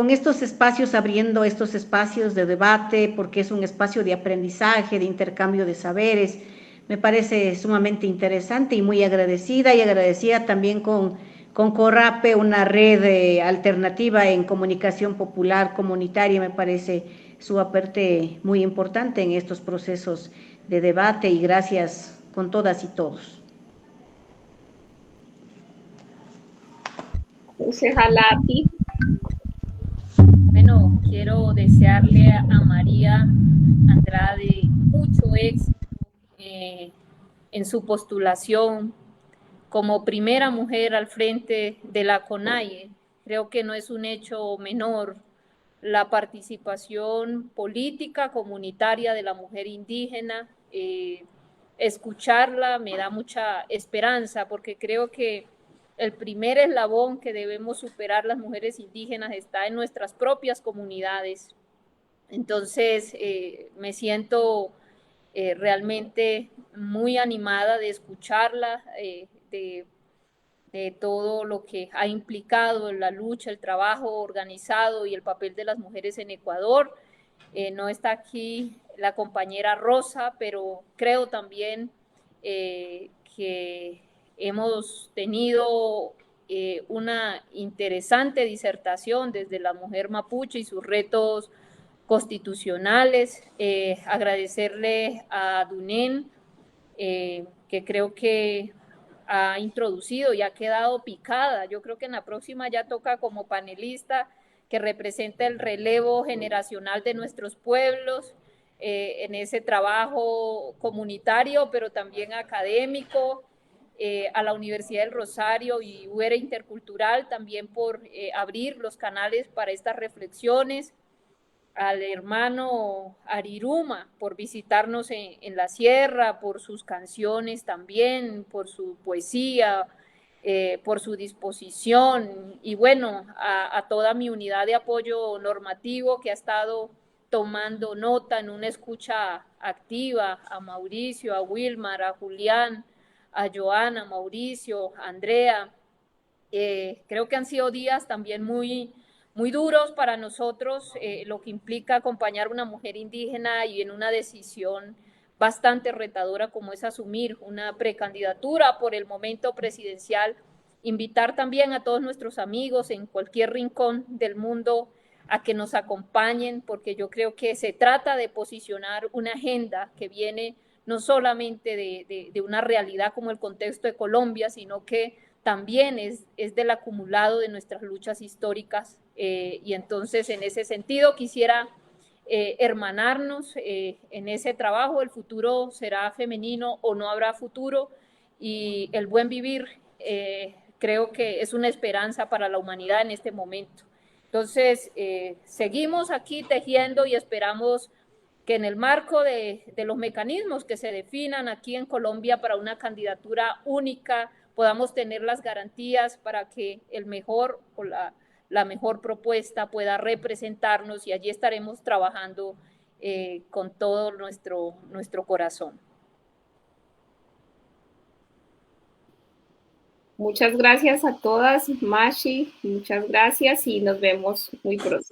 estos espacios, abriendo estos espacios de debate, porque es un espacio de aprendizaje, de intercambio de saberes. Me parece sumamente interesante y muy agradecida, y agradecida también con Corape, una red alternativa en comunicación popular comunitaria. Me parece su aporte muy importante en estos procesos de debate, y gracias con todas y todos. Concejala Ati. Bueno, quiero desearle a María Andrade mucho éxito en su postulación como primera mujer al frente de la CONAIE. Creo que no es un hecho menor la participación política comunitaria de la mujer indígena. Escucharla me da mucha esperanza, porque creo que el primer eslabón que debemos superar las mujeres indígenas está en nuestras propias comunidades. Entonces, me siento realmente muy animada de escucharla, de todo lo que ha implicado la lucha, el trabajo organizado y el papel de las mujeres en Ecuador. No está aquí la compañera Rosa, pero creo también que hemos tenido una interesante disertación desde la mujer mapuche y sus retos constitucionales. Agradecerle a Dunen, que creo que ha introducido y ha quedado picada. Yo creo que en la próxima ya toca como panelista que representa el relevo generacional de nuestros pueblos, en ese trabajo comunitario, pero también académico, a la Universidad del Rosario y UERA Intercultural también por abrir los canales para estas reflexiones, al hermano Ariruma por visitarnos en la sierra, por sus canciones también, por su poesía, por su disposición, y bueno, a toda mi unidad de apoyo normativo que ha estado tomando nota en una escucha activa, a Mauricio, a Wilmar, a Julián, a Joana, a Mauricio, a Andrea. Creo que han sido días también muy duros para nosotros, lo que implica acompañar a una mujer indígena y en una decisión bastante retadora como es asumir una precandidatura por el momento presidencial. Invitar también a todos nuestros amigos en cualquier rincón del mundo a que nos acompañen, porque yo creo que se trata de posicionar una agenda que viene no solamente de una realidad como el contexto de Colombia, sino que también es del acumulado de nuestras luchas históricas, y entonces en ese sentido quisiera hermanarnos en ese trabajo. El futuro será femenino o no habrá futuro, y el buen vivir creo que es una esperanza para la humanidad en este momento. Entonces, seguimos aquí tejiendo y esperamos que en el marco de los mecanismos que se definan aquí en Colombia para una candidatura única, podamos tener las garantías para que el mejor o la mejor propuesta pueda representarnos, y allí estaremos trabajando con todo nuestro corazón. Muchas gracias a todas, Mashi, muchas gracias y nos vemos muy pronto.